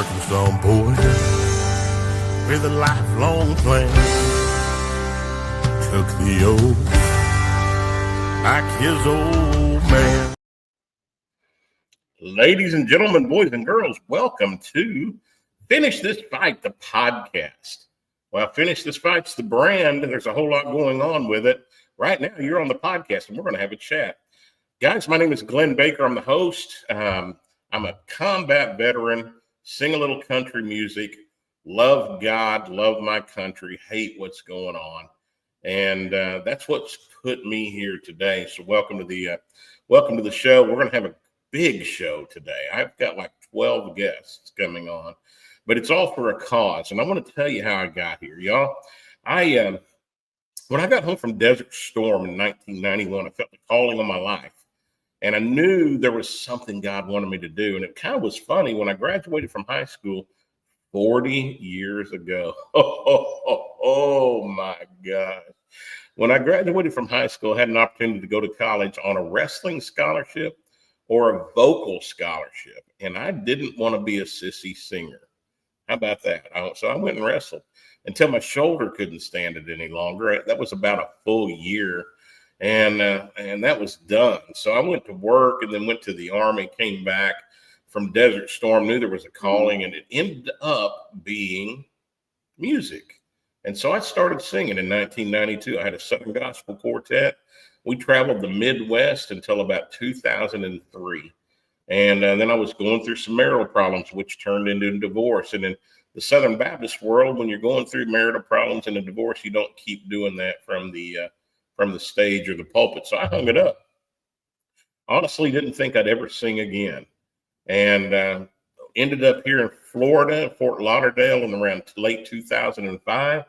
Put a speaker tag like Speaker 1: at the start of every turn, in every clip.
Speaker 1: Arkansas boy with a lifelong plan took the oath like his old man. Ladies and gentlemen, boys and girls, welcome to Finish This Fight, the podcast. Well, Finish This Fight's the brand, and there's a whole lot going on with it. Right now, you're on the podcast, and we're going to have a chat. Guys, my name is Glenn Baker. I'm the host. I'm a combat veteran, sing a little country music, love God, love my country, hate what's going on. And that's what's put me here today. So welcome to the show. We're going to have a big show today. I've got like 12 guests coming on, but it's all for a cause. And I want to tell you how I got here, y'all. When I got home from Desert Storm in 1991, I felt the calling on my life. And I knew there was something God wanted me to do. And it kind of was funny when I graduated from high school 40 years ago. Oh my gosh. When I graduated from high school, I had an opportunity to go to college on a wrestling scholarship or a vocal scholarship. And I didn't want to be a sissy singer. How about that? So I went and wrestled until my shoulder couldn't stand it any longer. That was about a full year. And that was done. So I went to work and then went to the Army, came back from Desert Storm, knew there was a calling, and it ended up being music. And so I started singing in 1992. I had a Southern Gospel Quartet. We traveled the Midwest until about 2003. And then I was going through some marital problems, which turned into a divorce. And in the Southern Baptist world, when you're going through marital problems and a divorce, you don't keep doing that from the stage or the pulpit. So I hung it up. Honestly, didn't think I'd ever sing again. And ended up here in Florida, Fort Lauderdale in around late 2005.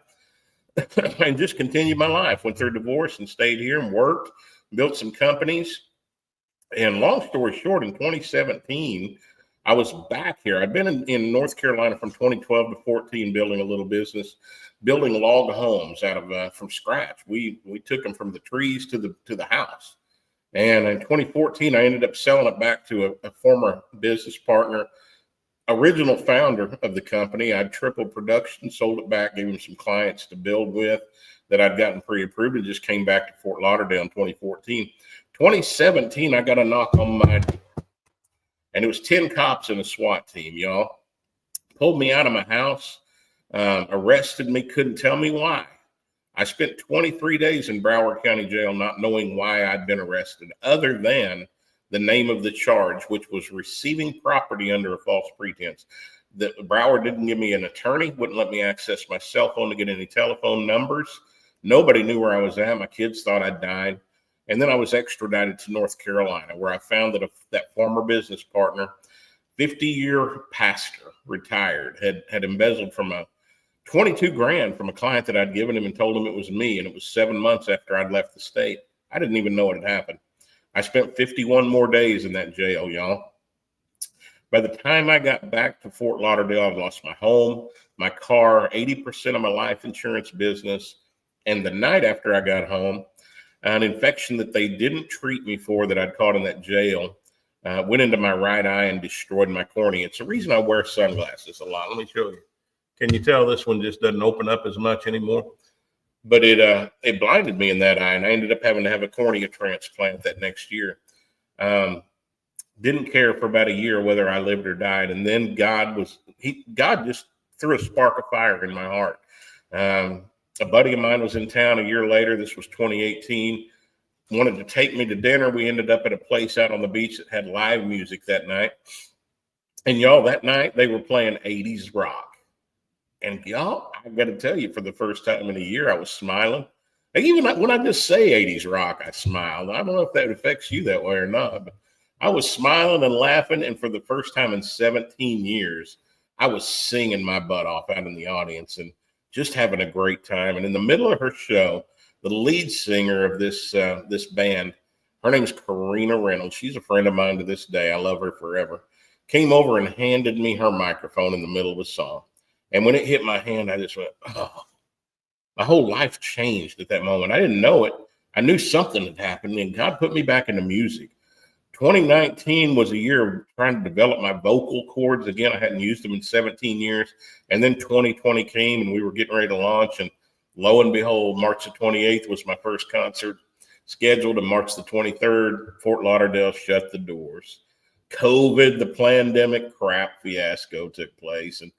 Speaker 1: And just continued my life. Went through a divorce and stayed here and worked, built some companies. And long story short, in 2017, I was back here. I'd been in North Carolina from 2012 to 14, building a little business, building log homes out of from scratch. We took them from the trees to the house. And in 2014, I ended up selling it back to a former business partner, original founder of the company. I'd tripled production, sold it back, gave him some clients to build with that I'd gotten pre-approved, and just came back to Fort Lauderdale in 2014. 2017, I got a knock on my door, and it was 10 cops and a SWAT team, y'all. Pulled me out of my house, arrested me, couldn't tell me why. I spent 23 days in Broward County Jail not knowing why I'd been arrested, other than the name of the charge, which was receiving property under a false pretense. The Broward didn't give me an attorney, wouldn't let me access my cell phone to get any telephone numbers. Nobody knew where I was at. My kids thought I'd died. And then I was extradited to North Carolina, where I found that former business partner, 50-year pastor, retired, had embezzled from a 22 grand from a client that I'd given him and told him it was me. And it was 7 months after I'd left the state. I didn't even know it had happened. I spent 51 more days in that jail, y'all. By the time I got back to Fort Lauderdale, I'd lost my home, my car, 80% of my life insurance business. And the night after I got home, an infection that they didn't treat me for that I'd caught in that jail went into my right eye and destroyed my cornea. It's the reason I wear sunglasses a lot. Let me show you. Can you tell this one just doesn't open up as much anymore? But it blinded me in that eye, and I ended up having to have a cornea transplant that next year. Didn't care for about a year whether I lived or died. And then God just threw a spark of fire in my heart. A buddy of mine was in town a year later. This was 2018. Wanted to take me to dinner. We ended up at a place out on the beach that had live music that night. And y'all, that night they were playing 80s rock. And y'all, I got to tell you, for the first time in a year, I was smiling. And even when I just say 80s rock, I smiled. I don't know if that affects you that way or not, but I was smiling and laughing. And for the first time in 17 years, I was singing my butt off out in the audience and just having a great time. And in the middle of her show, the lead singer of this band, her name's Karina Reynolds. She's a friend of mine to this day. I love her forever. Came over and handed me her microphone in the middle of a song. And when it hit my hand, I just went, oh, my whole life changed at that moment. I didn't know it. I knew something had happened, and God put me back into music. 2019 was a year of trying to develop my vocal cords again. I hadn't used them in 17 years. And then 2020 came and we were getting ready to launch. And lo and behold, March the 28th was my first concert scheduled. And March the 23rd, Fort Lauderdale shut the doors. COVID, the pandemic crap fiasco took place. And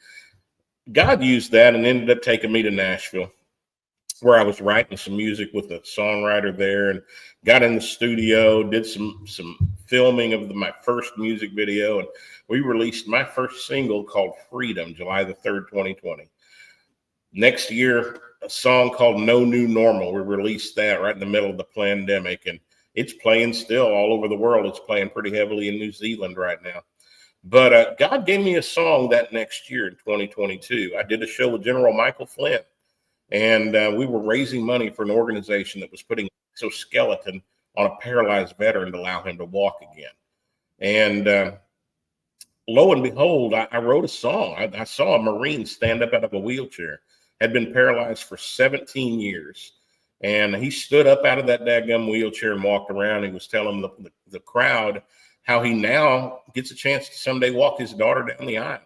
Speaker 1: God used that and ended up taking me to Nashville, where I was writing some music with a songwriter there, and got in the studio, did some filming of my first music video, and we released my first single called Freedom, July the 3rd, 2020. Next year, a song called No New Normal. We released that right in the middle of the pandemic, and it's playing still all over the world. It's playing pretty heavily in New Zealand right now. But God gave me a song that next year in 2022. I did a show with General Michael Flynn. And we were raising money for an organization that was putting exoskeleton on a paralyzed veteran to allow him to walk again. And lo and behold, I wrote a song. I saw a Marine stand up out of a wheelchair, had been paralyzed for 17 years. And he stood up out of that dadgum wheelchair and walked around. He was telling the crowd how he now gets a chance to someday walk his daughter down the aisle.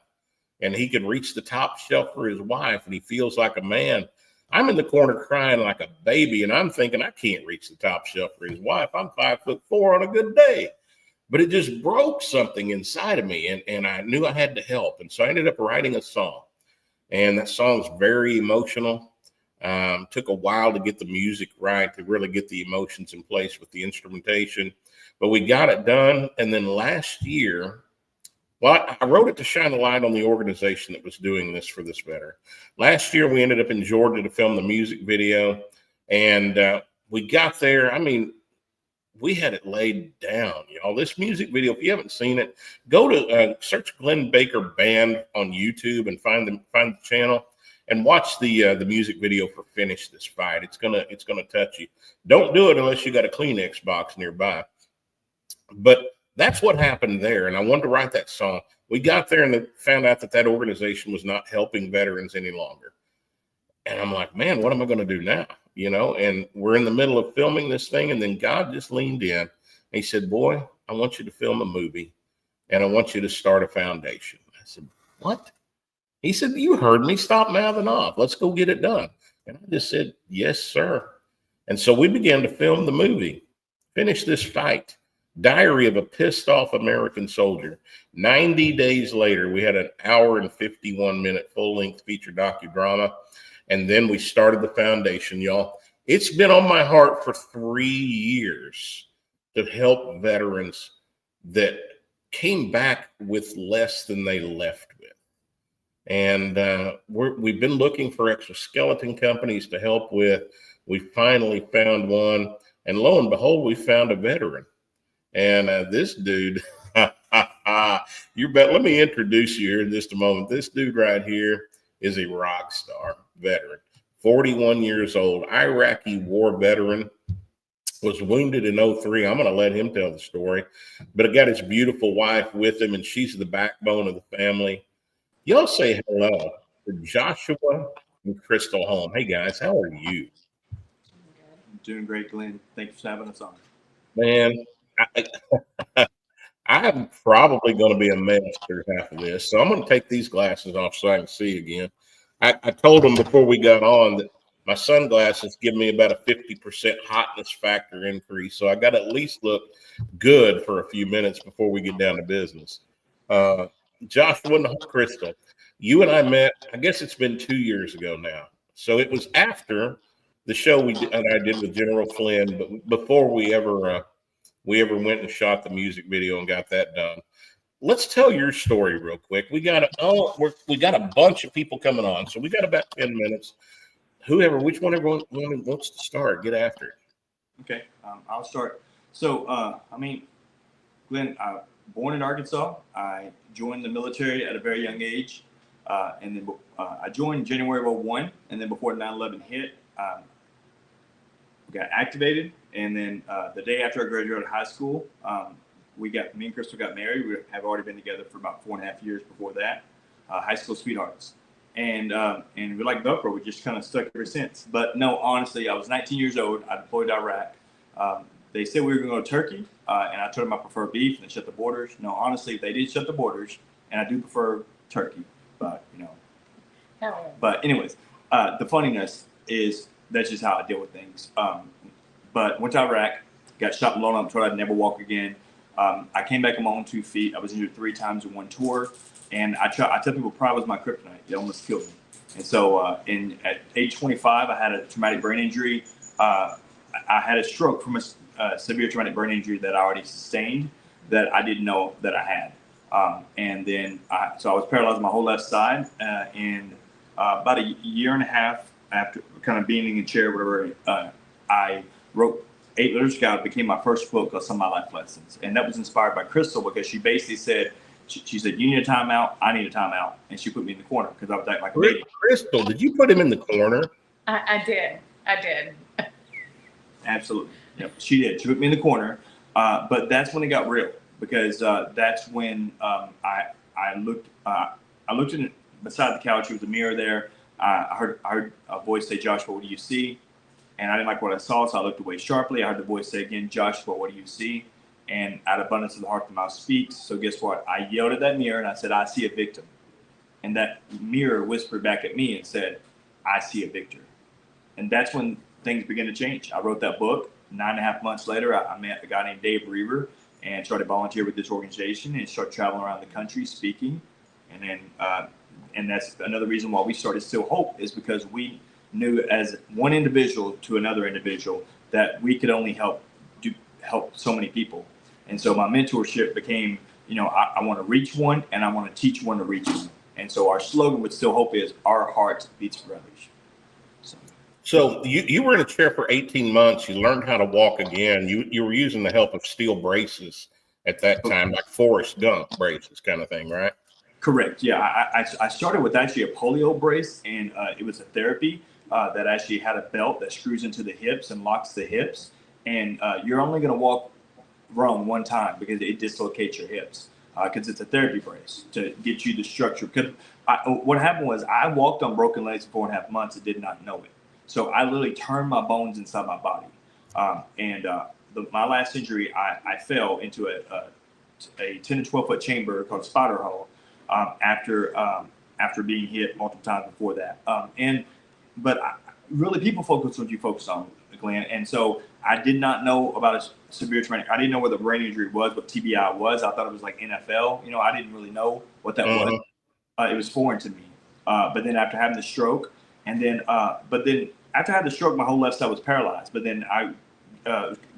Speaker 1: And he could reach the top shelf for his wife, and he feels like a man. I'm in the corner crying like a baby, and I'm thinking I can't reach the top shelf for his wife. I'm 5'4" on a good day. But it just broke something inside of me, and I knew I had to help. And so I ended up writing a song, and that song's very emotional. Took a while to get the music right, to really get the emotions in place with the instrumentation. But we got it done. And then last year, well, I wrote it to shine a light on the organization that was doing this for this veteran. Last year, we ended up in Georgia to film the music video, and we got there. I mean, we had it laid down, y'all. This music video, if you haven't seen it, go to search Glenn Baker Band on YouTube and find the channel and watch the music video for Finish This Fight. It's gonna touch you. Don't do it unless you got a Kleenex box nearby. But that's what happened there. And I wanted to write that song. We got there and found out that organization was not helping veterans any longer. And I'm like, man, what am I going to do now? You know, and we're in the middle of filming this thing. And then God just leaned in and he said, boy, I want you to film a movie and I want you to start a foundation. I said, what? He said, you heard me. Stop mouthing off. Let's go get it done. And I just said, yes, sir. And so we began to film the movie, Finish This Fight. Diary of a Pissed Off American Soldier. 90 days later, we had an hour and 51-minute full-length feature docudrama. And then we started the foundation, y'all. It's been on my heart for 3 years to help veterans that came back with less than they left with. And we've been looking for exoskeleton companies to help with. We finally found one. And lo and behold, we found a veteran. And this dude, you bet. Let me introduce you here in just a moment. This dude right here is a rock star veteran, 41 years old, Iraqi war veteran, was wounded in 2003. I'm going to let him tell the story. But I got his beautiful wife with him, and she's the backbone of the family. Y'all say hello to Joshua and Crystal Holm. Hey, guys, how are you?
Speaker 2: Doing great, Glenn. Thanks for having us on.
Speaker 1: Man, I'm probably going to be a mess through half of this. So I'm going to take these glasses off so I can see again. I told them before we got on that my sunglasses give me about a 50% hotness factor increase. So I got to at least look good for a few minutes before we get down to business. Joshua and Crystal, you and I met, I guess it's been 2 years ago now. So it was after the show I did with General Flynn, but before we ever went and shot the music video and got that done. Let's tell your story real quick. We got a bunch of people coming on, so we got about 10 minutes. Which one everyone wants to start? Get after it.
Speaker 2: Okay, I'll start. So, Glenn, born in Arkansas. I joined the military at a very young age, and then I joined January of 2001, and then before 9/11 hit, got activated, and then the day after I graduated high school, me and Crystal got married. We have already been together for about 4.5 years before that, high school sweethearts, and we're like Velcro. We just kind of stuck ever since. But no, honestly, I was 19 years old. I deployed to Iraq. they said we were going to go to Turkey, and I told them I prefer beef, and they shut the borders. No, honestly, they did shut the borders, and I do prefer turkey, but But anyways, the funniness is that's just how I deal with things. But went to Iraq, got shot and blown up, told I'd never walk again. I came back on my own 2 feet. I was injured 3 times in one tour, and I tell people pride was my kryptonite. It almost killed me. And so, at age 25, I had a traumatic brain injury. I had a stroke from a severe traumatic brain injury that I already sustained that I didn't know that I had. And then, so I was paralyzed my whole left side, and about a year and a half after kind of being in a chair, whatever, I wrote 8 Letters to God, became my first book of some of my life lessons. And that was inspired by Crystal, because she basically said, she said, you need a timeout, I need a timeout. And she put me in the corner because I was acting like a baby.
Speaker 1: Crystal, did you put him in the corner?
Speaker 3: I did.
Speaker 2: Absolutely. Yep, she did. She put me in the corner. But that's when it got real, because that's when I looked in it beside the couch. There was a mirror there. I heard a voice say, Joshua, what do you see? And I didn't like what I saw, so I looked away sharply. I heard the voice say again, Joshua, what do you see? And out of abundance of the heart, the mouth speaks. So guess what? I yelled at that mirror and I said, I see a victim. And that mirror whispered back at me and said, I see a victor. And that's when things began to change. I wrote that book. 9.5 months later, I met a guy named Dave Reaver and started volunteering with this organization and started traveling around the country speaking. And then, and that's another reason why we started Still Hope, is because we knew as one individual to another individual that we could only help so many people. And so my mentorship became, I want to reach one and I want to teach one to reach one. And so our slogan with Still Hope is our heart beats for others.
Speaker 1: So you were in a chair for 18 months. You learned how to walk again. You were using the help of steel braces at that time, like Forrest Gump braces kind of thing, right?
Speaker 2: Correct. Yeah. I started with actually a polio brace, and it was a therapy that actually had a belt that screws into the hips and locks the hips. And you're only going to walk wrong one time because it dislocates your hips, because it's a therapy brace to get you the structure. Because what happened was I walked on broken legs for 4.5 months and did not know it. So I literally turned my bones inside my body. My last injury, I fell into a 10 to 12 foot chamber called spider hole after being hit multiple times before that. But really, people focus on what you focus on, Glenn. And so I did not know about a severe traumatic. I didn't know what the brain injury was, what TBI was. I thought it was like NFL. I didn't really know what that was. It was foreign to me. But then after having the stroke, but then after I had the stroke, my whole left side was paralyzed. But then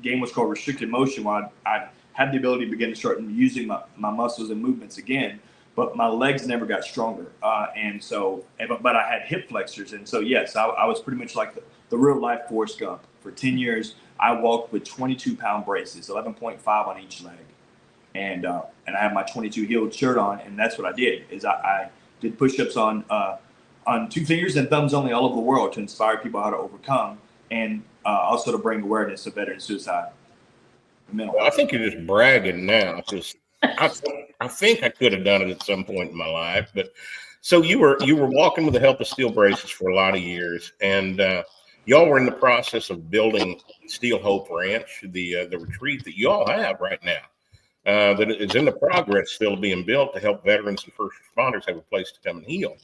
Speaker 2: game was called restricted motion, where I had the ability to begin to start using my muscles and movements again. But my legs never got stronger. But I had hip flexors. And so, yes, I was pretty much like the real life Forrest Gump. For 10 years, I walked with 22-pound braces, 11.5 on each leg. And I had my 22 heeled shirt on. And that's what I did, is I did push-ups on 2 fingers and thumbs only all over the world to inspire people how to overcome, and also to bring awareness of veteran suicide.
Speaker 1: Well, I think you're just bragging now, because I think I could have done it at some point in my life. But so you were walking with the help of steel braces for a lot of years, and y'all were in the process of building Steel Hope Ranch, the retreat that you all have right now, that is in the progress still being built to help veterans and first responders have a place to come and heal.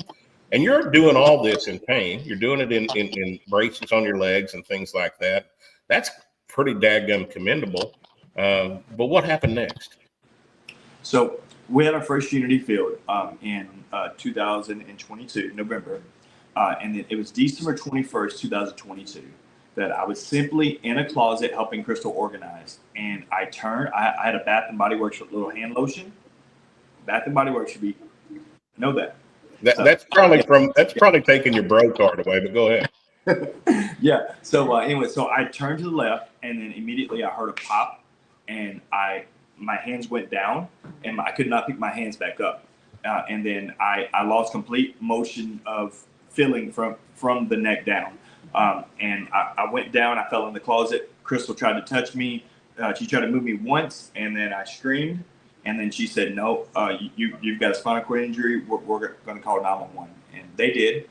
Speaker 1: And you're doing all this in pain. You're doing it in braces on your legs and things like that. That's pretty daggum commendable. But what happened next?
Speaker 2: So we had our first Unity Field in 2022, November. And it was December 21st, 2022, that I was simply in a closet helping Crystal organize. And I had a Bath and Body Works little hand lotion. Bath and Body Works should be, know that. That's
Speaker 1: probably taking your bro card away, but go ahead.
Speaker 2: Yeah. So anyway, so I turned to the left, and then immediately I heard a pop, and my hands went down, and I could not pick my hands back up. And then I lost complete motion of feeling from the neck down. And I went down. I fell in the closet. Crystal tried to touch me. She tried to move me once, and then I screamed. And then she said, no, you've got a spinal cord injury. We're going to call 911. And they did.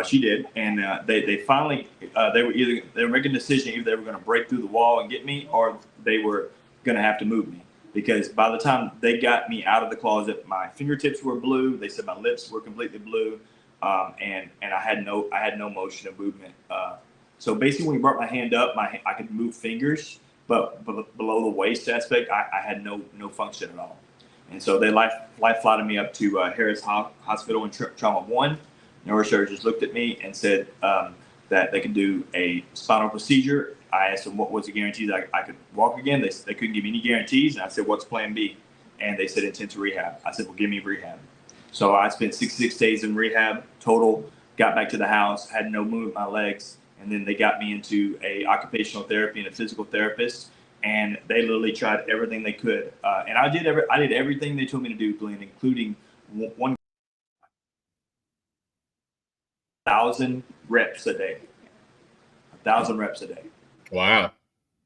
Speaker 2: She did. And they finally, they were making a decision. Either they were going to break through the wall and get me, or they were going to have to move me, because by the time they got me out of the closet, my fingertips were blue. They said my lips were completely blue, and I had no motion of movement. So basically, when you brought my hand up, I could move fingers, but below the waist aspect, I had no function at all. And so they life flighted me up to Harris Hospital in Trauma 1. Neurosurgeons looked at me and said that they could do a spinal procedure. I asked them what was the guarantees I could walk again. They couldn't give me any guarantees. And I said, what's plan B? And they said intensive rehab. I said, well, give me rehab. So I spent 66 days in rehab total, got back to the house, had no movement of my legs. And then they got me into a occupational therapy and a physical therapist. And they literally tried everything they could. And I did everything they told me to do, Glenn, including 1,000 reps a day. 1,000 reps a day.
Speaker 1: Wow.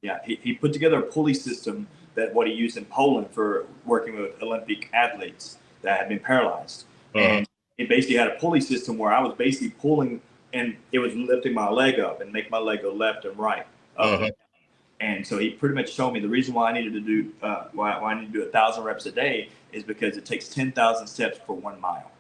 Speaker 2: Yeah, he put together a pulley system that what he used in Poland for working with Olympic athletes that had been paralyzed. And it basically had a pulley system where I was basically pulling, and it was lifting my leg up and make my leg go left and right. And so he pretty much showed me the reason why I needed to do why I need to do 1,000 reps a day is because it takes 10,000 steps for 1 mile.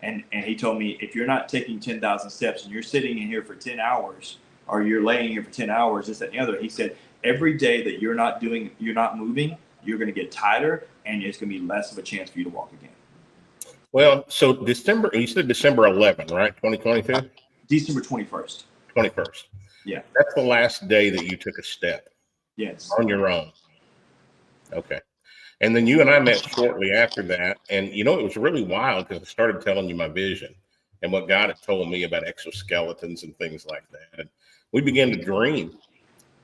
Speaker 2: And he told me, if you're not taking 10,000 steps and you're sitting in here for 10 hours, or you're laying here for 10 hours, this, that, and the other, he said, every day that you're not moving, you're going to get tighter, and it's going to be less of a chance for you to walk again.
Speaker 1: Well, so you said December 11, right? 2022?
Speaker 2: December 21st.
Speaker 1: 21st.
Speaker 2: Yeah.
Speaker 1: That's the last day that you took a step.
Speaker 2: Yes.
Speaker 1: On your own. Okay. And then you and I met shortly after that. And, it was really wild because I started telling you my vision and what God had told me about exoskeletons and things like that. And we began to dream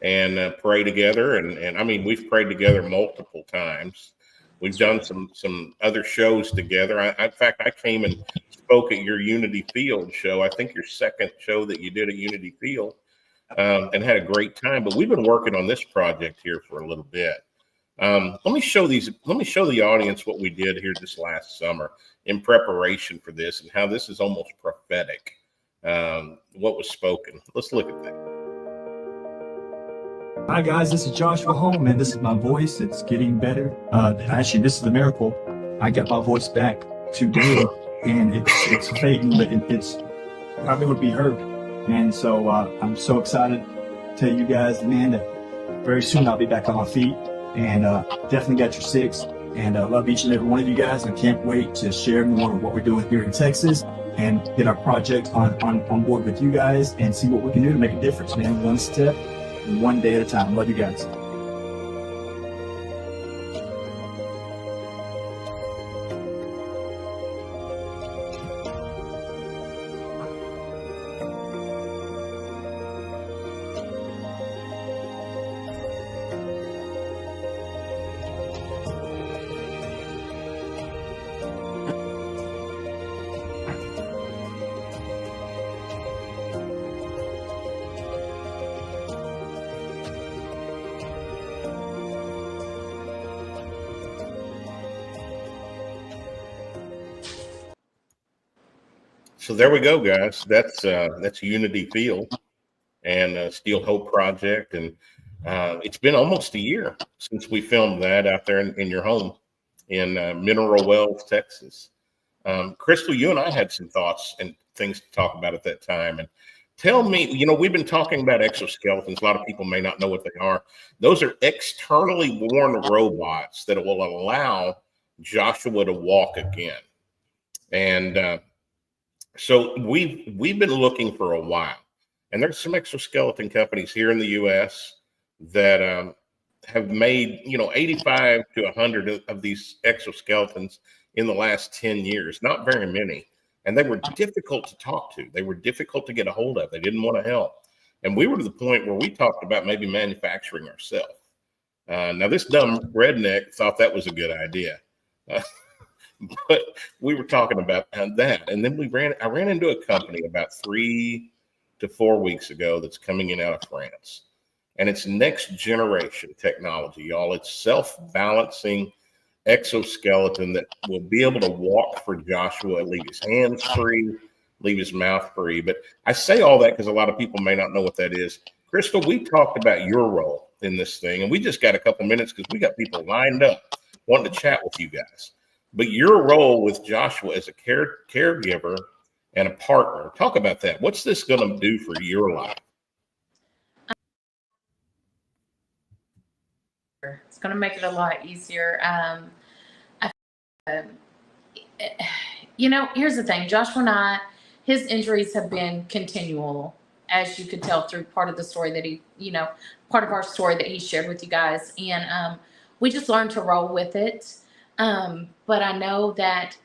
Speaker 1: and pray together. And I mean, we've prayed together multiple times. We've done some other shows together. In fact, I came and spoke at your Unity Field show. I think your second show that you did at Unity Field, and had a great time. But we've been working on this project here for a little bit. Let me show the audience what we did here this last summer in preparation for this and how this is almost prophetic. What was spoken. Let's look at that.
Speaker 3: Hi guys, this is Joshua Holm, and this is my voice. It's getting better. Actually, this is the miracle. I got my voice back today, and it's fading, but it's probably would be heard. And so I'm so excited to tell you guys, man, that very soon I'll be back on my feet, and definitely got your 6. And I love each and every one of you guys, and can't wait to share more of what we're doing here in Texas and get our project on board with you guys and see what we can do to make a difference, man. One step, one day at a time. Love you guys.
Speaker 1: So there we go, guys. That's Unity Field and Steel Hope Project, and it's been almost a year since we filmed that out there in your home in Mineral Wells, Texas. Crystal, you and I had some thoughts and things to talk about at that time. And tell me, we've been talking about exoskeletons. A lot of people may not know what they are. Those are externally worn robots that will allow Joshua to walk again. And so we've been looking for a while, and there's some exoskeleton companies here in the U.S. that have made 85 to 100 of these exoskeletons in the last 10 years. Not very many, and they were difficult to talk to. They were difficult to get a hold of. They didn't want to help, and we were to the point where we talked about maybe manufacturing ourselves. Now this dumb redneck thought that was a good idea. But we were talking about that, and then I ran into a company about 3 to 4 weeks ago that's coming in out of France, and it's next generation technology, y'all. It's self-balancing exoskeleton that will be able to walk for Joshua, leave his hands free, leave his mouth free. But I say all that because a lot of people may not know what that is. Crystal, we talked about your role in this thing, and we just got a couple minutes because we got people lined up wanting to chat with you guys. But your role with Joshua as a caregiver and a partner, talk about that. What's this going to do for your life?
Speaker 4: It's going to make it a lot easier. Here's the thing. Joshua and I, his injuries have been continual, as you could tell through part of the story that part of our story that he shared with you guys. And we just learned to roll with it. But I know that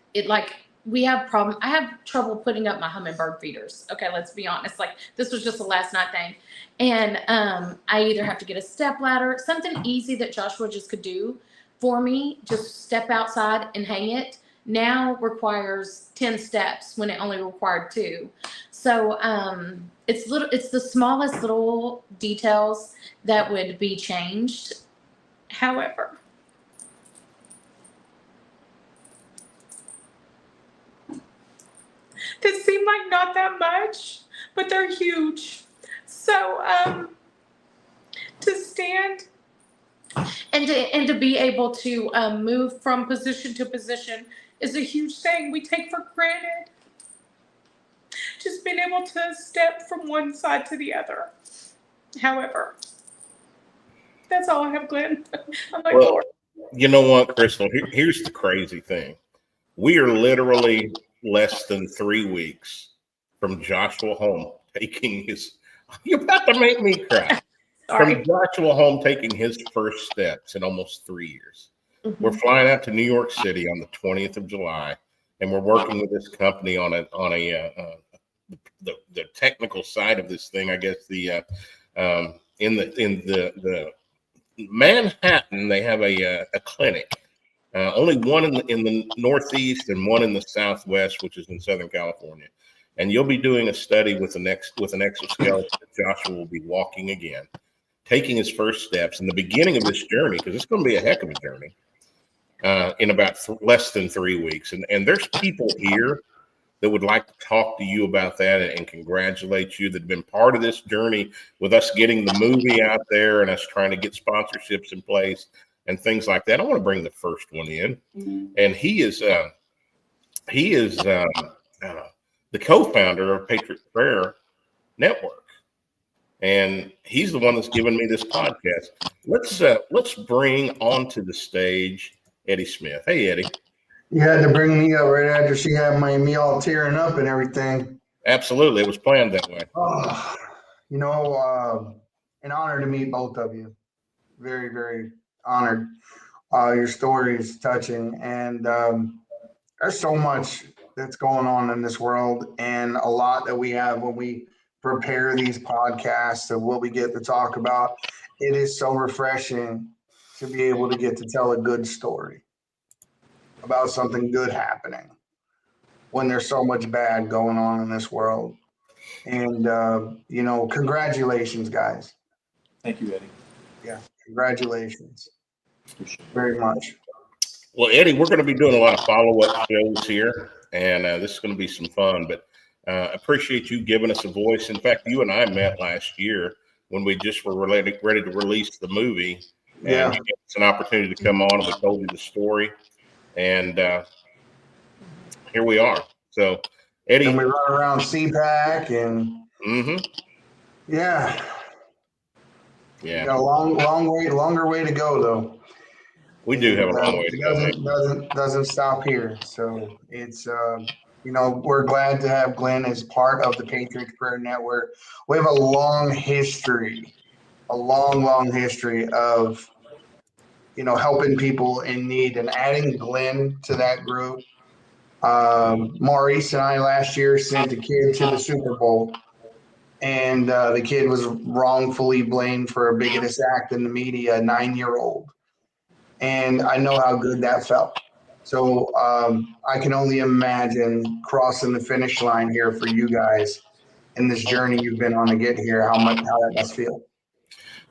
Speaker 4: we have problem. I have trouble putting up my hummingbird feeders. Okay, let's be honest. Like, this was just a last night thing. And I either have to get a step ladder, something easy that Joshua just could do for me, just step outside and hang it, now requires 10 steps when it only required 2. So it's the smallest little details that would be changed. However, this seemed like not that much, but they're huge. So to stand and to be able to move from position to position is a huge thing we take for granted. Just being able to step from one side to the other. However, that's all I have, Glenn. I'm like,
Speaker 1: well,
Speaker 4: Lord.
Speaker 1: You know what, Crystal? Here's the crazy thing. We are literally less than 3 weeks from Joshua Holm taking his. You're about to make me cry. From Joshua Holm taking his first steps in almost 3 years. Mm-hmm. We're flying out to New York City on the 20th of July, and we're working with this company on the technical side of this thing. I guess in the Manhattan, they have a clinic. Only one in the Northeast and one in the Southwest, which is in Southern California. And you'll be doing a study with an exoskeleton that Joshua will be walking again, taking his first steps in the beginning of this journey, because it's going to be a heck of a journey in about less than 3 weeks. And there's people here that would like to talk to you about that and congratulate you that have been part of this journey with us getting the movie out there and us trying to get sponsorships in place and things like that. I want to bring the first one in, and he is the co-founder of Patriotic Network, and he's the one that's given me this podcast. Let's bring onto the stage Eddie Smith. Hey, Eddie.
Speaker 5: You had to bring me up right after she had me all tearing up and everything.
Speaker 1: Absolutely, it was planned that way.
Speaker 5: An honor to meet both of you. Very, very honored. Your story is touching, and there's so much that's going on in this world, and a lot that we have when we prepare these podcasts of what we get to talk about. It is so refreshing to be able to get to tell a good story about something good happening when there's so much bad going on in this world. And, congratulations, guys.
Speaker 2: Thank you, Eddie.
Speaker 5: Yeah, congratulations. Very much.
Speaker 1: Well, Eddie, we're going to be doing a lot of follow-up shows here, and this is going to be some fun, but appreciate you giving us a voice. In fact, you and I met last year when we just were ready to release the movie, and you gave us an opportunity to come on, and we told you the story, and here we are. So, Eddie.
Speaker 5: And we run around CPAC, and yeah. We got a longer way to go, though.
Speaker 1: We do have a long way to go.
Speaker 5: Doesn't stop here. So it's we're glad to have Glenn as part of the Patriots Prayer Network. We have a long history of helping people in need, and adding Glenn to that group. Maurice and I last year sent a kid to the Super Bowl, and the kid was wrongfully blamed for a bigoted act in the media, a 9-year-old. And I know how good that felt. So I can only imagine crossing the finish line here for you guys in this journey you've been on to get here, how that must feel.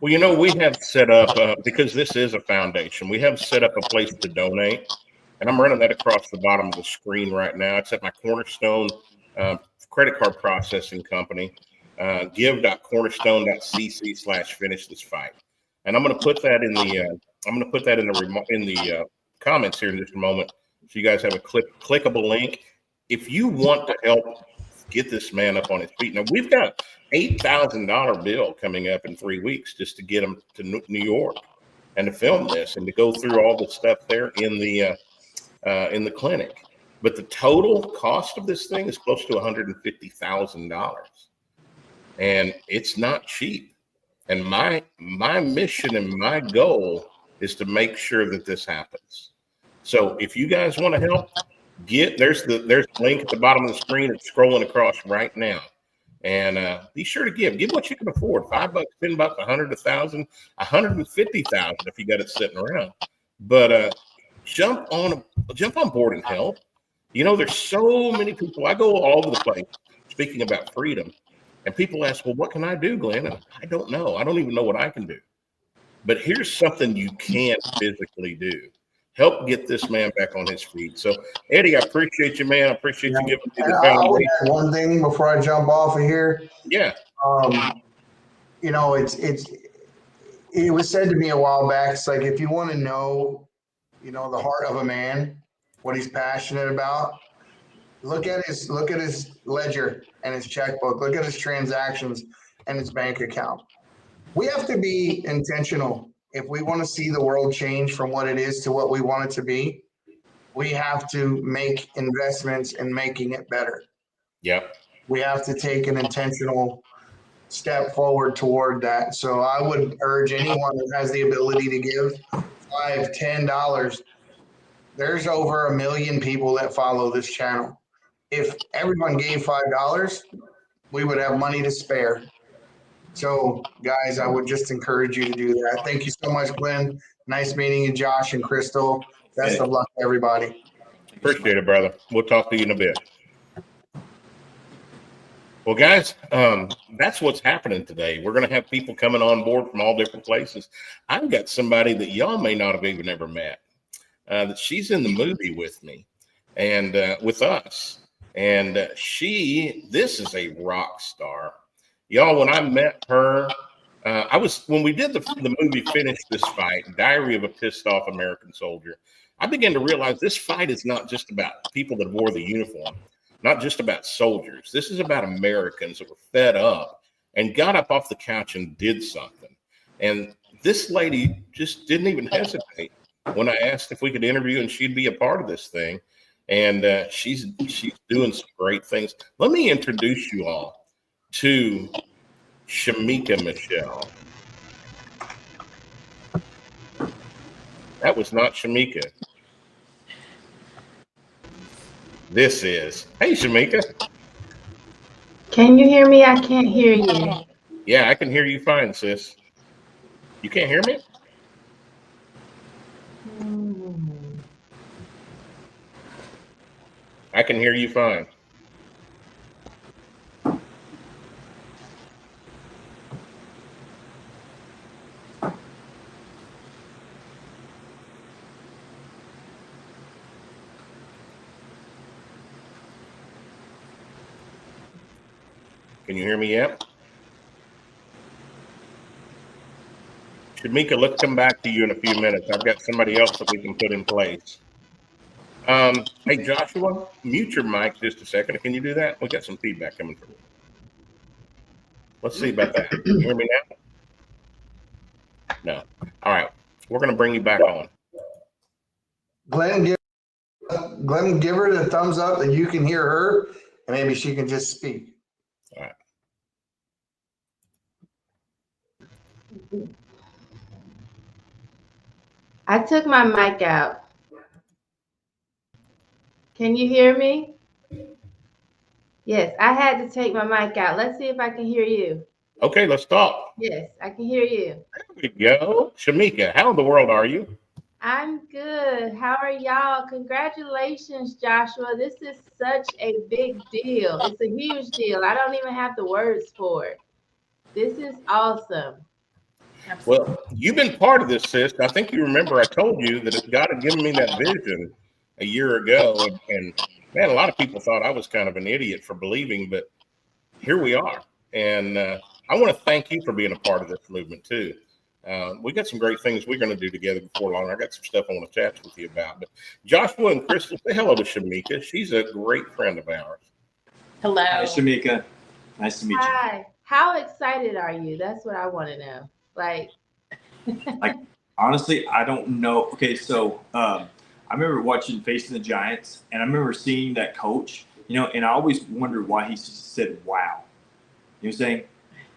Speaker 1: Well, we have set up, because this is a foundation, we have set up a place to donate. And I'm running that across the bottom of the screen right now. It's at my Cornerstone credit card processing company, give.cornerstone.cc/finishthisfight. and I'm going to put that in the comments here in just a moment, so you guys have a clickable link. If you want to help get this man up on his feet, now we've got $8,000 bill coming up in 3 weeks just to get him to New York and to film this and to go through all the stuff there in the clinic. But the total cost of this thing is close to $150,000, and it's not cheap. And my mission and my goal is to make sure that this happens. So if you guys want to help, there's the link at the bottom of the screen. It's scrolling across right now. And be sure to give what you can afford. $5, $10, $100, $1,000, $150,000 if you got it sitting around. But jump on board and help. You know, there's so many people. I go all over the place speaking about freedom, and people ask, well, what can I do, Glenn? And I don't know. I don't even know what I can do. But here's something you can physically do. Help get this man back on his feet. So, Eddie, I appreciate you, man. I appreciate you giving me the
Speaker 5: I would add one thing before I jump off of here.
Speaker 1: Yeah.
Speaker 5: You know, it was said to me a while back. It's like, if you want to know, you know, the heart of a man, what he's passionate about, look at his ledger and his checkbook. Look at his transactions and his bank account. We have to be intentional. If we want to see the world change from what it is to what we want it to be, we have to make investments in making it better.
Speaker 1: Yeah.
Speaker 5: We have to take an intentional step forward toward that. So I would urge anyone who has the ability to give $5, $10. There's over 1 million people that follow this channel. If everyone gave $5, we would have money to spare. So, guys, I would just encourage you to do that. Thank you so much, Glenn. Nice meeting you, Josh and Crystal. Best of luck to everybody.
Speaker 1: Appreciate it, brother. We'll talk to you in a bit. Well, guys, that's what's happening today. We're going to have people coming on board from all different places. I've got somebody that y'all may not have even ever met. That she's in the movie with me and with us. And this is a rock star. Y'all, when I met her, when we did the movie Finish This Fight, Diary of a Pissed Off American Soldier, I began to realize this fight is not just about people that wore the uniform, not just about soldiers. This is about Americans that were fed up and got up off the couch and did something. And this lady just didn't even hesitate when I asked if we could interview and she'd be a part of this thing. And she's doing some great things. Let me introduce you all to Shamika Michelle. That was not Shamika. This is. Hey, Shamika.
Speaker 6: Can you hear me? I can't hear you.
Speaker 1: Yeah, I can hear you fine, sis. You can't hear me? I can hear you fine. Can you hear me yet? Shamika, let's come back to you in a few minutes. I've got somebody else that we can put in place. Hey, Joshua, mute your mic just a second. Can you do that? We got some feedback coming through. Let's see about that. Can you hear me now? No. All right. We're going to bring you back on.
Speaker 5: Glenn, give her the thumbs up that you can hear her, and maybe she can just speak.
Speaker 1: All right.
Speaker 6: I took my mic out. Can you hear me? Yes, I had to take my mic out. Let's see if I can hear you.
Speaker 1: Okay, let's talk.
Speaker 6: Yes, I can hear you.
Speaker 1: There we go. Shamika, how in the world are you?
Speaker 6: I'm good. How are y'all? Congratulations, Joshua. This is such a big deal. It's a huge deal. I don't even have the words for it. This is awesome.
Speaker 4: Absolutely.
Speaker 1: Well, you've been part of this, sis. I think you remember I told you that God had given me that vision a year ago. And man, a lot of people thought I was kind of an idiot for believing, but here we are. And I want to thank you for being a part of this movement too. We got some great things we're going to do together before long. I got some stuff I want to chat with you about. But Joshua and Crystal, say hello to Shamika. She's a great friend of ours.
Speaker 4: Hello.
Speaker 2: Hi, Shamika. Nice to meet you.
Speaker 6: Hi. How excited are you? That's what I want to know. Like,
Speaker 2: Honestly, I don't know. Okay, so I remember watching Facing the Giants, and I remember seeing that coach, and I always wondered why he said, wow. You know what I'm saying?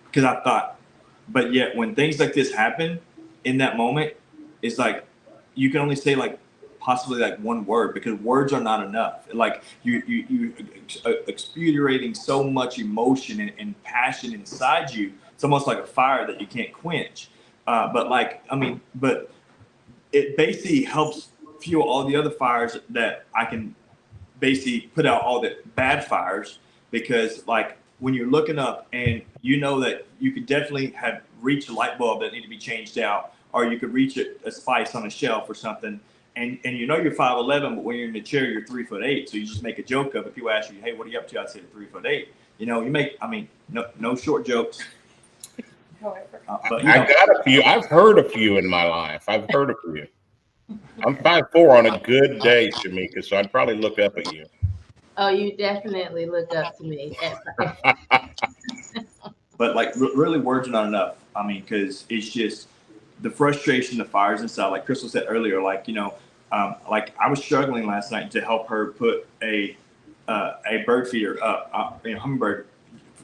Speaker 2: Because I thought, but yet when things like this happen in that moment, it's like you can only say like possibly like one word, because words are not enough. Like you expurgating so much emotion and passion inside you. It's almost like a fire that you can't quench. But it basically helps fuel all the other fires that I can basically put out all the bad fires, because like when you're looking up and you know that you could definitely have reached a light bulb that need to be changed out, or you could reach a spice on a shelf or something, and you're 5'11", but when you're in the chair you're 3'8", so you just make a joke of it. People ask you, hey, what are you up to? I say 3'8". You make, no short jokes.
Speaker 1: But I got a few. I've heard a few in my life. I've heard a few. I'm 5'4" on a good day, Shamika, so I'd probably look up at you.
Speaker 6: oh, you definitely look up to me.
Speaker 2: But like really words are not enough. Because it's just the frustration, the fires inside. Like Crystal said earlier, like like I was struggling last night to help her put a bird feeder up, hummingbird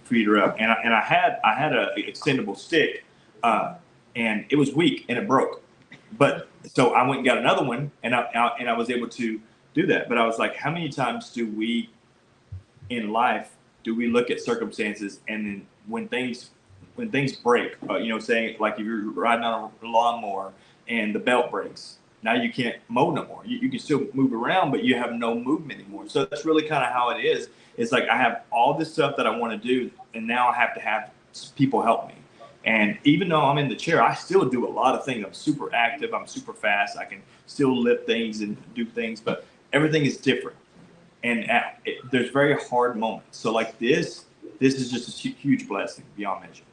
Speaker 2: feeder up, and I had a extendable stick, and it was weak and it broke. But so I went and got another one, and I was able to do that. But I was like, how many times do we in life look at circumstances, and then when things break, saying like if you're riding on a lawnmower and the belt breaks, now you can't mow no more. You can still move around, but you have no movement anymore. So that's really kind of how it is. It's like I have all this stuff that I want to do, and now I have to have people help me. And even though I'm in the chair, I still do a lot of things. I'm super active. I'm super fast. I can still lift things and do things, but everything is different. And there's very hard moments. So like this is just a huge blessing beyond measure.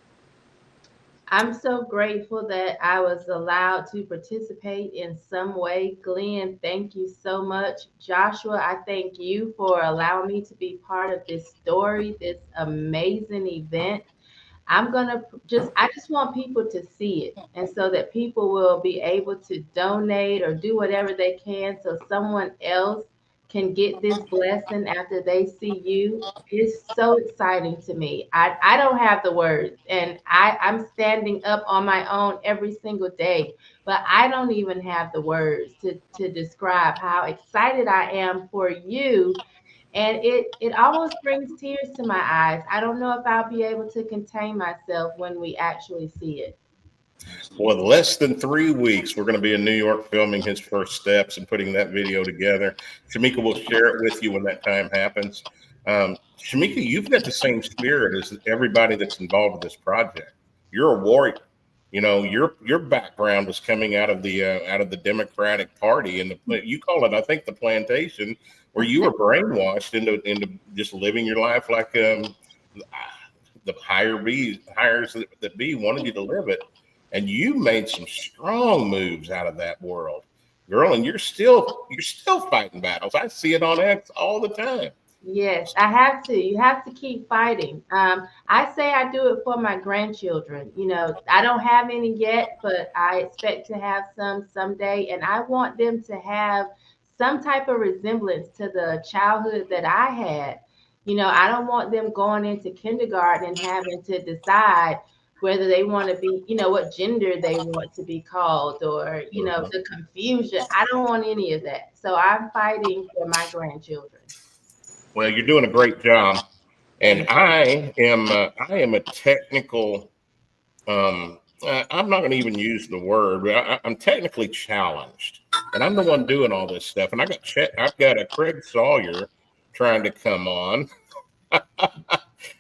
Speaker 6: I'm so grateful that I was allowed to participate in some way. Glenn, thank you so much. Joshua, I thank you for allowing me to be part of this story, this amazing event. I just want people to see it, and so that people will be able to donate or do whatever they can so someone else can get this blessing after they see you. It's so exciting to me. I don't have the words, and I'm standing up on my own every single day, but I don't even have the words to describe how excited I am for you. And it almost brings tears to my eyes. I don't know if I'll be able to contain myself when we actually see it.
Speaker 1: Well, less than 3 weeks, we're going to be in New York filming his first steps and putting that video together. Shamika will share it with you when that time happens. Shamika, you've got the same spirit as everybody that's involved in this project. You're a warrior. Your background was coming out of the Democratic Party, and you call it, I think, the plantation, where you were brainwashed into just living your life like the hires that be wanted you to live it. And you made some strong moves out of that world, girl. And you're still fighting battles. I see it on X all the time.
Speaker 6: Yes, I have to. You have to keep fighting. I say I do it for my grandchildren. I don't have any yet, but I expect to have some someday. And I want them to have some type of resemblance to the childhood that I had. I don't want them going into kindergarten and having to decide whether they want to be, what gender they want to be called, or, the confusion. I don't want any of that. So I'm fighting for my grandchildren.
Speaker 1: Well, you're doing a great job, and I am a technical. I'm not going to even use the word, but I'm technically challenged, and I'm the one doing all this stuff. And I've got a Craig Sawyer trying to come on,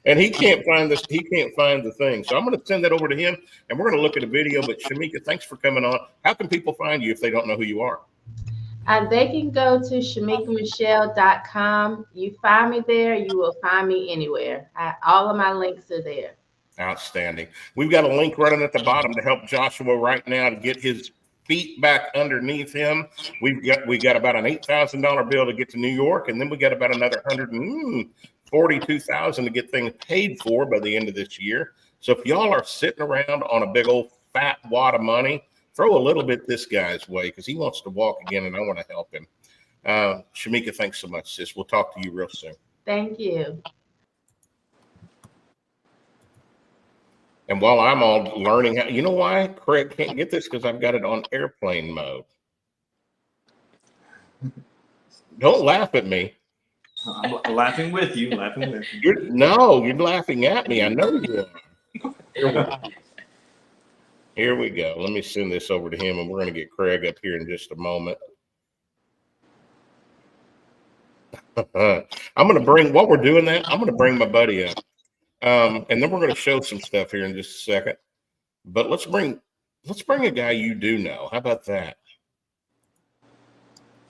Speaker 1: and he can't find this. He can't find the thing. So I'm going to send that over to him, and we're going to look at a video. But Shamika, thanks for coming on. How can people find you if they don't know who you are?
Speaker 6: They can go to shamikamichelle.com. You find me there, you will find me anywhere. All of my links are there.
Speaker 1: Outstanding. We've got a link running at the bottom to help Joshua right now to get his feet back underneath him. We got about an $8,000 bill to get to New York, and then we got about another $142,000 to get things paid for by the end of this year. So if y'all are sitting around on a big old fat wad of money, throw a little bit this guy's way because he wants to walk again, and I want to help him. Shamika, thanks so much, sis. We'll talk to you real soon.
Speaker 6: Thank you.
Speaker 1: And while I'm all learning how, you know why Craig can't get this? Because I've got it on airplane mode. Don't laugh at me.
Speaker 2: I'm laughing with you. Laughing with you.
Speaker 1: You're laughing at me. I know you are. Here we go. Let me send this over to him, and we're going to get Craig up here in just a moment. I'm going to bring, while we're doing that, I'm going to bring my buddy up. And then we're going to show some stuff here in just a second. But let's bring a guy you do know. How about that?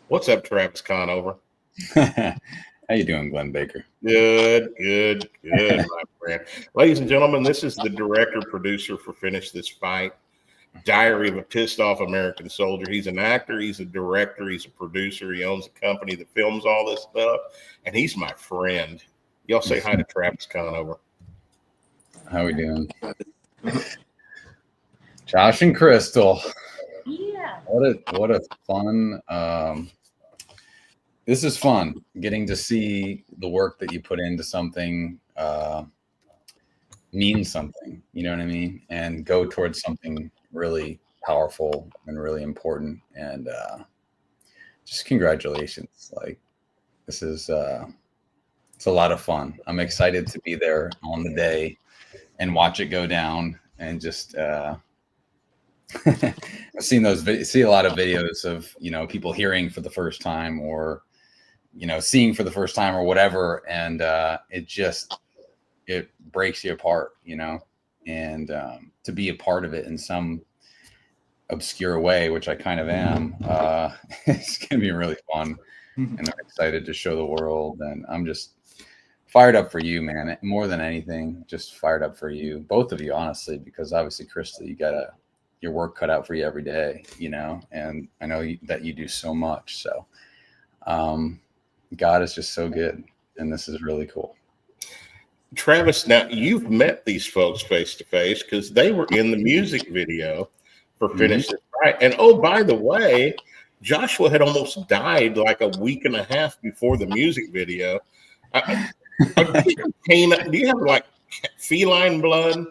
Speaker 1: What's up, Travis Conover?
Speaker 7: How you doing, Glenn Baker?
Speaker 1: Good, my friend. Ladies and gentlemen, this is the director, producer for Finish This Fight, Diary of a Pissed Off American Soldier. He's an actor, he's a director, he's a producer. He owns a company that films all this stuff, and he's my friend. Y'all say hi to Travis Conover.
Speaker 7: How we doing? Josh and Crystal.
Speaker 4: Yeah.
Speaker 7: What a fun this is fun getting to see the work that you put into something mean something, you know what I mean? And go towards something really powerful and really important. And just congratulations. Like this is it's a lot of fun. I'm excited to be there on the day and watch it go down, and just I've seen see a lot of videos of, you know, people hearing for the first time, or, you know, seeing for the first time or whatever, and it breaks you apart, you know, and to be a part of it in some obscure way, which I kind of am, it's gonna be really fun, and I'm excited to show the world, and I'm just fired up for you, man. More than anything, just fired up for you, both of you, honestly, because obviously, Crystal, you got your work cut out for you every day, you know, and I know that you do so much. So God is just so good, and this is really cool.
Speaker 1: Travis, now you've met these folks face to face because they were in the music video for Finish This Fight. And oh, by the way, Joshua had almost died like a week and a half before the music video. Do you have like feline blood?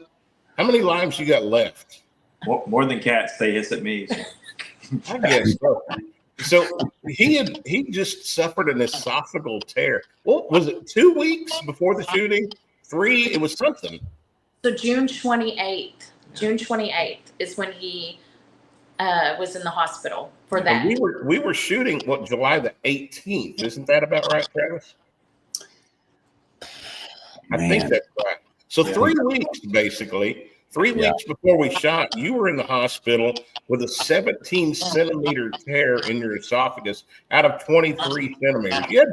Speaker 1: How many lives you got left?
Speaker 2: More than cats. They hiss at me. So.
Speaker 1: I guess so. So he just suffered an esophageal tear. What was it? 2 weeks before the shooting? 3? It was something.
Speaker 4: So June 28th is when he was in the hospital for that.
Speaker 1: And we were shooting July the 18th. Isn't that about right, Travis? I think that's right. So 3 weeks, basically. 3 weeks before we shot, you were in the hospital with a 17-centimeter tear in your esophagus out of 23 centimeters.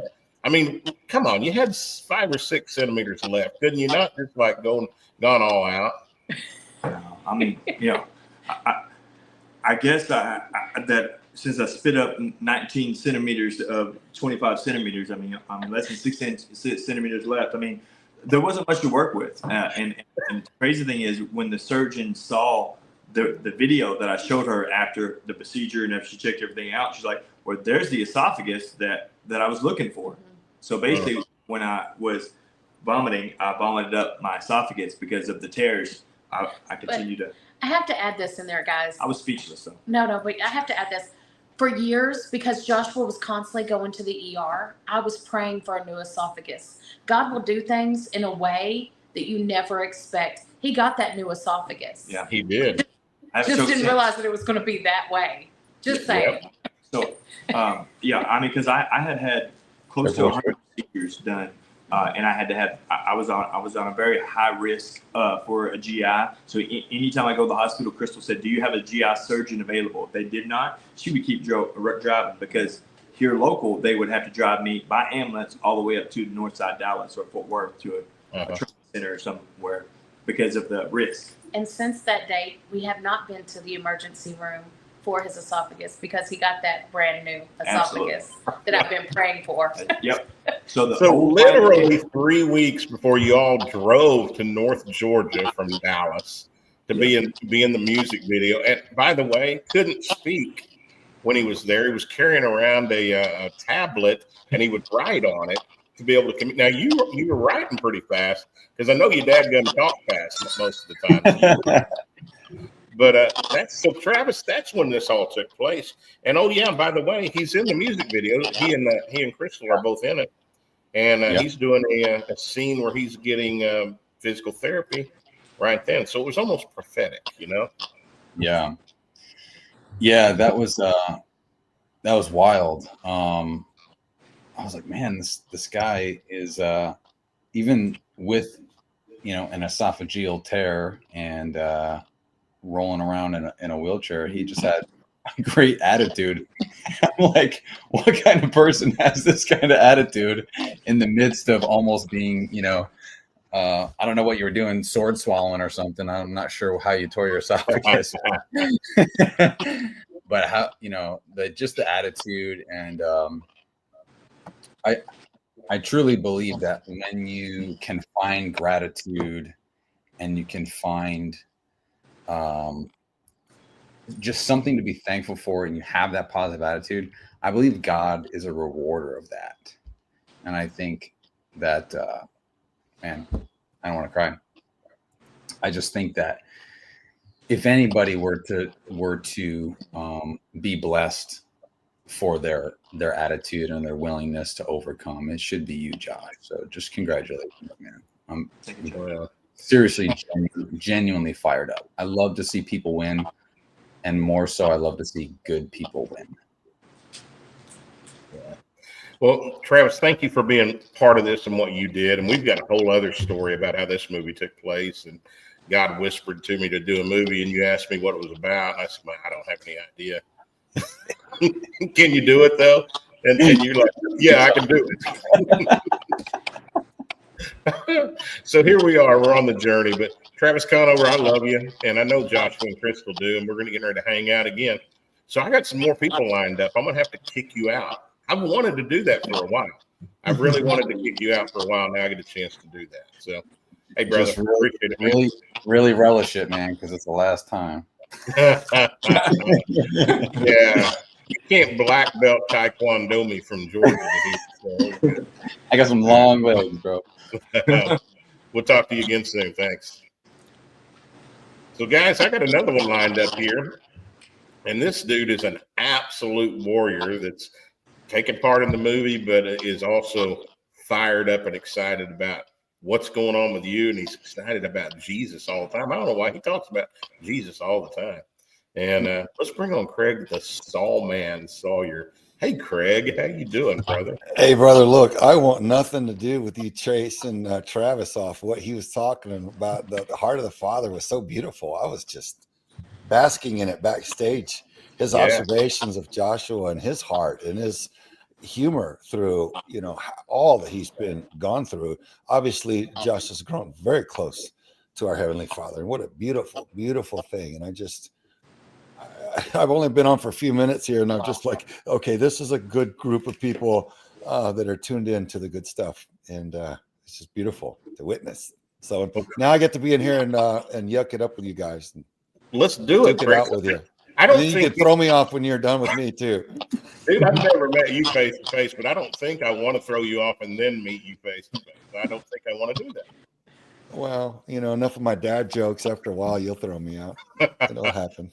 Speaker 1: Come on, you had 5 or 6 centimeters left. Couldn't you not just like gone all out?
Speaker 2: I mean, you know, I guess that since I spit up 19 centimeters of 25 centimeters, I mean, I'm less than 6 centimeters left. I mean, there wasn't much to work with. And the crazy thing is, when the surgeon saw the video that I showed her after the procedure and after she checked everything out, she's like, well, there's the esophagus that I was looking for. So basically, when I was vomiting, I vomited up my esophagus because of the tears. I continued to.
Speaker 4: I have to add this in there, guys.
Speaker 2: I was speechless, though.
Speaker 4: No, but I have to add this. For years, because Joshua was constantly going to the ER, I was praying for a new esophagus. God will do things in a way that you never expect. He got that new esophagus.
Speaker 2: Yeah,
Speaker 1: he did.
Speaker 4: Just didn't realize that it was going to be that way. Just saying.
Speaker 2: Yep. So, I mean, because I had close to 100 procedures done, and I had to have. I was on a very high risk for a GI. So anytime I go to the hospital, Crystal said, "Do you have a GI surgeon available?" If they did not, she would keep driving, because here local they would have to drive me by ambulance all the way up to the north side Dallas or Fort Worth to a trauma center or somewhere. because of the risk.
Speaker 4: And since that date, we have not been to the emergency room for his esophagus because he got that brand new esophagus that I've been praying for.
Speaker 2: Yep. So
Speaker 1: literally 3 weeks before you all drove to North Georgia from Dallas to be in the music video. And by the way, couldn't speak when he was there. He was carrying around a tablet and he would write on it to be able to commute. Now you were writing pretty fast because I know your dad doesn't talk fast most of the time. But that's so Travis. That's when this all took place. And oh yeah, by the way, he's in the music video. He and Crystal are both in it, and he's doing a scene where he's getting physical therapy right then. So it was almost prophetic, you know.
Speaker 7: Yeah, that was wild. I was like, man, this guy is even with an esophageal tear and rolling around in a wheelchair, he just had a great attitude. I'm like, what kind of person has this kind of attitude in the midst of almost being, I don't know what you were doing, sword swallowing or something. I'm not sure how you tore your esophagus. But how, the attitude. And I truly believe that when you can find gratitude and you can find just something to be thankful for, and you have that positive attitude, I believe God is a rewarder of that. And I think that, man, I don't want to cry. I just think that if anybody were to be blessed for their attitude and their willingness to overcome, it should be you, Josh. So just congratulations, man. I'm seriously genuinely fired up. I love to see people win, and more so I love to see good people win.
Speaker 1: Yeah. Well, Travis, thank you for being part of this and what you did. And we've got a whole other story about how this movie took place. And God whispered to me to do a movie, and you asked me what it was about. And I said, I don't have any idea. Can you do it though? And you're like, yeah, I can do it. So here we are. We're on the journey. But Travis Conover, I love you, and I know Joshua and Crystal do, and we're going to get ready to hang out again. So I got some more people lined up. I'm going to have to kick you out. I've wanted to do that for a while. I've really wanted to kick you out for a while. Now I get a chance to do that. So, hey, brother,
Speaker 7: just really relish it, man, because it's the last time.
Speaker 1: Yeah. You can't black belt Taekwondo me from Georgia. So.
Speaker 7: I got some long legs, bro.
Speaker 1: We'll talk to you again soon. Thanks. So, guys, I got another one lined up here. And this dude is an absolute warrior that's taking part in the movie, but is also fired up and excited about what's going on with you. And he's excited about Jesus all the time. I don't know why he talks about Jesus all the time. And let's bring on Craig, the Saw Man Sawyer. Hey, Craig, how you doing, brother?
Speaker 8: Hey, brother, look, I want nothing to do with you chasing Travis off. What he was talking about, the heart of the Father was so beautiful. I was just basking in it backstage. His observations of Joshua and his heart and his humor through, all that he's gone through. Obviously, Josh has grown very close to our Heavenly Father. And what a beautiful, beautiful thing. And I've only been on for a few minutes here, and I'm just like, okay, this is a good group of people that are tuned in to the good stuff, and it's just beautiful to witness. So now I get to be in here and yuck it up with you guys. And
Speaker 1: let's do it.
Speaker 8: Get out with you.
Speaker 1: I don't
Speaker 8: think
Speaker 1: you
Speaker 8: can throw me off when you're done with me too.
Speaker 1: Dude, I've never met you face to face, but I don't think I want to throw you off and then meet you face to face. I don't think I want to do that.
Speaker 8: Well, enough of my dad jokes. After a while, you'll throw me out. It'll happen.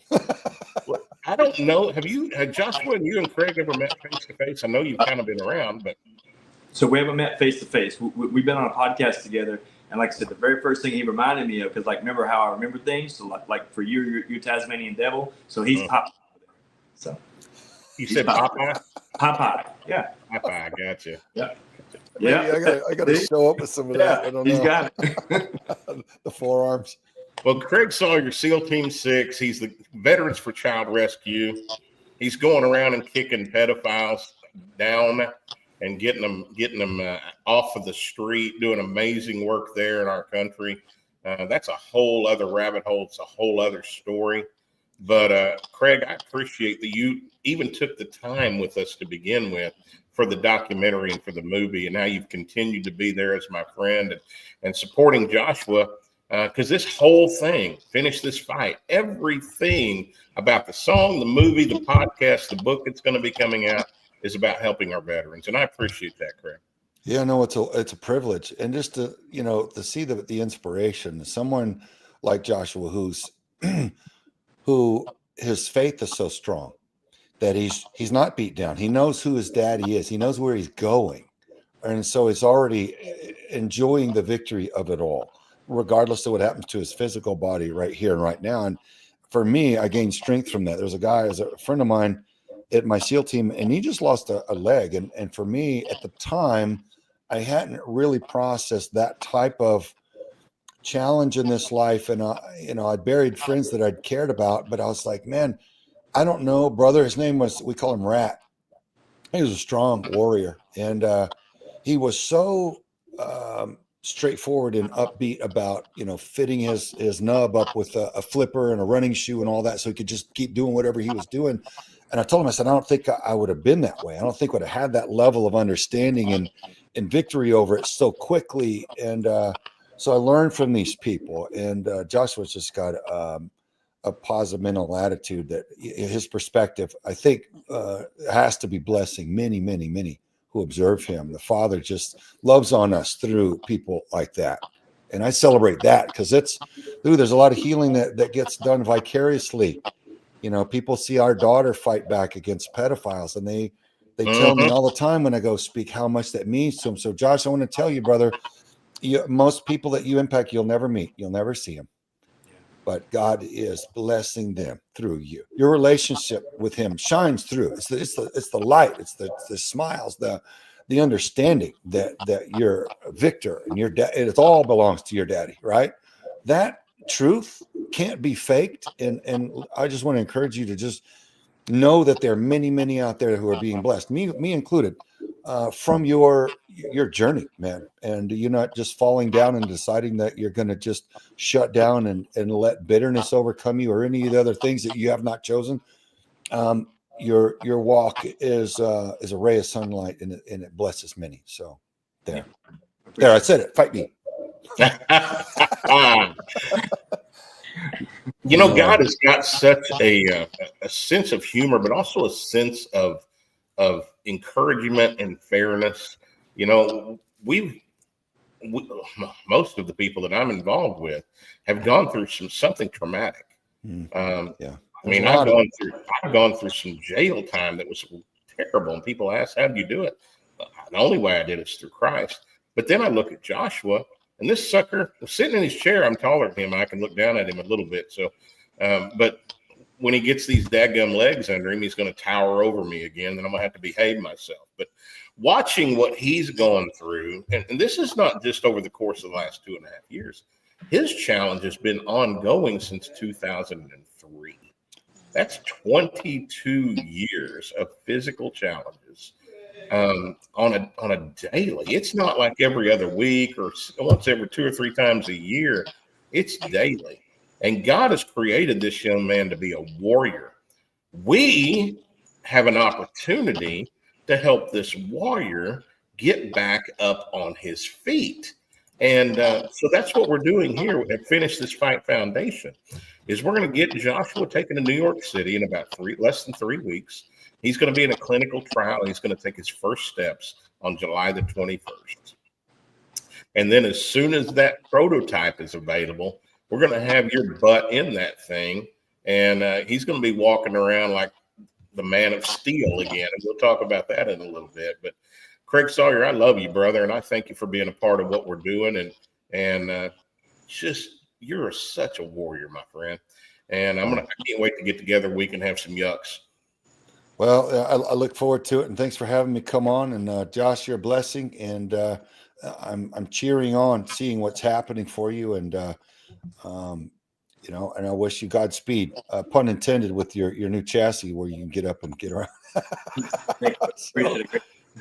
Speaker 1: Well, I don't know. Have Joshua and you and Craig ever met face to face? I know you've kind of been around, but
Speaker 2: so we haven't met face to face. We've been on a podcast together, and like I said, the very first thing he reminded me of, because remember how I remember things. So like for you, you're Tasmanian devil. So he's Popeye. So
Speaker 1: you said Popeye?
Speaker 2: Popeye, yeah.
Speaker 1: Popeye, I got you.
Speaker 2: Yeah.
Speaker 8: Yeah, I got to show up with some of that. I don't know.
Speaker 2: He's got it.
Speaker 8: The forearms.
Speaker 1: Well, Craig Sawyer, SEAL Team 6. He's the Veterans for Child Rescue. He's going around and kicking pedophiles down and getting them off of the street, doing amazing work there in our country. That's a whole other rabbit hole. It's a whole other story. But Craig, I appreciate that you even took the time with us to begin with for the documentary and for the movie, and now you've continued to be there as my friend and supporting Joshua, because this whole thing, Finish This Fight, everything about the song, the movie, the podcast, the book that's going to be coming out is about helping our veterans, and I appreciate that, Craig.
Speaker 8: Yeah, no, it's a privilege, and just to to see the inspiration, someone like Joshua who his faith is so strong that he's not beat down. He knows who his daddy is. He knows where he's going, and so he's already enjoying the victory of it all, regardless of what happens to his physical body right here and right now. And for me, I gained strength from that. There's a guy, as a friend of mine at my SEAL team, and he just lost a leg. And for me at the time, I hadn't really processed that type of challenge in this life. And, I'd buried friends that I'd cared about, but I was like, man, I don't know, brother. His name was, we call him Rat. He was a strong warrior. And he was so straightforward and upbeat about, fitting his nub up with a flipper and a running shoe and all that, so he could just keep doing whatever he was doing. And I told him, I said, I don't think I would have been that way. I don't think I would have had that level of understanding and victory over it so quickly. And so I learned from these people. And Joshua's just got a positive mental attitude that his perspective, I think, has to be blessing many, many, many who observe him. The Father just loves on us through people like that. And I celebrate that because there's a lot of healing that gets done vicariously. People see our daughter fight back against pedophiles, and they tell me all the time when I go speak how much that means to them. So Josh, I want to tell you, brother, most people that you impact, you'll never meet, you'll never see them, but God is blessing them through you. Your relationship with him shines through. It's the light. It's the smiles, the understanding that you're a victor and your dad. It all belongs to your daddy, right? That truth can't be faked. And I just want to encourage you to just know that there are many, many out there who are being blessed, me included, from your journey, man. And you're not just falling down and deciding that you're going to just shut down and let bitterness overcome you or any of the other things that you have not chosen. Your walk is a ray of sunlight, and it blesses many. So there, I said it. Fight me.
Speaker 1: God has got such a sense of humor, but also a sense of encouragement and fairness. Most of the people that I'm involved with have gone through something traumatic.
Speaker 8: Yeah.
Speaker 1: I mean, I've gone through some jail time that was terrible, and people ask, "How do you do it?" The only way I did it is through Christ. But then I look at Joshua, and this sucker sitting in his chair. I'm taller than him. I can look down at him a little bit. So, but when he gets these dadgum legs under him, he's going to tower over me again, and I'm going to have to behave myself. But watching what he's gone through, and this is not just over the course of the last 2.5 years. His challenge has been ongoing since 2003. That's 22 years of physical challenges on a daily. It's not like every other week or once every 2 or 3 times a year. It's daily. And God has created this young man to be a warrior. We have an opportunity to help this warrior get back up on his feet. And so that's what we're doing here at Finish This Fight Foundation, is we're going to get Joshua taken to New York City in about less than 3 weeks. He's going to be in a clinical trial, and he's going to take his first steps on July the 21st. And then as soon as that prototype is available, we're going to have your butt in that thing, and he's going to be walking around like the man of steel again. And we'll talk about that in a little bit. But Craig Sawyer, I love you, brother, and I thank you for being a part of what we're doing. And just you're such a warrior, my friend. And I can't wait to get together. We can have some yucks.
Speaker 8: Well, I look forward to it, and thanks for having me come on. And Josh, you're a blessing, and I'm cheering on, seeing what's happening for you, and and I wish you Godspeed, pun intended, with your new chassis where you can get up and get around. So,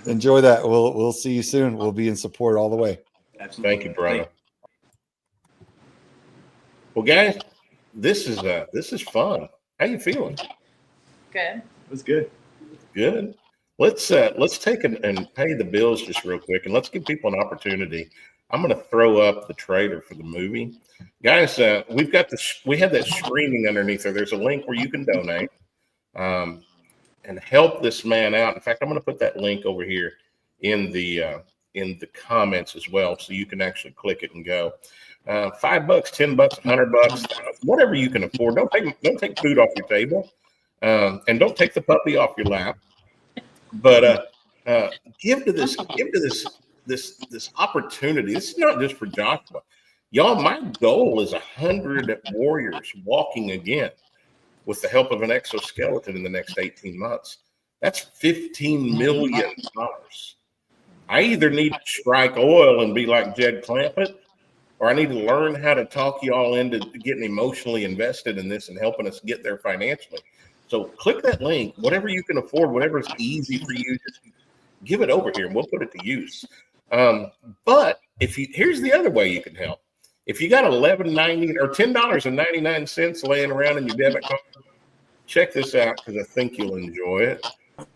Speaker 8: enjoy that. We'll see you soon. We'll be in support all the way.
Speaker 2: Absolutely.
Speaker 1: Thank you, brother. Well, guys, this is fun. How you feeling?
Speaker 4: Good.
Speaker 2: It was good.
Speaker 1: Good. Let's take and pay the bills just real quick, and let's give people an opportunity. I'm going to throw up the trailer for the movie, guys. We have that screening underneath there. There's a link where you can donate and help this man out. In fact, I'm going to put that link over here in the comments as well, so you can actually click it and go. $5, $10, $100, whatever you can afford. Don't take food off your table, and don't take the puppy off your lap. But give to this opportunity. This is not just for Joshua, y'all. My goal is 100 warriors walking again with the help of an exoskeleton in the next 18 months. That's $15 million. I either need to strike oil and be like Jed Clampett, or I need to learn how to talk y'all into getting emotionally invested in this and helping us get there financially. So click that link, whatever you can afford, whatever is easy for you, just give it over here and we'll put it to use. But here's the other way you can help. If you got $11.90 or $10.99 laying around in your debit card, check this out because I think you'll enjoy it.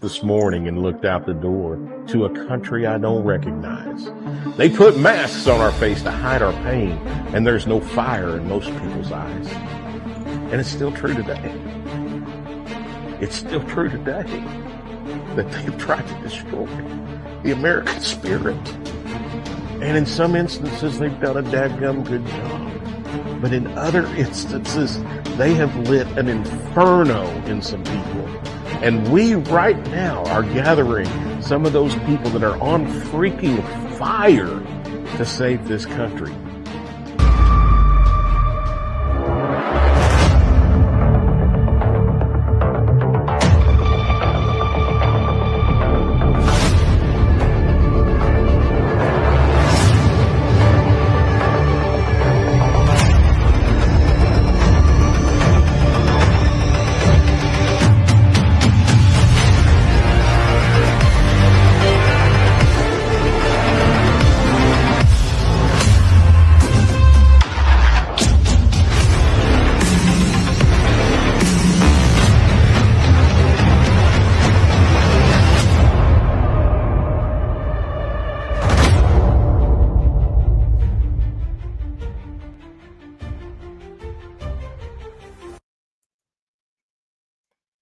Speaker 9: This morning and looked out the door to a country I don't recognize. They put masks on our face to hide our pain, and there's no fire in most people's eyes. And it's still true today. It's still true today that they've tried to destroy the American spirit. And in some instances, they've done a dadgum good job. But in other instances, they have lit an inferno in some people. And we right now are gathering some of those people that are on freaking fire to save this country.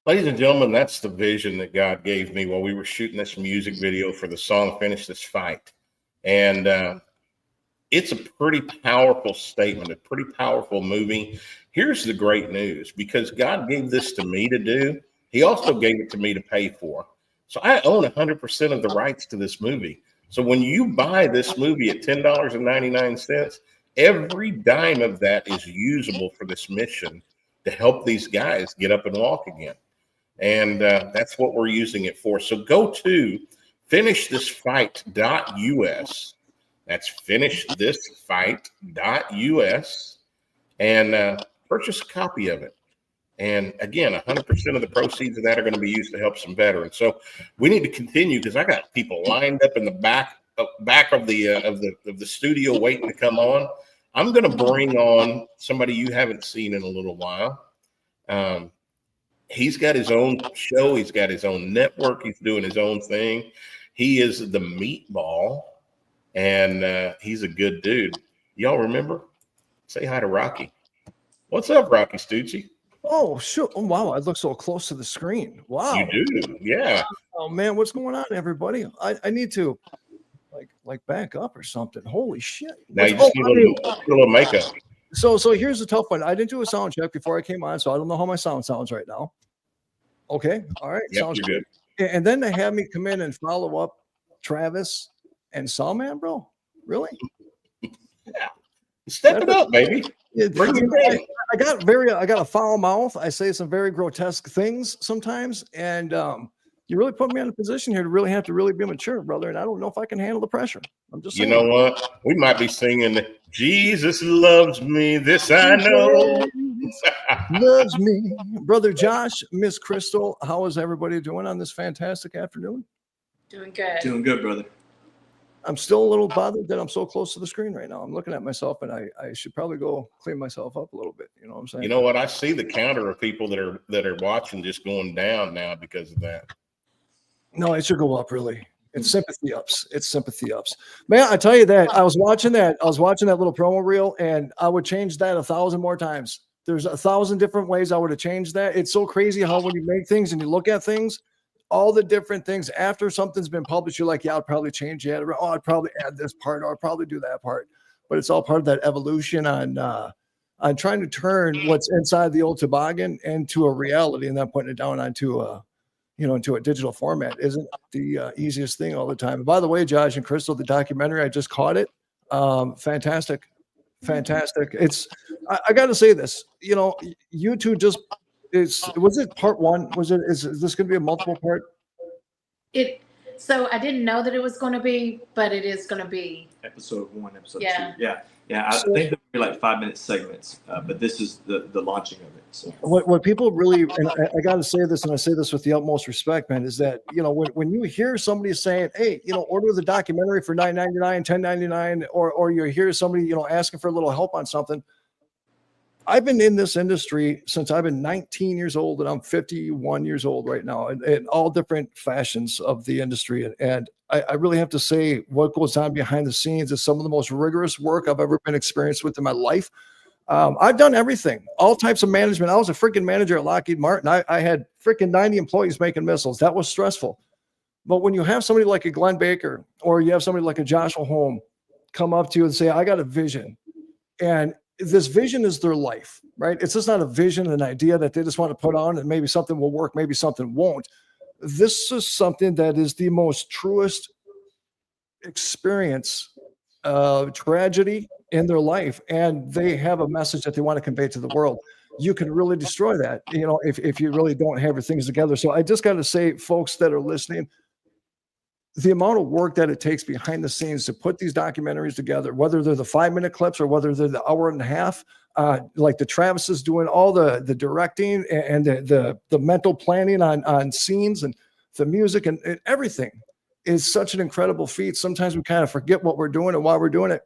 Speaker 1: Ladies and gentlemen, that's the vision that God gave me while we were shooting this music video for the song Finish This Fight. And it's a pretty powerful statement, a pretty powerful movie. Here's the great news. Because God gave this to me to do, he also gave it to me to pay for. So I own 100% of the rights to this movie. So when you buy this movie at $10.99, every dime of that is usable for this mission to help these guys get up and walk again. And that's what we're using it for. So go to finishthisfight.us. That's finishthisfight.us and purchase a copy of it. And again, 100% of the proceeds of that are going to be used to help some veterans. So we need to continue because I got people lined up in the back of the studio waiting to come on. I'm going to bring on somebody you haven't seen in a little while. He's got his own show. He's got his own network. He's doing his own thing. He is the Meatball, and he's a good dude. Y'all remember? Say hi to Rocky. What's up, Rocky Stucci?
Speaker 10: Oh, sure. Oh, wow. I look so close to the screen. Wow.
Speaker 1: You do. Yeah.
Speaker 10: Oh, man. What's going on, everybody? I need to like back up or something. Holy shit.
Speaker 1: Now you just need a little makeup.
Speaker 10: So here's the tough one. I didn't do a sound check before I came on, so I don't know how my sound sounds right now. Okay. All right.
Speaker 1: Yep,
Speaker 10: sounds
Speaker 1: you're
Speaker 10: good. And then they have me come in and follow up Travis and Sawman, bro. Really?
Speaker 1: Yeah. Step it up, baby. Bring it in.
Speaker 10: I got a foul mouth. I say some very grotesque things sometimes. And you really put me in a position here to really have to really be mature, brother. And I don't know if I can handle the pressure. I'm just saying.
Speaker 1: You know what? We might be singing Jesus loves me. This I know.
Speaker 10: Loves me. Brother Josh, Miss Crystal, how is everybody doing on this fantastic afternoon?
Speaker 4: Doing good.
Speaker 2: Doing good, brother.
Speaker 10: I'm still a little bothered that I'm so close to the screen right now. I'm looking at myself, and I should probably go clean myself up a little bit. You know what I'm saying?
Speaker 1: You know what? I see the counter of people that are watching just going down now because of that.
Speaker 10: No, it should go up, really. It's sympathy ups. It's sympathy ups. Man, I tell you that I was watching that little promo reel, and I would change that 1,000 more times. There's 1,000 different ways I would have changed that. It's so crazy how when you make things and you look at things, all the different things after something's been published, you're like, yeah, I'd probably change that. Or, oh, I'd probably add this part, or I'd probably do that part. But it's all part of that evolution on trying to turn what's inside the old toboggan into a reality, and then putting it down onto into a digital format isn't the easiest thing all the time. And by the way, Josh and Crystal, the documentary, I just caught it. Fantastic. It's, I got to say this, you two just, was it part one? Is this going to be a multiple part?
Speaker 4: So I didn't know that it was going to be, but it is going to be
Speaker 2: episode 1, episode 2. Yeah. I
Speaker 10: So-
Speaker 2: think they're like 5-minute segments, but this is the launching of it. So.
Speaker 10: What people really, and I got to say this, and I say this with the utmost respect, man, is that, when you hear somebody saying, hey, order the documentary for $9.99, $10.99, or you hear somebody, asking for a little help on something. I've been in this industry since I've been 19 years old, and I'm 51 years old right now, and in all different fashions of the industry. And I really have to say, what goes on behind the scenes is some of the most rigorous work I've ever been experienced with in my life. I've done everything, all types of management. I was a freaking manager at Lockheed Martin. I had freaking 90 employees making missiles. That was stressful. But when you have somebody like a Glenn Baker, or you have somebody like a Joshua Holm come up to you and say, I got a vision, and this vision is their life, right? It's just not a vision, an idea that they just want to put on, and maybe something will work, maybe something won't. This is something that is the most truest experience of tragedy in their life, and they have a message that they want to convey to the world. You can really destroy that, if you really don't have your things together. So I just got to say, folks that are listening, the amount of work that it takes behind the scenes to put these documentaries together, whether they're the 5-minute clips or whether they're the hour and a half, like the Travis is doing all the directing and the mental planning on scenes and the music and everything is such an incredible feat. Sometimes we kind of forget what we're doing and why we're doing it.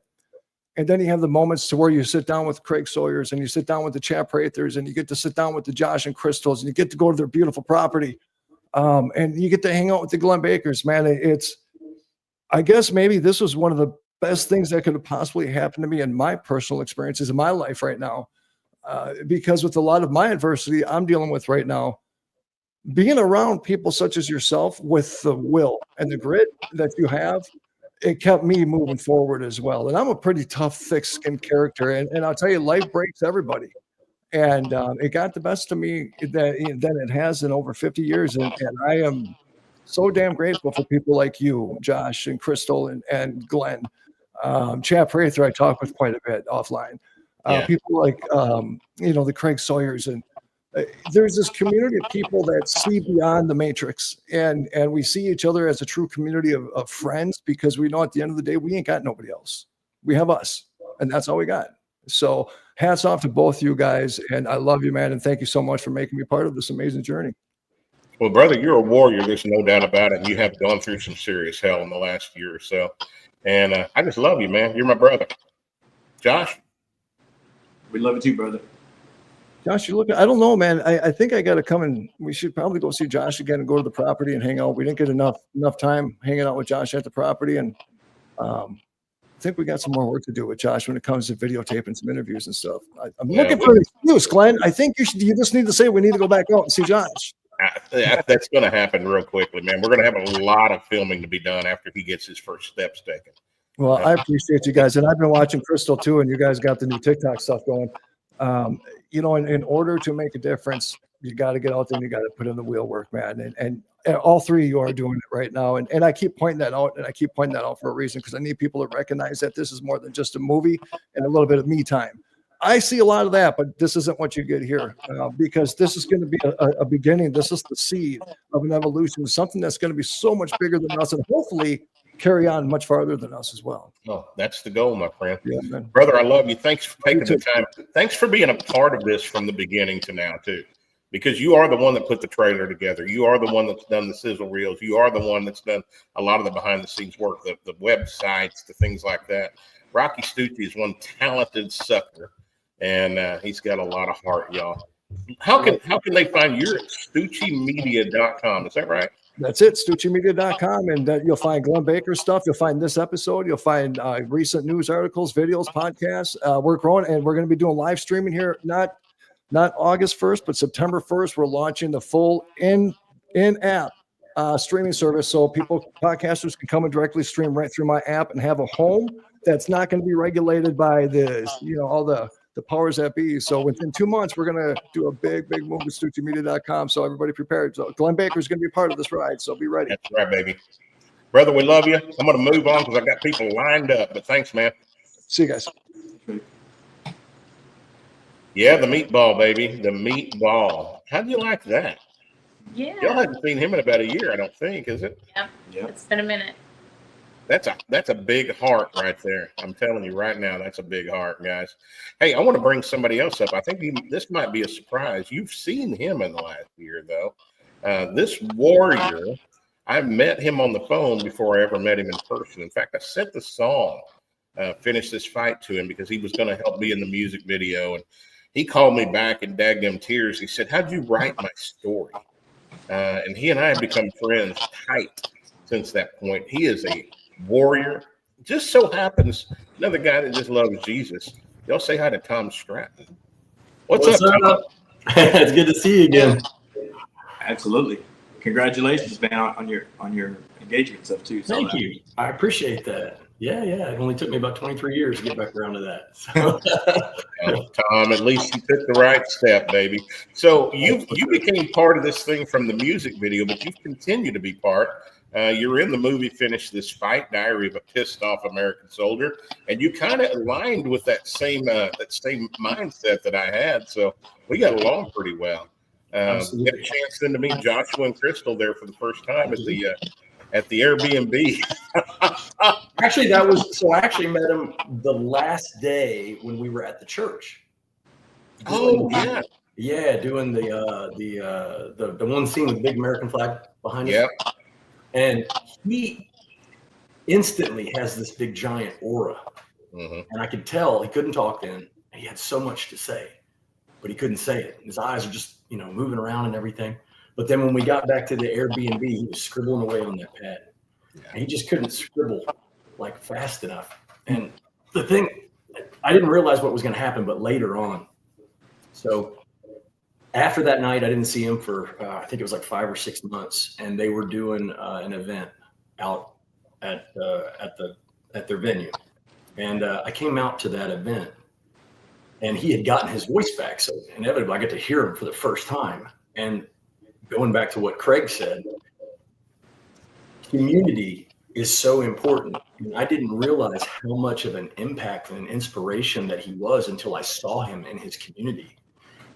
Speaker 10: And then you have the moments to where you sit down with Craig Sawyers, and you sit down with the Chap Prathers, and you get to sit down with the Josh and Crystals, and you get to go to their beautiful property. And you get to hang out with the Glenn Bakers, man. I guess maybe this was one of the best things that could have possibly happened to me in my personal experiences in my life right now. Because with a lot of my adversity I'm dealing with right now, being around people such as yourself with the will and the grit that you have, it kept me moving forward as well. And I'm a pretty tough, thick-skinned character. And I'll tell you, life breaks everybody. And it got the best of me than it has in over 50 years. And I am so damn grateful for people like you, Josh and Crystal and Glenn. Chap Prather, I talk with quite a bit offline. People like, the Craig Sawyers. And there's this community of people that see beyond the matrix. And we see each other as a true community of friends, because we know at the end of the day, we ain't got nobody else. We have us, and that's all we got. So hats off to both you guys, and I love you, man, and thank you so much for making me part of this amazing journey.
Speaker 1: Well, brother, you're a warrior. There's no doubt about it. You have gone through some serious hell in the last year or so, and I just love you, man. You're my brother. Josh?
Speaker 2: We love you too, brother.
Speaker 10: Josh, you look, I don't know, man. I think I got to come, and we should probably go see Josh again and go to the property and hang out. We didn't get enough time hanging out with Josh at the property, and I think we got some more work to do with Josh when it comes to videotaping some interviews and stuff. I'm looking for an excuse, Glenn. I think you just need to say we need to go back out and see Josh.
Speaker 1: That's going to happen real quickly, man. We're going to have a lot of filming to be done after he gets his first steps taken.
Speaker 10: Well, I appreciate you guys. And I've been watching Crystal too, and you guys got the new TikTok stuff going. In order to make a difference, you got to get out there and you got to put in the wheel work, man. And all three of you are doing it right now. And I keep pointing that out, and I keep pointing that out for a reason, because I need people to recognize that this is more than just a movie and a little bit of me time. I see a lot of that, but this isn't what you get here, because this is going to be a beginning. This is the seed of an evolution, something that's going to be so much bigger than us, and hopefully carry on much farther than us as well.
Speaker 1: Oh, that's the goal, my friend.
Speaker 10: Yeah, man.
Speaker 1: Brother, I love you. Thanks for taking the time. Thanks for being a part of this from the beginning to now, too. because you are the one that put the trailer together. You are the one that's done the sizzle reels. You are the one that's done a lot of the behind the scenes work, the websites, the things like that. Rocky Stucci is one talented sucker, and he's got a lot of heart, y'all. How can they find you at StucciMedia.com? Is that right?
Speaker 10: That's it, StucciMedia.com, and you'll find Glenn Baker's stuff. You'll find this episode. You'll find recent news articles, videos, podcasts. We're growing, and we're going to be doing live streaming here, not August 1st, but September 1st. We're launching the full in-app streaming service, so podcasters can come and directly stream right through my app and have a home that's not going to be regulated by all the powers that be. So within 2 months, we're going to do a big move with StucciMedia.com. So everybody prepared. So Glenn Baker is going to be a part of this ride. So be ready.
Speaker 1: That's right, baby. Brother, we love you. I'm going to move on because I've got people lined up, but thanks, man.
Speaker 10: See you guys.
Speaker 1: Yeah, the meatball, baby. The meatball. How do you like that?
Speaker 4: Yeah.
Speaker 1: Y'all haven't seen him in about a year, I don't think, is it?
Speaker 4: Yep. It's been a minute.
Speaker 1: That's a big heart right there. I'm telling you right now, that's a big heart, guys. Hey, I want to bring somebody else up. I think this might be a surprise. You've seen him in the last year, though. This warrior, I met him on the phone before I ever met him in person. In fact, I sent the song, Finish This Fight, to him because he was going to help me in the music video. And he called me back in daggum tears. He said, "How'd you write my story?" And he and I have become friends tight since that point. He is a warrior. Just so happens another guy that just loves Jesus. Y'all say hi to Tom Stratton. What's up, Tom?
Speaker 11: It's good to see you again.
Speaker 2: Absolutely. Congratulations, man, on your engagement stuff too.
Speaker 11: Thank you. I appreciate that. Yeah. It only took me about 23 years to get back around to that. So.
Speaker 1: Tom, at least you took the right step, baby. So you became part of this thing from the music video, but you've continued to be part. You're in the movie Finish This Fight, Diary of a Pissed Off American Soldier, and you kind of aligned with that same mindset that I had. So we got along pretty well. Had a chance then to meet Joshua and Crystal there for the first time at the Airbnb.
Speaker 11: Actually, I actually met him the last day when we were at the church.
Speaker 1: Yeah.
Speaker 11: Yeah, doing the one scene with the big American flag behind us.
Speaker 1: Yeah.
Speaker 11: And he instantly has this big giant aura.
Speaker 1: Mm-hmm.
Speaker 11: And I could tell he couldn't talk then. He had so much to say, but he couldn't say it. His eyes are just, moving around and everything. But then when we got back to the Airbnb, he was scribbling away on that pad. Yeah. And he just couldn't scribble fast enough. And the thing, I didn't realize what was going to happen, but later on. So after that night, I didn't see him for, I think it was 5 or 6 months. And they were doing an event out at their venue. And I came out to that event and he had gotten his voice back. So inevitably I got to hear him for the first time. And going back to what Craig said, community is so important. And I didn't realize how much of an impact and an inspiration that he was until I saw him in his community.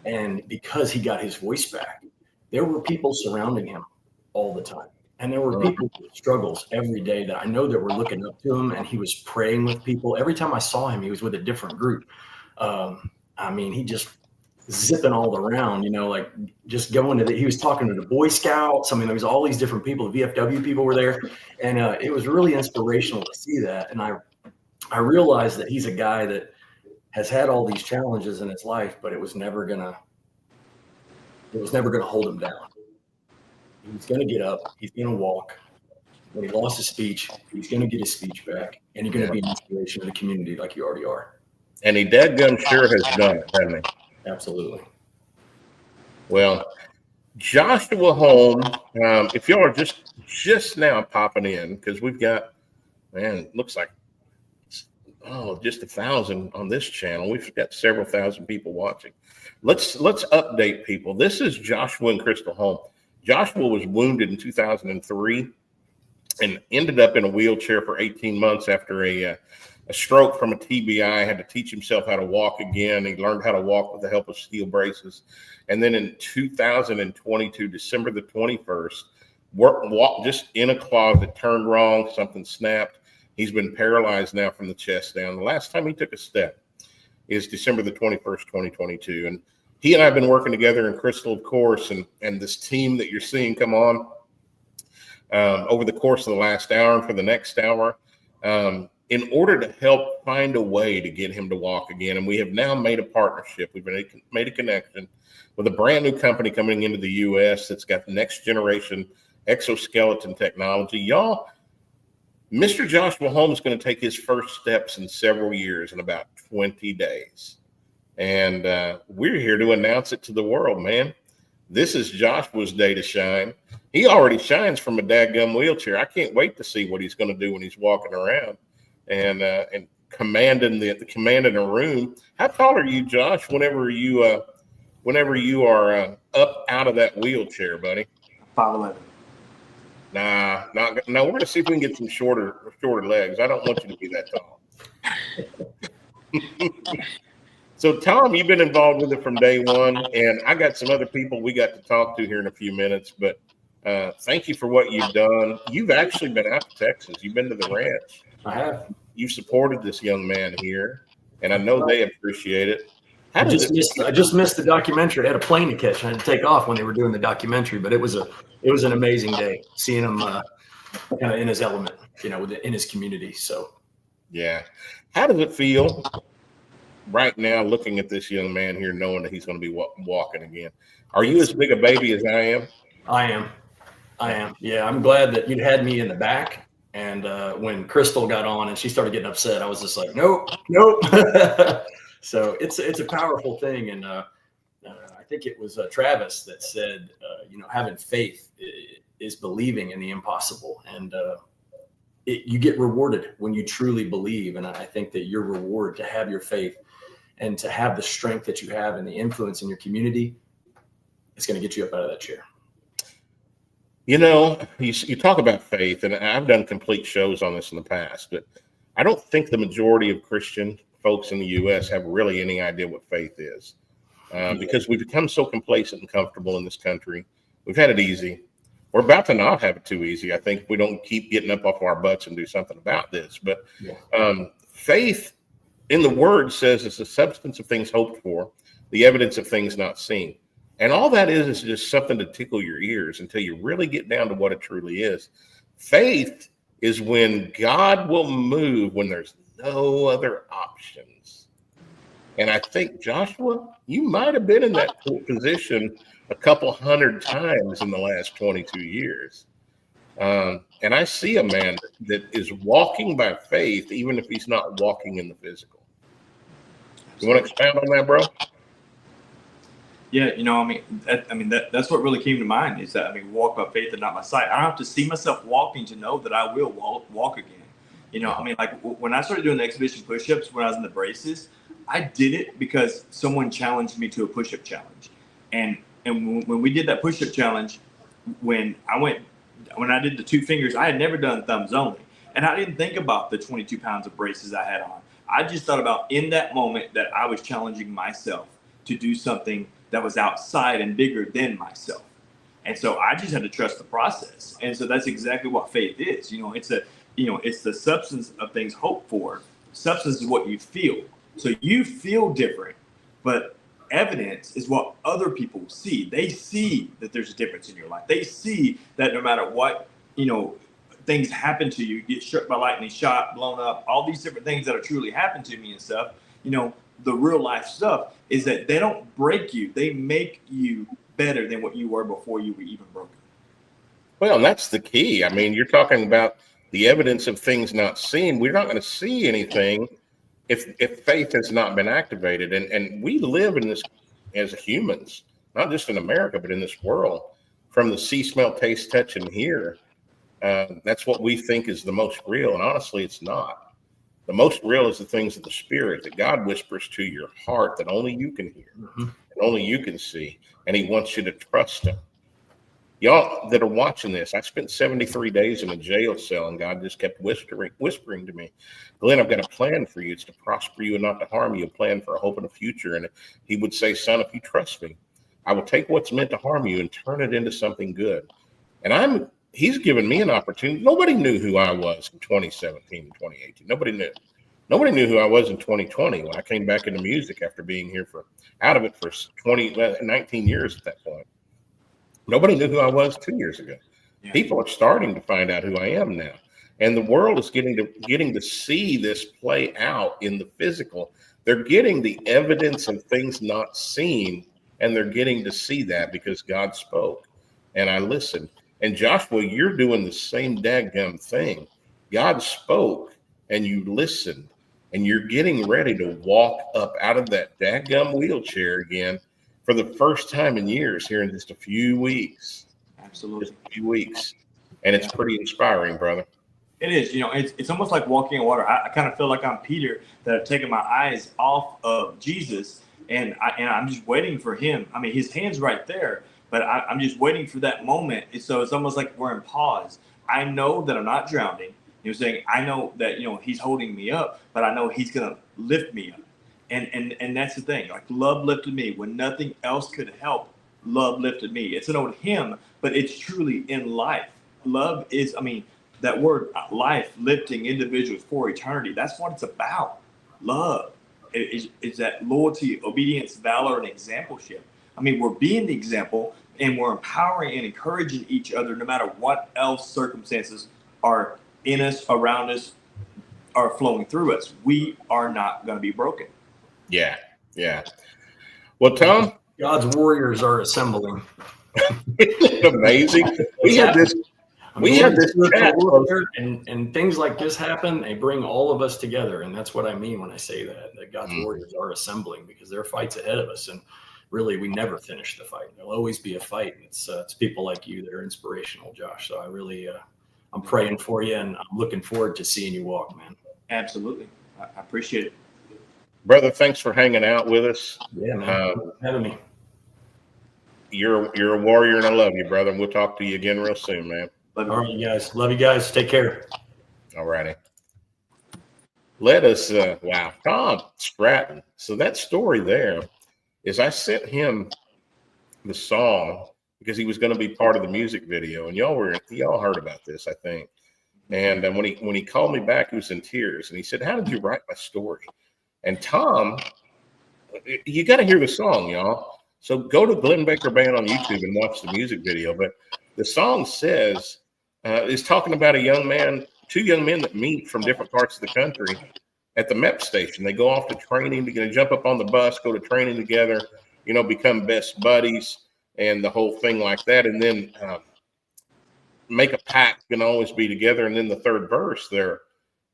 Speaker 11: And because he got his voice back, there were people surrounding him all the time. And there were people with struggles every day that I know that were looking up to him, and he was praying with people. Every time I saw him, he was with a different group. He just zipping all around, just going to he was talking to the Boy Scouts. There was all these different people, the VFW people were there. And it was really inspirational to see that. And I realized that he's a guy that has had all these challenges in his life, but it was never gonna hold him down. He's gonna get up, he's gonna walk. When he lost his speech, he's gonna get his speech back, and you're gonna be an inspiration to the community like you already are.
Speaker 1: And he dadgum sure has done it, hasn't he?
Speaker 11: Absolutely.
Speaker 1: Well, Joshua Holm, if y'all are just now popping in, because we've got, it looks like just 1,000 on this channel. We've got several thousand people watching. Let's update people. This is Joshua and Crystal Holm. Joshua was wounded in 2003 and ended up in a wheelchair for 18 months after a stroke from a TBI. Had to teach himself how to walk again. He learned how to walk with the help of steel braces. And then in 2022, December the 21st, walked just in a closet, turned wrong, something snapped. He's been paralyzed now from the chest down. The last time he took a step is December the 21st, 2022. And he and I have been working together in Crystal, of course, and this team that you're seeing come on over the course of the last hour and for the next hour, in order to help find a way to get him to walk again. And we have now made a partnership. We've made a connection with a brand new company coming into the U.S. that's got the next generation exoskeleton technology. Y'all, Mr. Joshua Holm is going to take his first steps in several years in about 20 days. And we're here to announce it to the world, man. This is Joshua's day to shine. He already shines from a dadgum wheelchair. I can't wait to see what he's going to do when he's walking around and commanding a room. How tall are you, Josh? Whenever you are up out of that wheelchair, buddy?
Speaker 2: 5'11".
Speaker 1: Nah, we're going to see if we can get some shorter legs. I don't want you to be that tall. So, Tom, you've been involved with it from day one, and I got some other people we got to talk to here in a few minutes, but thank you for what you've done. You've actually been out to Texas. You've been to the ranch.
Speaker 11: I have.
Speaker 1: You've supported this young man here, and I know they appreciate it.
Speaker 11: I just missed the documentary. I had a plane to catch. I had to take off when they were doing the documentary, but it was an amazing day seeing him kind of in his element, in his community. So,
Speaker 1: yeah. How does it feel right now looking at this young man here, knowing that he's going to be walking again? Are you as big a baby as I am?
Speaker 11: I am. Yeah, I'm glad that you had me in the back. And when Crystal got on and she started getting upset, I was just like, nope. So it's a powerful thing. And I think it was Travis that said, having faith is believing in the impossible. And you get rewarded when you truly believe. And I think that your reward to have your faith and to have the strength that you have and the influence in your community, it's going to get you up out of that chair.
Speaker 1: You talk about faith, and I've done complete shows on this in the past, but I don't think the majority of Christian folks in the U.S. have really any idea what faith is, because we've become so complacent and comfortable in this country. We've had it easy. We're about to not have it too easy. I think if we don't keep getting up off our butts and do something about this. But faith in the word says it's the substance of things hoped for, the evidence of things not seen. And all that is just something to tickle your ears until you really get down to what it truly is. Faith is when God will move when there's no other options. And I think, Joshua, you might have been in that position a couple hundred times in the last 22 years. And I see a man that is walking by faith, even if he's not walking in the physical. You want to expound on that, bro?
Speaker 2: Yeah, that's what really came to mind is that, walk by faith and not by sight. I don't have to see myself walking to know that I will walk again. When I started doing the exhibition push-ups when I was in the braces, I did it because someone challenged me to a push-up challenge. And when we did that push-up challenge, when I did the 2 fingers, I had never done thumbs only. And I didn't think about the 22 pounds of braces I had on. I just thought about in that moment that I was challenging myself to do something that was outside and bigger than myself. And so I just had to trust the process. And so that's exactly what faith is. It's the substance of things hoped for. Substance is what you feel. So you feel different, but evidence is what other people see. They see that there's a difference in your life. They see that no matter what, things happen to you, get struck by lightning, shot, blown up, all these different things that are truly happened to me and stuff, the real life stuff is that they don't break you. They make you better than what you were before you were even broken.
Speaker 1: Well, and that's the key. You're talking about the evidence of things not seen. We're not going to see anything if faith has not been activated. And we live in this as humans, not just in America, but in this world, from the see, smell, taste, touch, and hear. That's what we think is the most real. And honestly, it's not. The most real is the things of the spirit that God whispers to your heart that only you can hear and only you can see. And he wants you to trust him. Y'all that are watching this, I spent 73 days in a jail cell and God just kept whispering to me, Glenn, I've got a plan for you. It's to prosper you and not to harm you, a plan for a hope and a future. And he would say, son, if you trust me, I will take what's meant to harm you and turn it into something good. And he's given me an opportunity. Nobody knew who I was in 2017 and 2018. Nobody knew. Nobody knew who I was in 2020 when I came back into music after being here out of it for 19 years at that point. Nobody knew who I was 2 years ago.
Speaker 2: Yeah.
Speaker 1: People are starting to find out who I am now. And the world is getting to see this play out in the physical. They're getting the evidence of things not seen, and they're getting to see that because God spoke. And I listened. And Joshua, you're doing the same dadgum thing. God spoke, and you listened, and you're getting ready to walk up out of that dadgum wheelchair again for the first time in years here in just a few weeks.
Speaker 2: Absolutely.
Speaker 1: Just a few weeks. And it's pretty inspiring, brother.
Speaker 2: It is, it's almost like walking on water. I kind of feel like I'm Peter that have taken my eyes off of Jesus, and I'm just waiting for him. I mean, his hand's right there, but I'm just waiting for that moment. So it's almost like we're in pause. I know that I'm not drowning. Saying I know that he's holding me up, but I know he's gonna lift me up, and that's the thing. Like love lifted me when nothing else could help. Love lifted me. It's an old hymn, but it's truly in life. Love is, that word life, lifting individuals for eternity. That's what it's about. Love is that loyalty, obedience, valor, and exampleship. We're being the example, and we're empowering and encouraging each other no matter what else circumstances are in us, around us, are flowing through us. We are not going to be broken.
Speaker 1: Yeah. Well, Tom,
Speaker 11: God's warriors are assembling.
Speaker 1: Amazing. We had this chat,
Speaker 11: and things like this happen. They bring all of us together, and that's what I mean when I say that God's warriors are assembling, because there are fights ahead of us, and really we never finish the fight. There'll always be a fight. It's people like you that are inspirational, Josh. So I really I'm praying for you, and I'm looking forward to seeing you walk, man.
Speaker 2: Absolutely. I appreciate it.
Speaker 1: Brother, thanks for hanging out with us.
Speaker 11: Yeah, man. Having me.
Speaker 1: You're a warrior, and I love you, brother. And we'll talk to you again real soon, man.
Speaker 11: All right, you guys. Love you guys. Take care.
Speaker 1: All righty. Let us, Tom Stratton. So that story there is I sent him the song because he was going to be part of the music video. And y'all heard about this, I think. And when he called me back, he was in tears. And he said, "How did you write my story?" And Tom, you got to hear the song, y'all. So go to Glenn Baker Band on YouTube and watch the music video. But the song says, is talking about two young men that meet from different parts of the country at the MEP station. They go off to training, to jump up on the bus, go to training together, become best buddies and the whole thing like that. And then make a pact, can always be together. And then the third verse, they're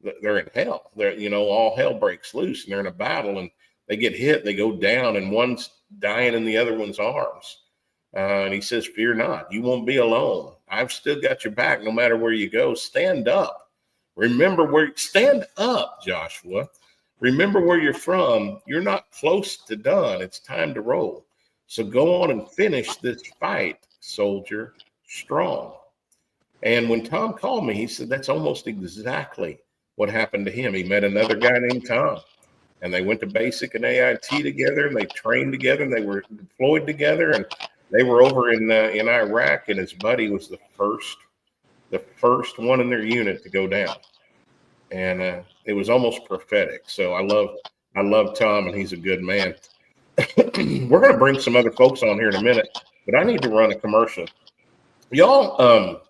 Speaker 1: in hell. All hell breaks loose, and they're in a battle, and they get hit, they go down, and one's dying in the other one's arms. And he says, "Fear not, you won't be alone. I've still got your back no matter where you go. Stand up. Stand up, Joshua. Remember where you're from. You're not close to done. It's time to roll. So go on and finish this fight, soldier, strong." And when Tom called me, he said that's almost exactly what happened to him. He met another guy named Tom, and they went to basic and AIT together, and they trained together, and they were deployed together, and they were over in Iraq, and his buddy was the first one in their unit to go down, and it was almost prophetic. So I love Tom, and he's a good man. We're going to bring some other folks on here in a minute, but I need to run a commercial. Y'all,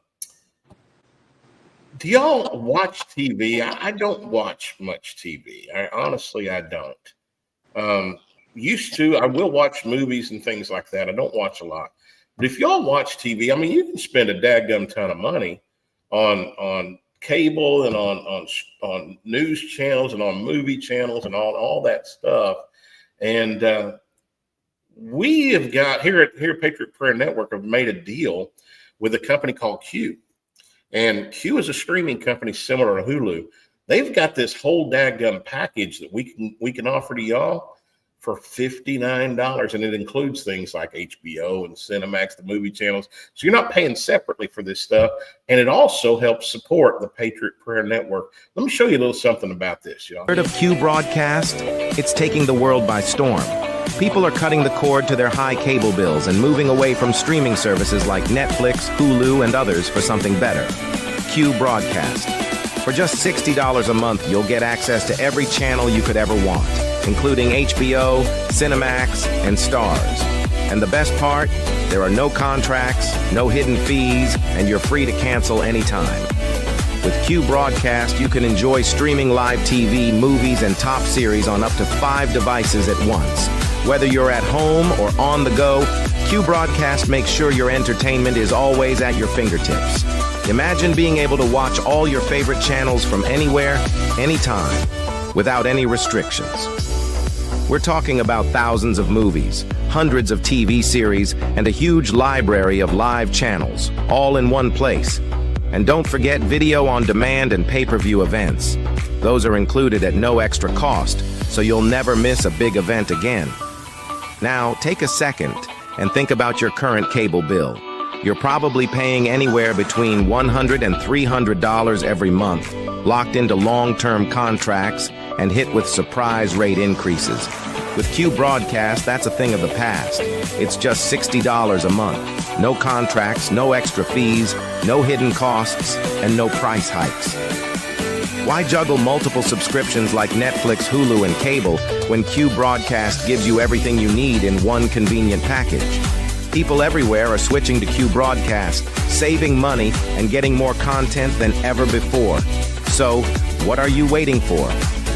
Speaker 1: do y'all watch TV? I don't watch much TV. I don't. Used to, I will watch movies and things like that. I don't watch a lot. But if y'all watch TV, you can spend a dadgum ton of money on cable and on news channels and on movie channels and on all that stuff. And we have got here at Patriot Prayer Network have made a deal with a company called Q. And Q is a streaming company similar to Hulu. They've got this whole dadgum package that we can offer to y'all for $59, and it includes things like HBO and Cinemax, the movie channels. So you're not paying separately for this stuff, and it also helps support the Patriot Prayer Network. Let me show you a little something about this, y'all.
Speaker 12: Heard of Q broadcast? It's taking the world by storm. People are cutting the cord to their high cable bills and moving away from streaming services like Netflix, Hulu, and others for something better. Q broadcast. For just $60 a month, you'll get access to every channel you could ever want, including HBO, Cinemax, and Stars. And the best part? There are no contracts, no hidden fees, and you're free to cancel anytime. With Q Broadcast, you can enjoy streaming live TV, movies, and top series on up to 5 devices at once. Whether you're at home or on the go, Q Broadcast makes sure your entertainment is always at your fingertips. Imagine being able to watch all your favorite channels from anywhere, anytime, without any restrictions. We're talking about thousands of movies, hundreds of TV series, and a huge library of live channels, all in one place. And don't forget video on demand and pay-per-view events. Those are included at no extra cost, so you'll never miss a big event again. Now, take a second and think about your current cable bill. You're probably paying anywhere between $100 and $300 every month, locked into long-term contracts and hit with surprise rate increases. With Q Broadcast, that's a thing of the past. It's just $60 a month. No contracts, no extra fees, no hidden costs, and no price hikes. Why juggle multiple subscriptions like Netflix, Hulu, and cable when Q Broadcast gives you everything you need in one convenient package? People everywhere are switching to Q Broadcast, saving money and getting more content than ever before. So, what are you waiting for?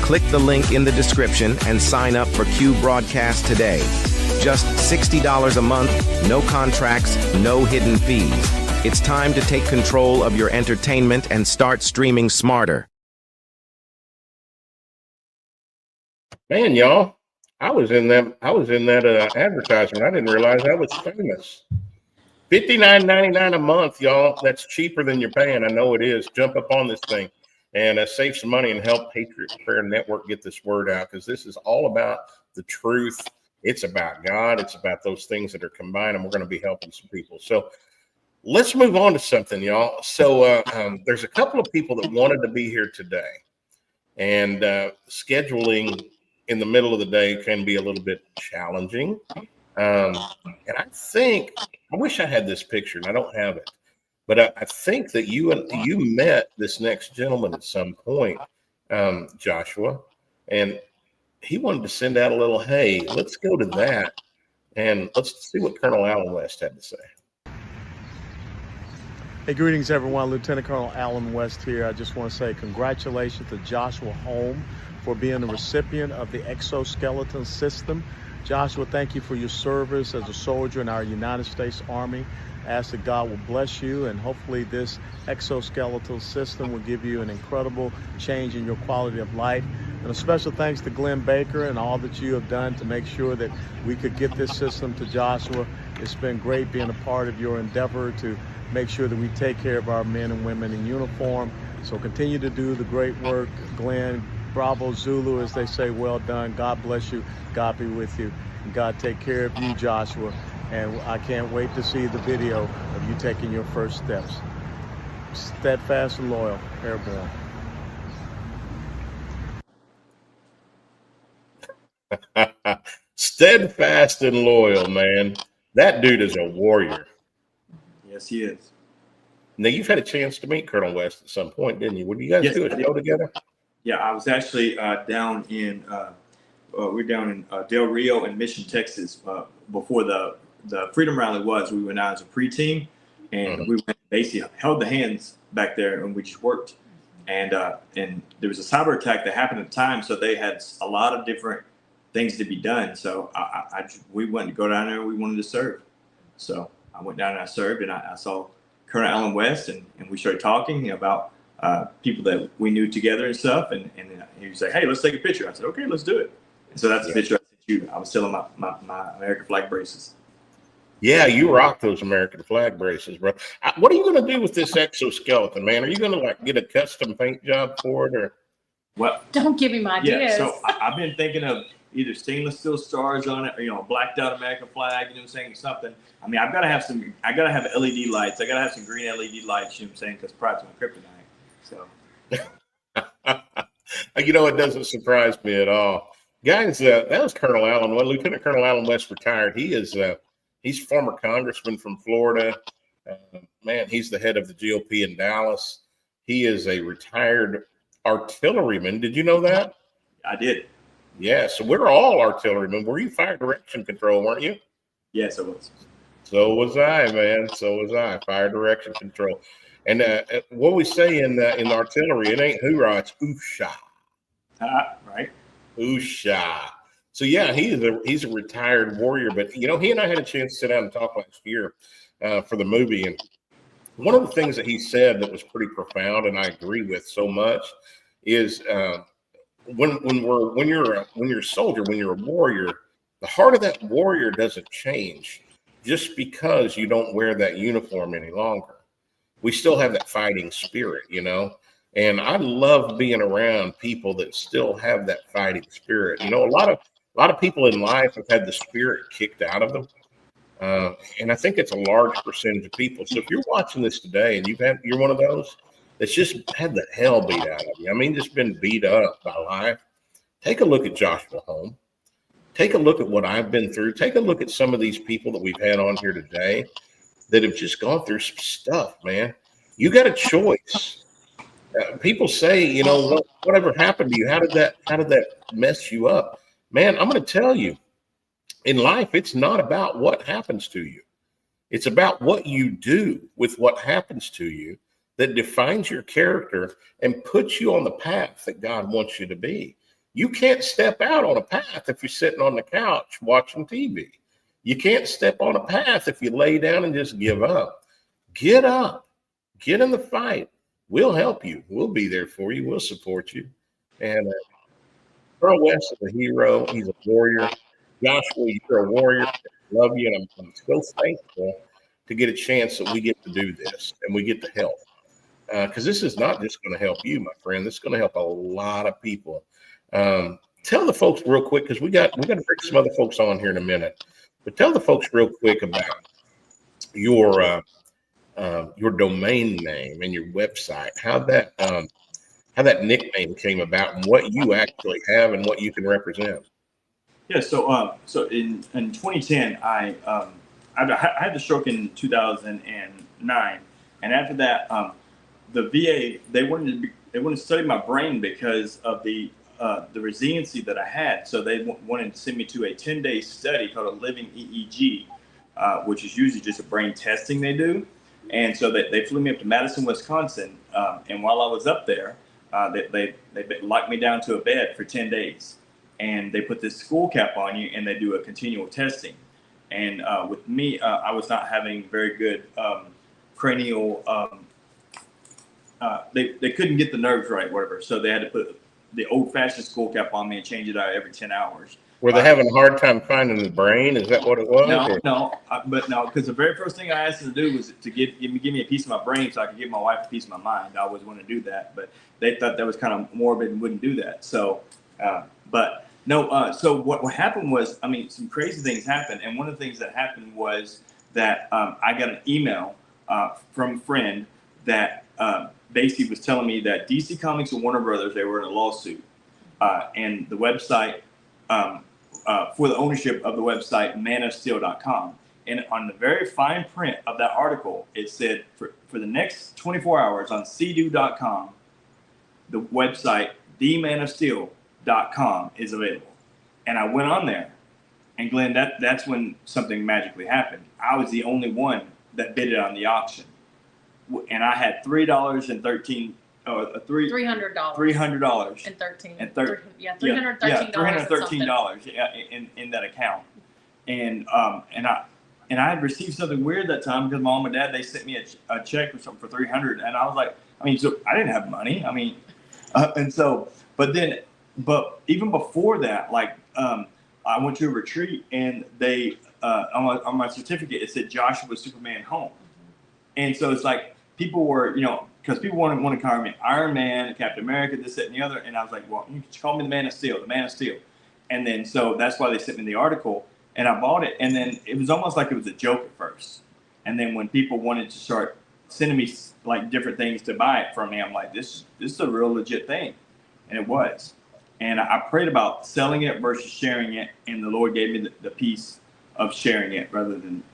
Speaker 12: Click the link in the description and sign up for Q Broadcast today. Just $60 a month, no contracts, no hidden fees. It's time to take control of your entertainment and start streaming smarter.
Speaker 1: Man, y'all, I was in that advertisement. I didn't realize I was famous. $59.99 a month, y'all. That's cheaper than you're paying. I know it is. Jump up on this thing and save some money and help Patriot Prayer Network get this word out, because this is all about the truth. It's about God. It's about those things that are combined, and we're going to be helping some people. So let's move on to something, y'all. So there's a couple of people that wanted to be here today, and scheduling in the middle of the day can be a little bit challenging. And I wish I had this picture, and I don't have it, but I think that you met this next gentleman at some point, Joshua, and he wanted to send out a little, hey, let's go to that, and let's see what Colonel Allen West had to say.
Speaker 13: Hey, greetings, everyone. Lieutenant Colonel Allen West here. I just want to say congratulations to Joshua Holm for being the recipient of the exoskeleton system. Joshua, thank you for your service as a soldier in our United States Army. I ask that God will bless you, and hopefully this exoskeletal system will give you an incredible change in your quality of life. And a special thanks to Glenn Baker and all that you have done to make sure that we could get this system to Joshua. It's been great being a part of your endeavor to make sure that we take care of our men and women in uniform. So continue to do the great work, Glenn. Bravo Zulu, as they say, well done. God bless you. God be with you. And God take care of you, Joshua. And I can't wait to see the video of you taking your first steps. Steadfast and loyal, airborne.
Speaker 1: Steadfast and loyal, man. That dude is a warrior.
Speaker 2: Yes, he is.
Speaker 1: Now, you've had a chance to meet Colonel West at some point, didn't you? Would you guys do a show together?
Speaker 2: Yeah, I was actually down in Del Rio and Mission, Texas, before the Freedom Rally was. We went out as a pre-team, and we went, basically held the hands back there, and we just worked. And there was a cyber attack that happened at the time, so they had a lot of different things to be done. So we wanted to go down there, and we wanted to serve. So I went down and I served, and I saw Colonel Allen West, and we started talking about people that we knew together and stuff. And he was like, hey, let's take a picture. I said, okay, let's do it. And so that's the picture I sent you. I was selling my American flag braces.
Speaker 1: Yeah, you rock those American flag braces, bro. What are you going to do with this exoskeleton, man? Are you going to get a custom paint job for it, or?
Speaker 2: Well,
Speaker 4: don't give him ideas.
Speaker 2: Yeah, so I've been thinking of either stainless steel stars on it, or blacked out American flag, you know what I'm saying, something. I mean, I gotta have LED lights. I gotta have some green LED lights, you know what I'm saying, because pride's my kryptonite. So
Speaker 1: it doesn't surprise me at all. Guys, that was Colonel Allen. Well, Lieutenant Colonel Allen West retired. He's former congressman from Florida. Man, he's the head of the GOP in Dallas. He is a retired artilleryman. Did you know that?
Speaker 2: I did.
Speaker 1: Yeah, so we're all artillerymen. Were you fire direction control, weren't you?
Speaker 2: Yes, it was.
Speaker 1: So was I, man. So was I. Fire direction control. And what we say in the artillery, it ain't hoorah, it's oosha.
Speaker 2: Right.
Speaker 1: Oosha. So yeah, he's a retired warrior. But you know, he and I had a chance to sit down and talk last year for the movie, and one of the things that he said that was pretty profound, and I agree with so much, is when you're a soldier, when you're a warrior, the heart of that warrior doesn't change just because you don't wear that uniform any longer. We still have that fighting spirit, you know. And I love being around people that still have that fighting spirit. You know, a lot of people in life have had the spirit kicked out of them. And I think it's a large percentage of people. So if you're watching this today and you're one of those that's just had the hell beat out of you, I mean, just been beat up by life, take a look at Joshua Holm. Take a look at what I've been through. Take a look at some of these people that we've had on here today that have just gone through some stuff, man. You got a choice. People say, you know, whatever happened to you? How did that mess you up? Man, I'm going to tell you, in life, it's not about what happens to you. It's about what you do with what happens to you that defines your character and puts you on the path that God wants you to be. You can't step out on a path if you're sitting on the couch watching TV. You can't step on a path if you lay down and just give up. Get up. Get in the fight. We'll help you. We'll be there for you. We'll support you. And Earl West is a hero. He's a warrior. Joshua, you're a warrior. I love you, and I'm so thankful to get a chance that we get to do this and we get to help. Because this is not just going to help you, my friend. This is going to help a lot of people. Tell the folks real quick, because we got to bring some other folks on here in a minute. But tell the folks real quick about your domain name and your website, how that nickname came about, and what you actually have and what you can represent.
Speaker 2: Yeah. So in 2010, I had the stroke in 2009, and after that, the VA they wanted to study my brain because of the resiliency that I had. So they wanted to send me to a 10-day study called a living EEG, which is usually just a brain testing they do. And so they flew me up to Madison, Wisconsin. And while I was up there, they locked me down to a bed for 10 days. And they put this skull cap on you and they do a continual testing. And with me, I was not having very good cranial, they couldn't get the nerves right, whatever. So they had to put the old-fashioned skull cap on me and change it out every 10 hours.
Speaker 1: Were they having a hard time finding the brain? Is that what it was?
Speaker 2: No, because the very first thing I asked them to do was to give me a piece of my brain so I could give my wife a piece of my mind. I always wanted to do that, but they thought that was kind of morbid and wouldn't do that. So, so what happened was, I mean, some crazy things happened, and one of the things that happened was that I got an email from a friend that basically was telling me that DC Comics and Warner Brothers, they were in a lawsuit, and the website, for the ownership of the website manofsteel.com. And on the very fine print of that article, it said for the next 24 hours on cdo.com, the website themanofsteel.com is available. And I went on there, and Glenn, that's when something magically happened. I was the only one that bid it on the auction. And I had $313
Speaker 4: $300
Speaker 2: $313 in that account. And I had received something weird that time because my mom and dad, they sent me a check or something for $300, and I was like, I mean, so I didn't have money. I mean, but even before that, like I went to a retreat, and they on my certificate it said Joshua Superman Holm, and so it's like people were, because people want to call me Iron Man, Captain America, this, that, and the other. And I was like, well, you can call me the Man of Steel. And then, so that's why they sent me the article, and I bought it. And then it was almost like it was a joke at first. And then when people wanted to start sending me like different things to buy it from me, I'm like, this is a real legit thing. And it was. And I prayed about selling it versus sharing it. And the Lord gave me the peace of sharing it rather than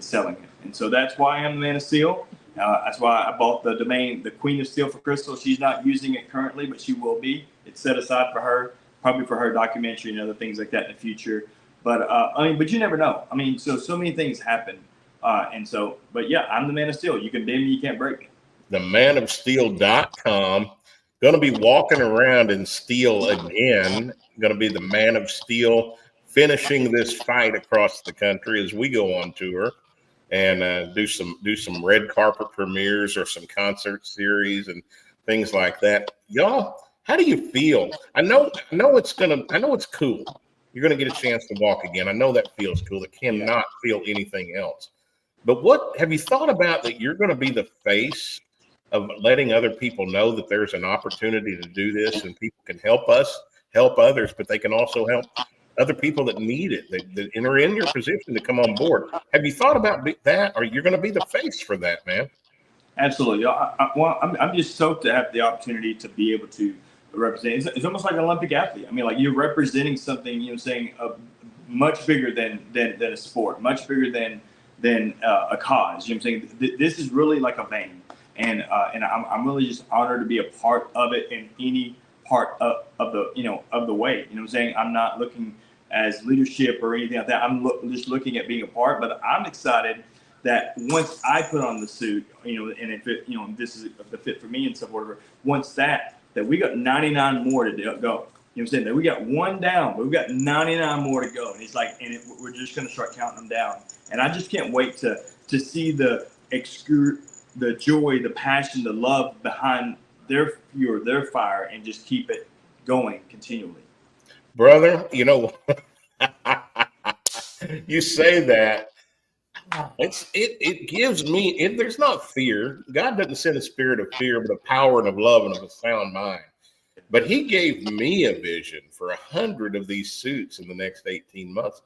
Speaker 2: selling it. And so that's why I'm the Man of Steel. That's why I bought the domain, the Queen of Steel for Crystal. She's not using it currently, but she will be. It's set aside for her, probably for her documentary and other things like that in the future. But but you never know. I mean, so many things happen. But yeah, I'm the man of steel. You can bend me, you can't break me.
Speaker 1: themanofsteel.com. Going to be walking around in steel again. Going to be the Man of Steel, finishing this fight across the country as we go on tour and do some red carpet premieres or some concert series and things like that. Y'all, how do you feel? I know it's cool. You're going to get a chance to walk again. I know that feels cool. It cannot feel anything else. But what have you thought about that you're going to be the face of letting other people know that there's an opportunity to do this and people can help us, help others, but they can also help other people that need it, that are in your position to come on board. Have you thought about that, or you're going to be the face for that, man?
Speaker 2: Absolutely. I'm just stoked to have the opportunity to be able to represent. It's almost like an Olympic athlete. I mean, like you're representing something, saying much bigger than a sport, much bigger than a cause. I'm saying? This is really like a vein. And I'm really just honored to be a part of it in any part of the way. You know what I'm saying? I'm not looking as leadership or anything like that. I'm just looking at being a part. But I'm excited that once I put on the suit, and if it, this is the fit for me and stuff, whatever. Once that we got 99 more to go. You know what I'm saying? That we got one down, but we've got 99 more to go. And it's like, we're just going to start counting them down. And I just can't wait to see the joy, the passion, the love behind their fuel, their fire, and just keep it going continually.
Speaker 1: Brother, you say that. It gives me, there's not fear. God doesn't send a spirit of fear, but a power and of love and of a sound mind. But he gave me a vision for 100 of these suits in the next 18 months.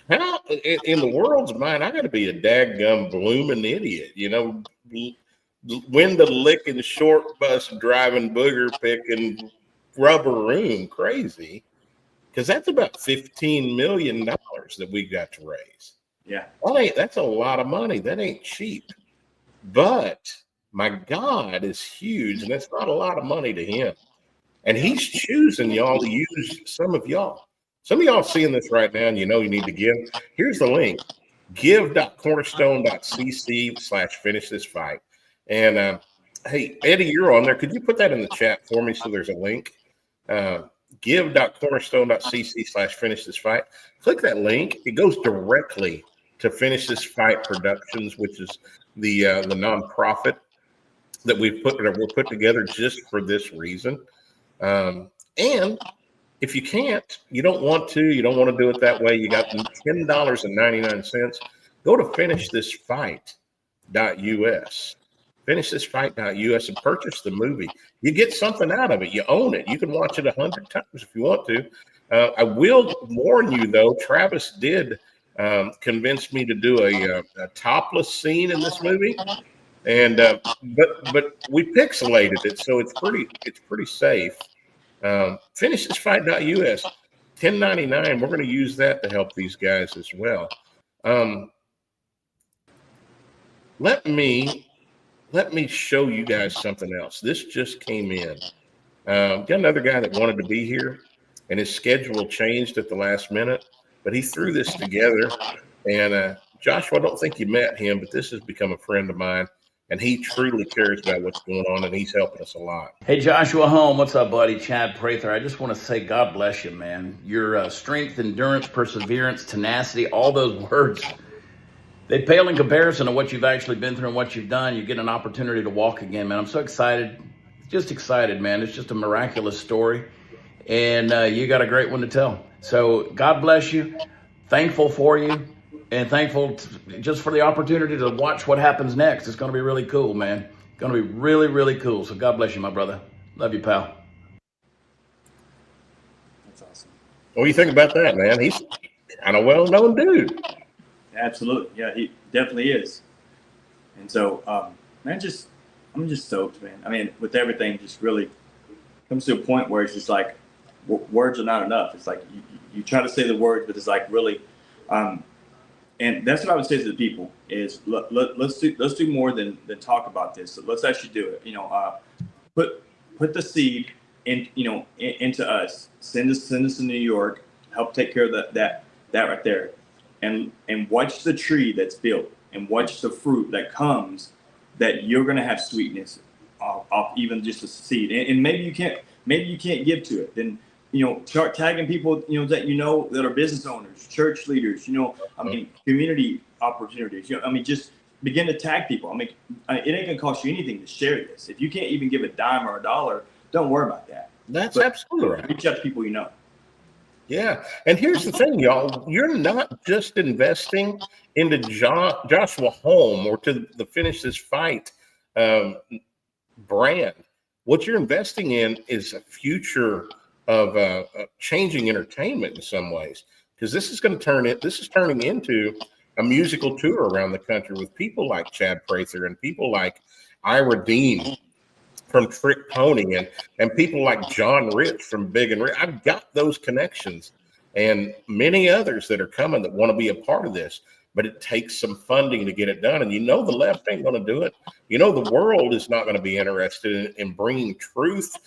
Speaker 1: How, in the world's mind, I got to be a daggum blooming idiot, window licking, short bus driving, booger picking, rubber room crazy, because that's about $15 million that we got to raise.
Speaker 2: Yeah,
Speaker 1: that's a lot of money. That ain't cheap. But my God is huge, and that's not a lot of money to him. And he's choosing y'all to use some of y'all. Some of y'all seeing this right now, and you need to give. Here's the link: give.cornerstone.cc/finish this fight. And hey, Eddie, you're on there. Could you put that in the chat for me so there's a link? Give.cornerstone.cc/finish this fight. Click that link. It goes directly to Finish This Fight Productions, which is the nonprofit that we're put together just for this reason. And if you don't want to do it that way, you got $10.99. Go to finishthisfight.us. Finishthisfight.us and purchase the movie. You get something out of it. You own it. You can watch it 100 times if you want to. I will warn you, though, Travis did convince me to do a topless scene in this movie. And but we pixelated it, so it's pretty safe. Finishthisfight.us, $10.99. We're going to use that to help these guys as well. Let me show you guys something else. This just came in. Got another guy that wanted to be here, and his schedule changed at the last minute, but he threw this together. And Joshua, I don't think you met him, but this has become a friend of mine. And he truly cares about what's going on, and he's helping us a lot.
Speaker 14: Hey, Joshua Holm, what's up, buddy? Chad Prather. I just want to say God bless you, man. Your strength, endurance, perseverance, tenacity, all those words, they pale in comparison to what you've actually been through and what you've done. You get an opportunity to walk again, man. I'm so excited. Just excited, man. It's just a miraculous story, and you got a great one to tell. So God bless you. Thankful for you. And thankful just for the opportunity to watch what happens next. It's going to be really cool, man. Going to be really, really cool. So God bless you, my brother. Love you, pal.
Speaker 2: That's awesome.
Speaker 1: What do you think about that, man? He's kind of well-known dude.
Speaker 2: Absolutely. Yeah, he definitely is. And so, man, I'm just stoked, man. I mean, with everything, just really comes to a point where it's just like words are not enough. It's like you try to say the words, but it's like really, and that's what I would say to the people is let's do more than talk about this. So let's actually do it. Put the seed into us. Send us to New York. Help take care of that right there, and watch the tree that's built, and watch the fruit that comes. That you're gonna have sweetness off even just a seed, and maybe you can't give to it. Then start tagging people that that are business owners, church leaders. Community opportunities. Just begin to tag people. It ain't gonna cost you anything to share this. If you can't even give a dime or a dollar, don't worry about that.
Speaker 1: That's absolutely right.
Speaker 2: Reach out to people you know.
Speaker 1: Yeah. And here's the thing, y'all. You're not just investing into Joshua Holm or to the Finish This Fight brand. What you're investing in is a future of changing entertainment in some ways, because this is turning into a musical tour around the country with people like Chad Prather and people like Ira Dean from Trick Pony and people like John Rich from Big and Rich. I've got those connections and many others that are coming that want to be a part of this, but it takes some funding to get it done. And the left ain't going to do it. The world is not going to be interested in bringing truth,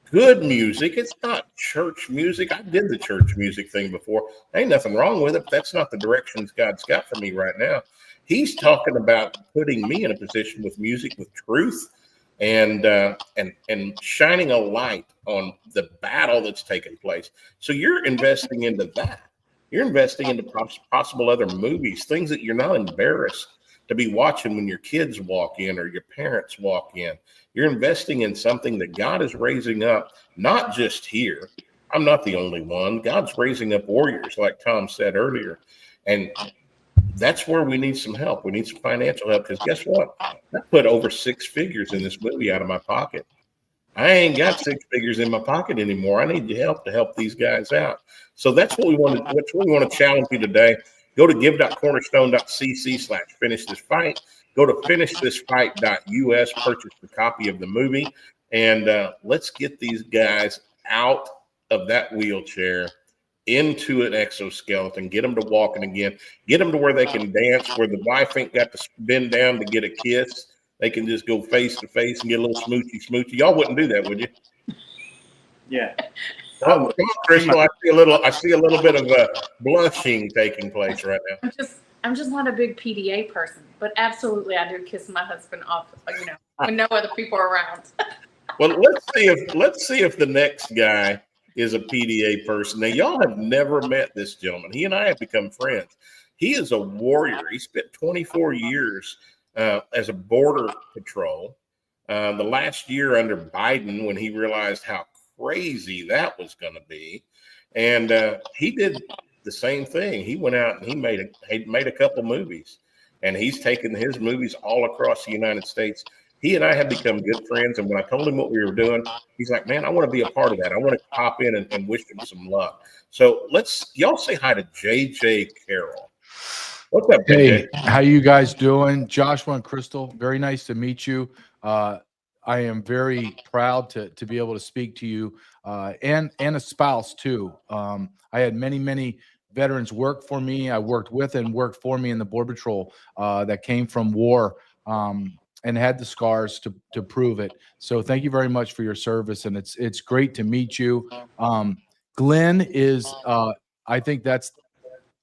Speaker 1: good music. It's not church music. I did the church music thing before. Ain't nothing wrong with it, but that's not the directions God's got for me right now. He's talking about putting me in a position with music, with truth, and shining a light on the battle that's taking place. So you're investing into that. You're investing into possible other movies, things that you're not embarrassed to be watching when your kids walk in or your parents walk in. You're investing in something that God is raising up, not just here. I'm not the only one. God's raising up warriors, like Tom said earlier. And that's where we need some help. We need some financial help, because guess what? I put over 6 figures in this movie out of my pocket. I ain't got 6 figures in my pocket anymore. I need your help to help these guys out. So that's what we want to. That's what we want to challenge you today. Go to give.cornerstone.cc/finish this fight. Go to finishthisfight.us. Purchase a copy of the movie, and let's get these guys out of that wheelchair into an exoskeleton. Get them to walking again. Get them to where they can dance, where the wife ain't got to bend down to get a kiss. They can just go face to face and get a little smoochy. Y'all wouldn't do that, would you?
Speaker 2: Yeah.
Speaker 1: Come on, Crystal. I see a little bit of blushing taking place right now.
Speaker 4: I'm just not a big PDA person, but absolutely I do kiss my husband off, when no other people are around.
Speaker 1: Well, let's see if the next guy is a PDA person. Now, y'all have never met this gentleman. He and I have become friends. He is a warrior. He spent 24 years as a border patrol. The last year under Biden, when he realized how crazy that was going to be, and he did the same thing. He went out and he made a couple movies, and he's taken his movies all across the United States. He and I have become good friends, and when I told him what we were doing, he's like, "Man, I want to be a part of that. I want to pop in and wish him some luck." So y'all say hi to JJ Carroll. What's up, JJ?
Speaker 15: Hey, how you guys doing? Joshua and Crystal, very nice to meet you. I am very proud to be able to speak to you and a spouse too. I had many veterans work for me. I worked with and worked for me in the Border Patrol that came from war and had the scars to prove it. So thank you very much for your service, and it's great to meet you. Glenn is, I think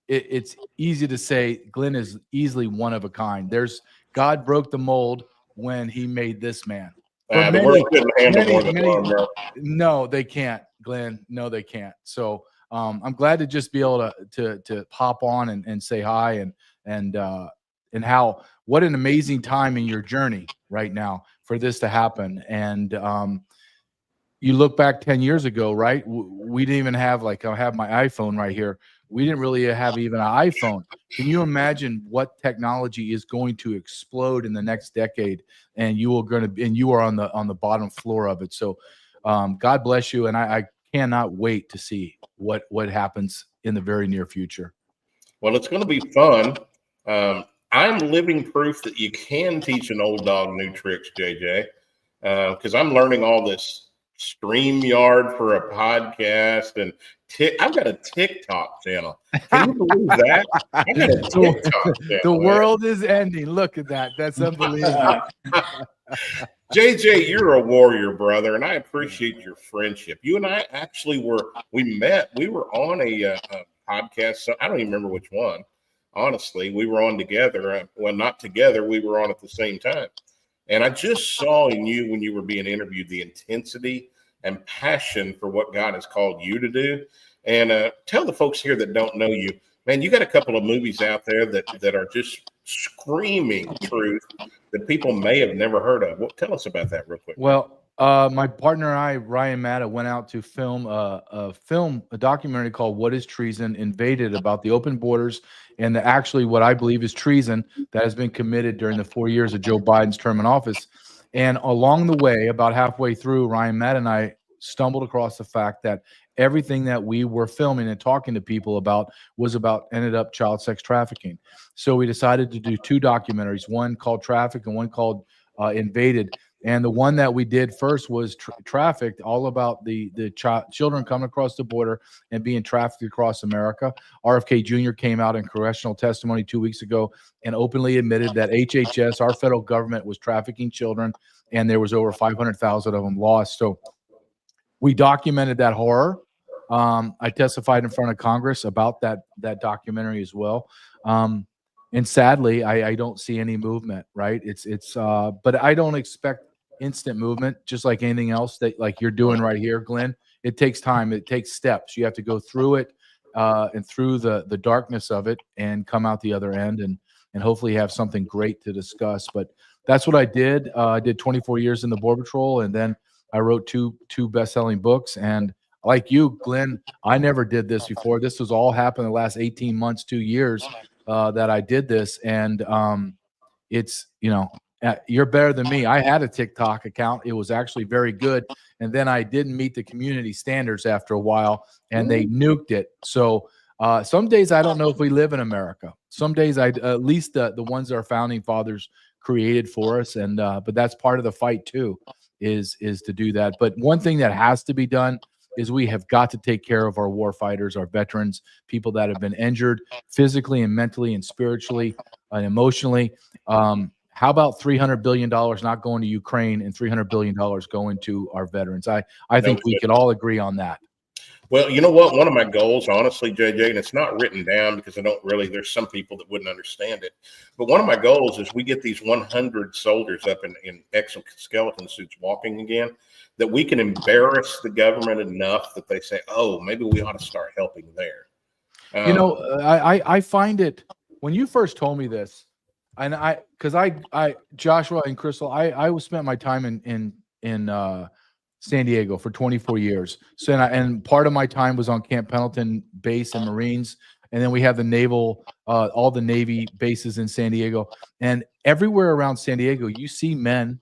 Speaker 15: it's easy to say Glenn is easily one of a kind. God broke the mold when he made this man.
Speaker 1: The world couldn't handle more than one, bro.
Speaker 15: No, they can't, Glenn. No, they can't. So I'm glad to just be able to pop on and say hi and what an amazing time in your journey right now for this to happen. And you look back 10 years ago, right? We didn't even have, I have my iPhone right here. We didn't really have even an iPhone. Can you imagine what technology is going to explode in the next decade? And you are on the bottom floor of it. So God bless you. And I cannot wait to see what happens in the very near future.
Speaker 1: Well, it's going to be fun. I'm living proof that you can teach an old dog new tricks, JJ, because I'm learning all this StreamYard for a podcast, and I've got a TikTok channel. Can you believe that? I got a TikTok channel.
Speaker 15: The world is ending. Look at that. That's unbelievable.
Speaker 1: JJ, you're a warrior, brother, and I appreciate your friendship. You and I actually we met. We were on a podcast. So I don't even remember which one. Honestly, we were on together. Well, not together. We were on at the same time. And I just saw in you when you were being interviewed the intensity and passion for what God has called you to do. And tell the folks here that don't know you, man, you got a couple of movies out there that are just screaming truth that people may have never heard of. Well, tell us about that real quick.
Speaker 15: Well, my partner and I, Ryan Matta, went out to film a documentary called "What Is Treason?" Invaded, about the open borders and actually what I believe is treason that has been committed during the 4 years of Joe Biden's term in office. And along the way, about halfway through, Ryan Matta and I stumbled across the fact that everything that we were filming and talking to people about ended up child sex trafficking. So we decided to do two documentaries, one called Traffic and one called Invaded. And the one that we did first was Trafficked, all about the children coming across the border and being trafficked across America. RFK Jr. came out in congressional testimony 2 weeks ago and openly admitted that HHS, our federal government, was trafficking children, and there was over 500,000 of them lost. So we documented that horror. I testified in front of Congress about that documentary as well. And sadly, I don't see any movement, right? But I don't expect instant movement, just like anything else that like you're doing right here, Glenn. It takes time. It takes steps. You have to go through it and through the darkness of it and come out the other end and hopefully have something great to discuss. But that's what I did. I did 24 years in the Border Patrol, and then I wrote two best-selling books. And like you, Glenn, I never did this before. This was all happened in the last 18 months, 2 years that I did this. And it's, you're better than me. I had a TikTok account. It was actually very good. And then I didn't meet the community standards after a while, and they nuked it. So some days I don't know if we live in America. Some days at least the ones that our founding fathers created for us. And but that's part of the fight too, is to do that. But one thing that has to be done is we have got to take care of our war fighters, our veterans, people that have been injured physically and mentally and spiritually and emotionally. How about $300 billion not going to Ukraine and $300 billion going to our veterans? I think we could all agree on that.
Speaker 1: Well, you know what? One of my goals, honestly, JJ, and it's not written down because there's some people that wouldn't understand it. But one of my goals is we get these 100 soldiers up in exoskeleton suits walking again, that we can embarrass the government enough that they say, oh, maybe we ought to start helping there.
Speaker 15: I find it, when you first told me this, and because Joshua and Crystal, I spent my time in San Diego for 24 years. So, and part of my time was on Camp Pendleton base and Marines. And then we have the naval, all the Navy bases in San Diego. And everywhere around San Diego, you see men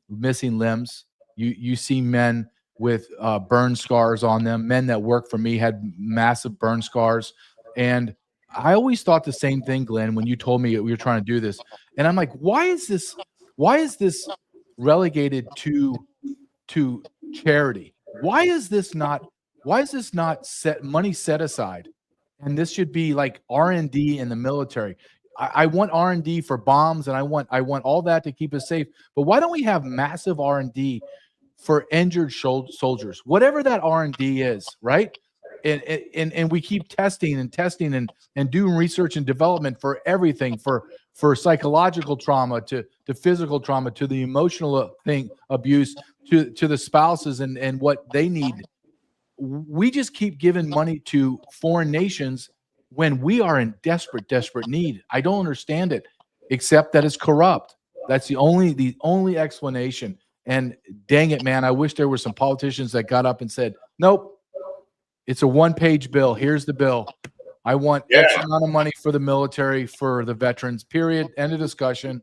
Speaker 15: missing limbs. You see men with burn scars on them. Men that worked for me had massive burn scars. And I always thought the same thing, Glenn, when you told me we were trying to do this. And I'm like, why is this relegated to charity? Why is this not money set aside? And this should be like R&D in the military. I want R&D for bombs, and I want all that to keep us safe. But why don't we have massive R&D for injured soldiers, whatever that R&D is, right? And we keep testing and doing research and development for everything, for psychological trauma to physical trauma to the emotional abuse to the spouses and what they need. We just keep giving money to foreign nations when we are in desperate need. I don't understand it, except that it's corrupt. That's the only explanation. And dang it, man, I wish there were some politicians that got up and said, nope, it's a one-page bill. Here's the bill. I want X amount of money for the military, for the veterans, period. End of discussion.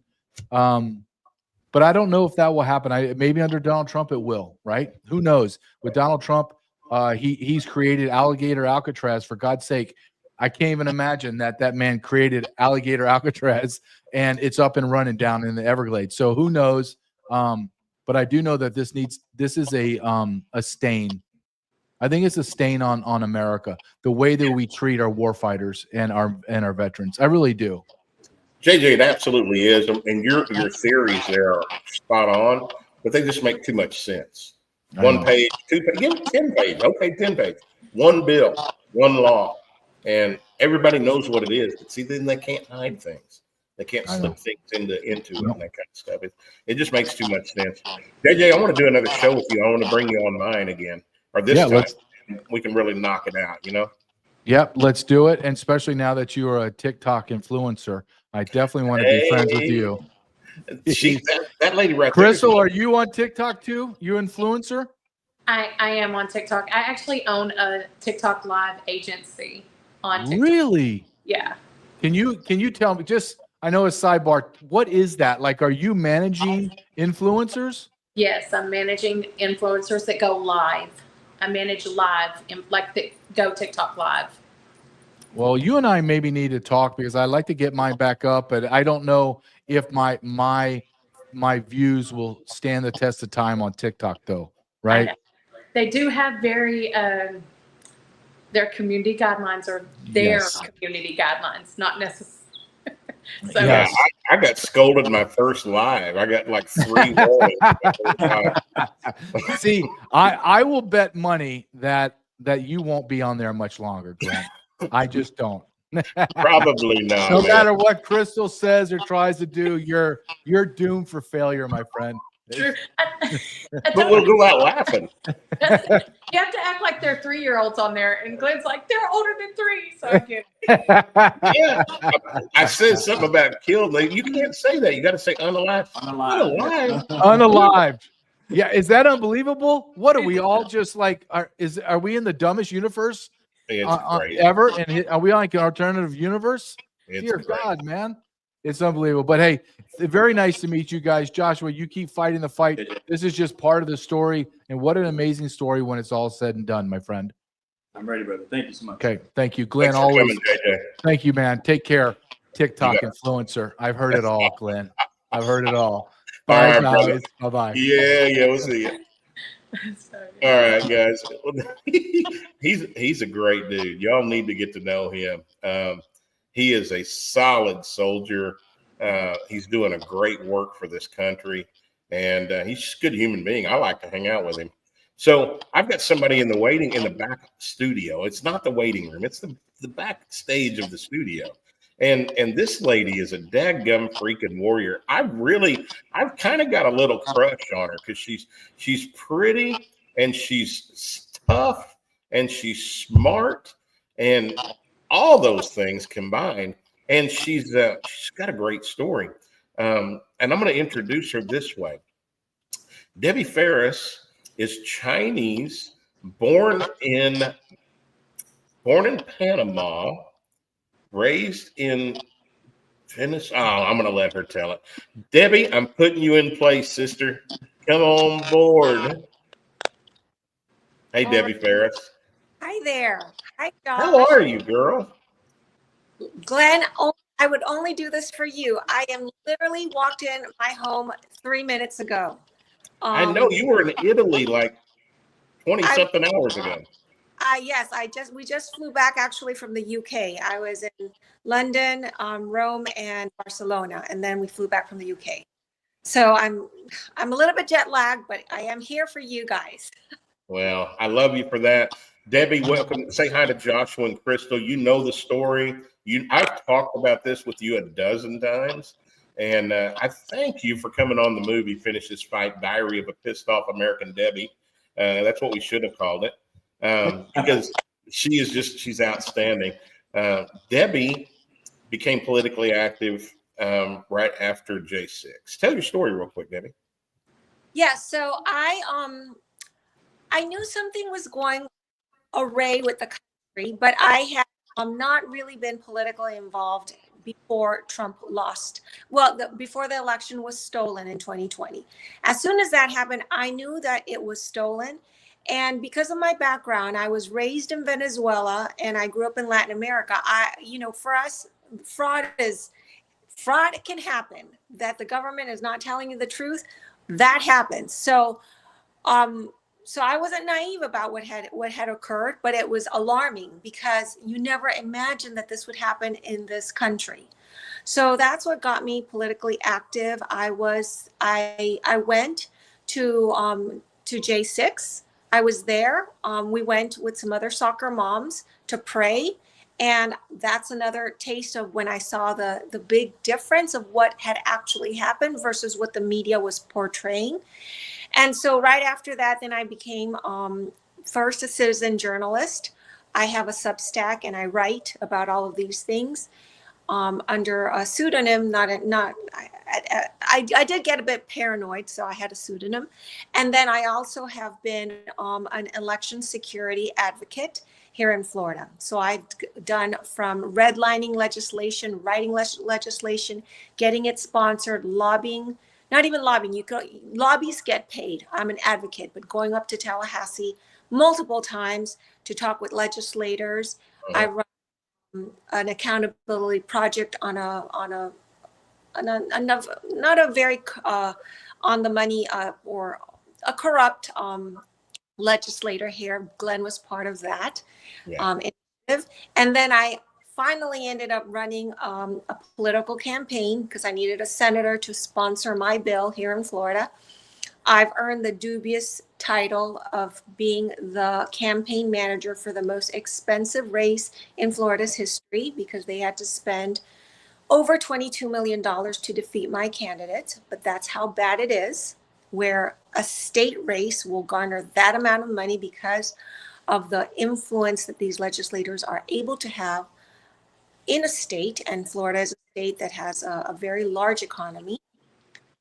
Speaker 15: But I don't know if that will happen. Maybe under Donald Trump it will, right? Who knows? With Donald Trump, he's created alligator Alcatraz, for God's sake. I can't even imagine that man created alligator Alcatraz and it's up and running down in the Everglades. So who knows? but I do know that this is a stain. I think it's a stain on America, the way that we treat our warfighters and our veterans. I really do.
Speaker 1: JJ, it absolutely is, and your theories there are spot on, but they just make too much sense. One page, 2 page, give it 10 page, okay, 10 page, one bill, one law, and everybody knows what it is. But see, then they can't hide things. They can't slip things into it and that kind of stuff. It just makes too much sense. JJ, I want to do another show with you. I want to bring you on mine again, or this time we can really knock it out. You know.
Speaker 15: Yep, let's do it. And especially now that you are a TikTok influencer, I definitely want to be friends with you.
Speaker 1: That lady right
Speaker 15: Crystal,
Speaker 1: there.
Speaker 15: are you on TikTok too? You influencer?
Speaker 4: I am on TikTok. I actually own a TikTok live agency on TikTok.
Speaker 15: Really?
Speaker 4: Yeah.
Speaker 15: Can you tell me, just, I know a sidebar, what is that? Like, are you managing influencers?
Speaker 4: Yes, I'm managing influencers that go live. I manage live, like the go TikTok live.
Speaker 15: Well, you and I maybe need to talk because I'd like to get mine back up, but I don't know if my views will stand the test of time on TikTok though, right?
Speaker 4: They do have very their community guidelines are their community guidelines, not necessarily. So
Speaker 1: yeah, I got scolded in my first live. I got like 3 warnings.
Speaker 15: See, I will bet money that you won't be on there much longer, Glenn. I just don't.
Speaker 1: Probably not.
Speaker 15: No matter what Crystal says or tries to do, you're doomed for failure, my friend.
Speaker 4: True.
Speaker 1: But we'll go out laughing.
Speaker 4: You have to act like they're 3-year-olds on there, and Glenn's like, they're older than 3, so I get it.
Speaker 1: Yeah, I said something about killed. You can't say that. You got to say unalived.
Speaker 15: Unalived. Yeah, is that unbelievable? What are we all just like? Are we in the dumbest universe ever? And are we like an alternative universe? Dear God, man. It's unbelievable. But hey, very nice to meet you guys. Joshua, you keep fighting the fight. This is just part of the story. And what an amazing story when it's all said and done, my friend.
Speaker 2: I'm ready, brother. Thank you so much.
Speaker 15: Okay. Thank you, Glenn.
Speaker 1: Thanks for coming, JJ.
Speaker 15: Thank you, man. Take care. TikTok influencer. I've heard it all, Glenn. I've heard it all. Bye,
Speaker 1: all right,
Speaker 15: guys. Bye-bye.
Speaker 1: Yeah, we'll see you. All right, guys. He's a great dude. Y'all need to get to know him. He is a solid soldier. He's doing a great work for this country, and he's just a good human being. I like to hang out with him. So I've got somebody in the back studio. It's not the waiting room. It's the back stage of the studio. And this lady is a dadgum freaking warrior. I've kind of got a little crush on her because she's pretty and she's tough and she's smart and all those things combined. And she's got a great story. And I'm going to introduce her this way. Debbie Ferris is Chinese, born in Panama, raised in Venice. Oh, I'm going to let her tell it. Debbie, I'm putting you in place, sister. Come on board. Hey, Debbie Ferris.
Speaker 16: Hi there. Hi, Josh.
Speaker 1: How are you, girl?
Speaker 16: Glenn, I would only do this for you. I am literally walked in my home 3 minutes ago.
Speaker 1: I know you were in Italy like 20-something hours ago.
Speaker 16: Yes, we just flew back actually from the UK. I was in London, Rome, and Barcelona, and then we flew back from the UK. So I'm a little bit jet lagged, but I am here for you guys.
Speaker 1: Well, I love you for that. Debbie, welcome. Say hi to Joshua and Crystal. You know the story. I've talked about this with you a dozen times, and I thank you for coming on the movie Finish This Fight, Diary of a Pissed Off American Debbie. That's what we should have called it, because she's outstanding. Debbie became politically active right after J6. Tell your story real quick, Debbie.
Speaker 16: Yeah, so I knew something was going awry with the country, but I had not really been politically involved before Trump lost. Well, before the election was stolen in 2020. As soon as that happened, I knew that it was stolen. And because of my background, I was raised in Venezuela and I grew up in Latin America. For us, fraud can happen, that the government is not telling you the truth. that happened. So so I wasn't naive about what had occurred, but it was alarming because you never imagined that this would happen in this country. So that's what got me politically active. I went to J6. I was there. We went with some other soccer moms to pray. And that's another taste of when I saw the big difference of what had actually happened versus what the media was portraying. And so right after that, then I became first a citizen journalist. I have a Substack and I write about all of these things under a pseudonym. I did get a bit paranoid, so I had a pseudonym. And then I also have been an election security advocate here in Florida. So I've done from redlining legislation, writing legislation, getting it sponsored, lobbying. Not even lobbying. Lobbies get paid. I'm an advocate, but going up to Tallahassee multiple times to talk with legislators. I run an accountability project on a not a very on the money or a corrupt legislator here. Glenn was part of that initiative, and then I finally ended up running a political campaign because I needed a senator to sponsor my bill here in Florida. I've earned the dubious title of being the campaign manager for the most expensive race in Florida's history because they had to spend over $22 million to defeat my candidate. But that's how bad it is, where a state race will garner that amount of money because of the influence that these legislators are able to have in a state, and Florida is a state that has a very large economy.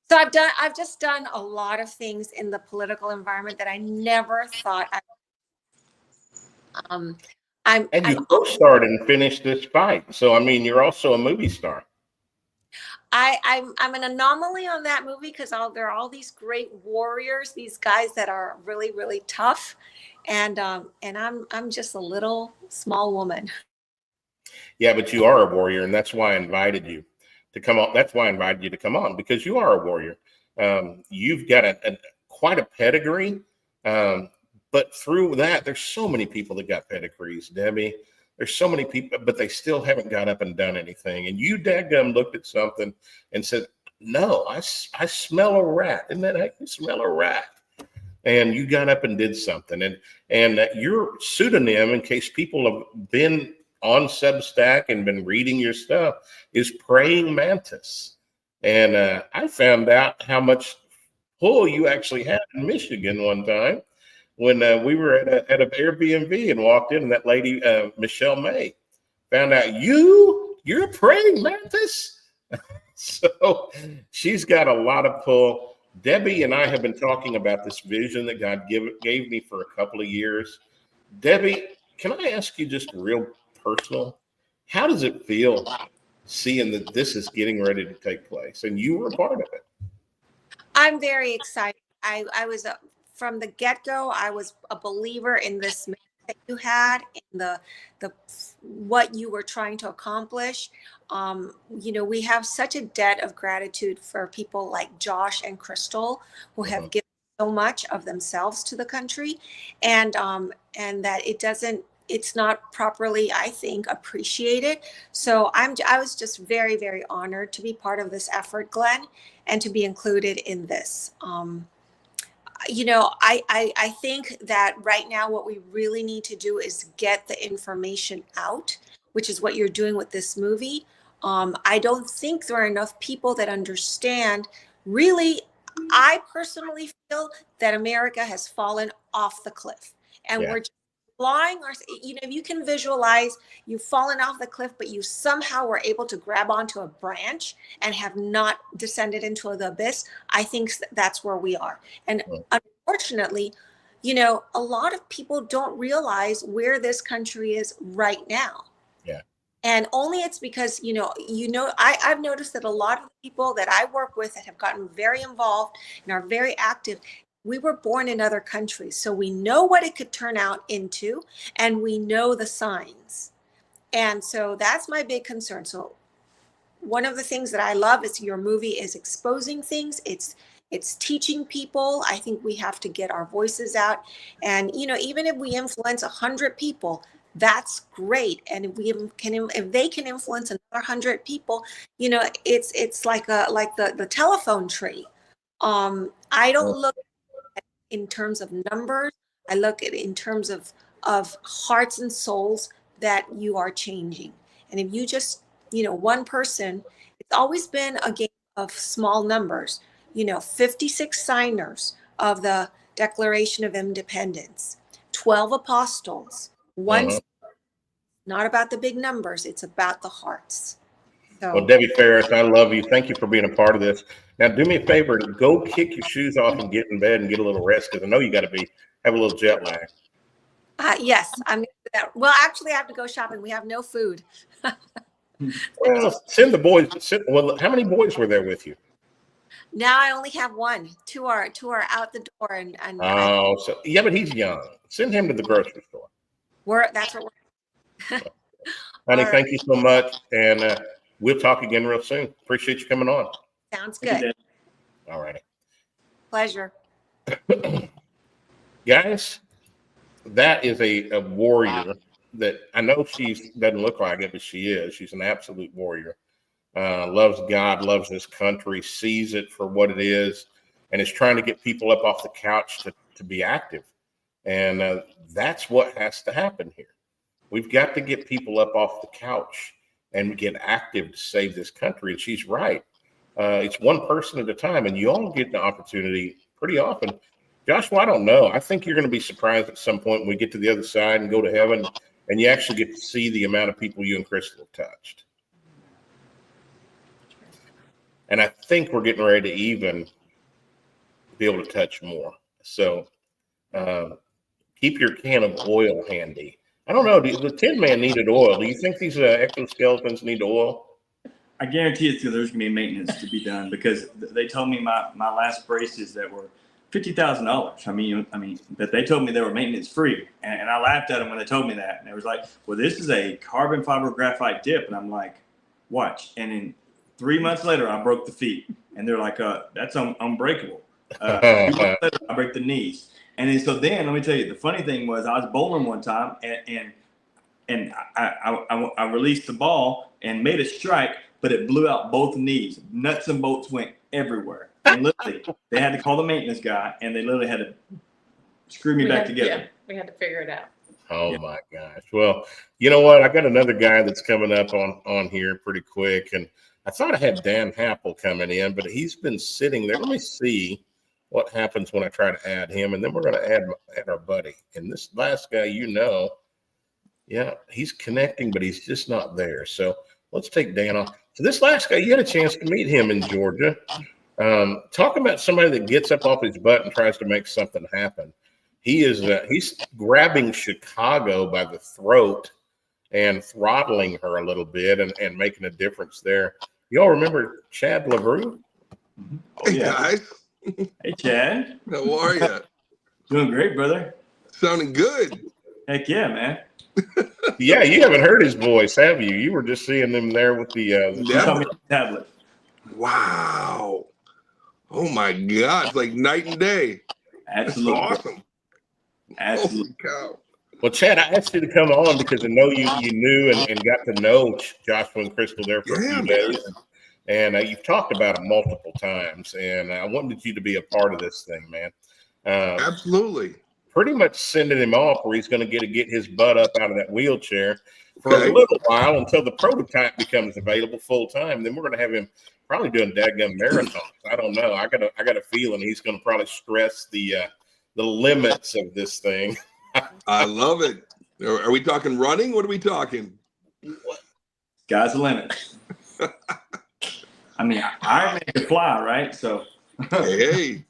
Speaker 16: So I've just done a lot of things in the political environment that I never thought
Speaker 1: And you co-starred and finished this fight. So I mean, you're also a movie star.
Speaker 16: I'm an anomaly on that movie because there are all these great warriors, these guys that are really, really tough, and I'm just a little small woman.
Speaker 1: Yeah, but you are a warrior, and that's why I invited you to come on. That's why I invited you to come on, because you are a warrior. You've got quite a pedigree, but through that, there's so many people that got pedigrees, Debbie. There's so many people, but they still haven't got up and done anything. And you, dadgum, looked at something and said, "No, I smell a rat. Isn't that how you smell a rat?" And you got up and did something. And your pseudonym, in case people have been on Substack and been reading your stuff, is Praying Mantis. And I found out how much pull you actually had in Michigan one time when we were at an Airbnb and walked in, and that lady, Michelle May, found out you're a Praying Mantis. So she's got a lot of pull. Debbie and I have been talking about this vision that God gave me for a couple of years. Debbie, can I ask you just real personal? How does it feel seeing that this is getting ready to take place and you were a part of it?
Speaker 16: I'm very excited. I was from the get-go, I was a believer in this mission that you had, in the what you were trying to accomplish. We have such a debt of gratitude for people like Josh and Crystal, who have given so much of themselves to the country, and that it's not properly, I think, appreciated. So I was just very, very honored to be part of this effort, Glenn, and to be included in this. I think that right now what we really need to do is get the information out, which is what you're doing with this movie. I don't think there are enough people that understand. Really, I personally feel that America has fallen off the cliff, and we're just flying if you can visualize you've fallen off the cliff, but you somehow were able to grab onto a branch and have not descended into the abyss. I think that's where we are. And unfortunately, a lot of people don't realize where this country is right now.
Speaker 1: Yeah.
Speaker 16: And only it's because, I've noticed that a lot of people that I work with that have gotten very involved and are very active, we were born in other countries. So we know what it could turn out into, and we know the signs. And so that's my big concern. So one of the things that I love is your movie is exposing things. It's teaching people. I think we have to get our voices out. And, even if we influence 100 people, that's great. And if they can influence another 100 people, it's like the telephone tree. I don't look at it in terms of numbers. I look at it in terms of hearts and souls that you are changing. And if you just, one person, it's always been a game of small numbers, 56 signers of the Declaration of Independence, 12 apostles, one, not about the big numbers, it's about the hearts. So,
Speaker 1: Well, Debbie Ferris, I love you. Thank you for being a part of this. Now, do me a favor, go kick your shoes off and get in bed and get a little rest, because I know you got to have a little jet lag.
Speaker 16: yes, I'm going to do that. Well, actually, I have to go shopping. We have no food.
Speaker 1: Well, send the boys. Well, how many boys were there with you?
Speaker 16: Now I only have one. Two are out the door, and
Speaker 1: So yeah, but he's young. Send him to the grocery store.
Speaker 16: That's what we're.
Speaker 1: Honey,
Speaker 16: All
Speaker 1: thank you so much, and we'll talk again real soon. Appreciate you coming on.
Speaker 16: Sounds good.
Speaker 1: All righty.
Speaker 16: Pleasure.
Speaker 1: Guys, that is a warrior that I know she doesn't look like it, but she is. She's an absolute warrior. Loves God, loves this country, sees it for what it is, and is trying to get people up off the couch to be active. And that's what has to happen here. We've got to get people up off the couch and get active to save this country. And she's right. It's one person at a time, and you all get the opportunity pretty often. Joshua, I don't know. I think you're going to be surprised at some point when we get to the other side and go to heaven, and you actually get to see the amount of people you and Crystal have touched. And I think we're getting ready to even be able to touch more. So keep your can of oil handy. I don't know. The Tin Man needed oil. Do you think these exoskeletons need oil?
Speaker 2: I guarantee it's there's going to be maintenance to be done, because they told me my last braces that were $50,000. I mean, but they told me they were maintenance free, and I laughed at them when they told me that. And it was like, well, this is a carbon fiber graphite dip, and I'm like, watch. And then 3 months later, I broke the feet, and they're like, that's unbreakable. 3 months later, I break the knees. And then let me tell you, the funny thing was I was bowling one time, and I released the ball and made a strike, but it blew out both knees. Nuts and bolts went everywhere. And literally, they had to call the maintenance guy, and they literally had to screw me back together.
Speaker 4: Yeah, we had to figure it out.
Speaker 1: Oh my gosh. Well, you know what? I got another guy that's coming up on here pretty quick, and I thought I had Dan Happel coming in, but he's been sitting there. Let me see what happens when I try to add him, and then we're going to add our buddy. And this last guy, yeah, he's connecting, but he's just not there. So let's take Dan off. So this last guy, you had a chance to meet him in Georgia. Talk about somebody that gets up off his butt and tries to make something happen. He's grabbing Chicago by the throat and throttling her a little bit and making a difference there. Y'all remember Chad LaRue?
Speaker 2: Oh, yeah.
Speaker 17: Hey, guys.
Speaker 2: Hey, Chad.
Speaker 17: How are you?
Speaker 2: Doing great, brother.
Speaker 17: Sounding good.
Speaker 2: Heck yeah, man.
Speaker 1: Yeah, you haven't heard his voice, have you? You were just seeing them there with the
Speaker 2: tablet.
Speaker 17: Wow. Oh my God. It's like night and day.
Speaker 2: Absolutely.
Speaker 17: That's awesome.
Speaker 2: Absolutely.
Speaker 17: Holy cow.
Speaker 1: Well, Chad, I asked you to come on because I know you knew and got to know Joshua and Crystal there for a few days. And you've talked about it multiple times, and I wanted you to be a part of this thing, man.
Speaker 17: Absolutely.
Speaker 1: Pretty much sending him off where he's going to get his butt up out of that wheelchair for a little while until the prototype becomes available full time. Then we're going to have him probably doing dadgum marathons. I don't know. I got a feeling he's going to probably stress the limits of this thing.
Speaker 17: I love it. Are we talking running? What are we talking?
Speaker 2: Sky's the limit. I mean, I make it fly, right? So,
Speaker 17: hey,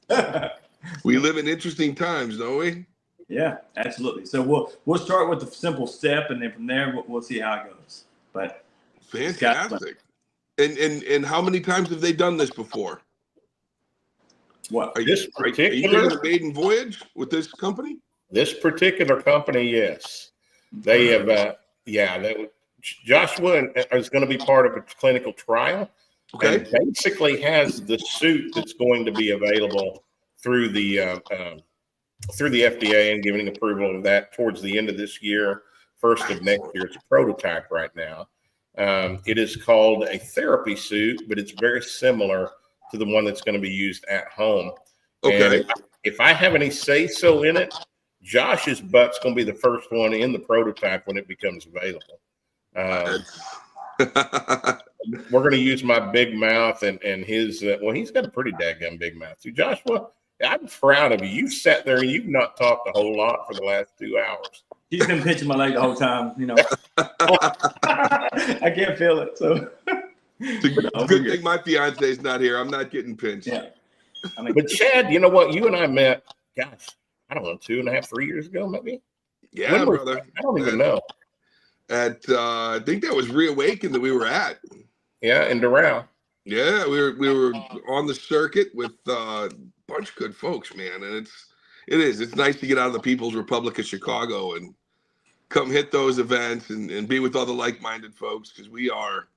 Speaker 17: we live in interesting times, don't we?
Speaker 2: Yeah, absolutely. So we'll start with the simple step, and then from there we'll see how it goes. But
Speaker 17: fantastic. And how many times have they done this before?
Speaker 2: What?
Speaker 17: Are you taking a maiden voyage with this company?
Speaker 1: This particular company, yes. They have, Joshua is going to be part of a clinical trial.
Speaker 17: Okay.
Speaker 1: And basically has the suit that's going to be available through the FDA and giving approval of that towards the end of this year, first of next year. It's a prototype right now. It is called a therapy suit, but it's very similar to the one that's going to be used at home.
Speaker 17: Okay.
Speaker 1: And if I have any say so in it, Josh's butt's going to be the first one in the prototype when it becomes available. We're going to use my big mouth and his. Well, he's got a pretty daggum big mouth too. Joshua, I'm proud of you. You've sat there and you've not talked a whole lot for the last 2 hours.
Speaker 2: He's been pinching my leg the whole time. You know, I can't feel it. So
Speaker 17: it's a good thing my fiance is not here. I'm not getting pinched.
Speaker 2: Yeah.
Speaker 1: But Chad, you know what? You and I met, gosh, I don't know, 2.5, 3 years ago, maybe.
Speaker 17: Yeah, brother.
Speaker 1: I don't even know.
Speaker 17: At I think that was Reawaken that we were at.
Speaker 1: Yeah, in Doral.
Speaker 17: Yeah, we were on the circuit with a bunch of good folks, man, and it's nice to get out of the People's Republic of Chicago and come hit those events and be with other like-minded folks, because we are.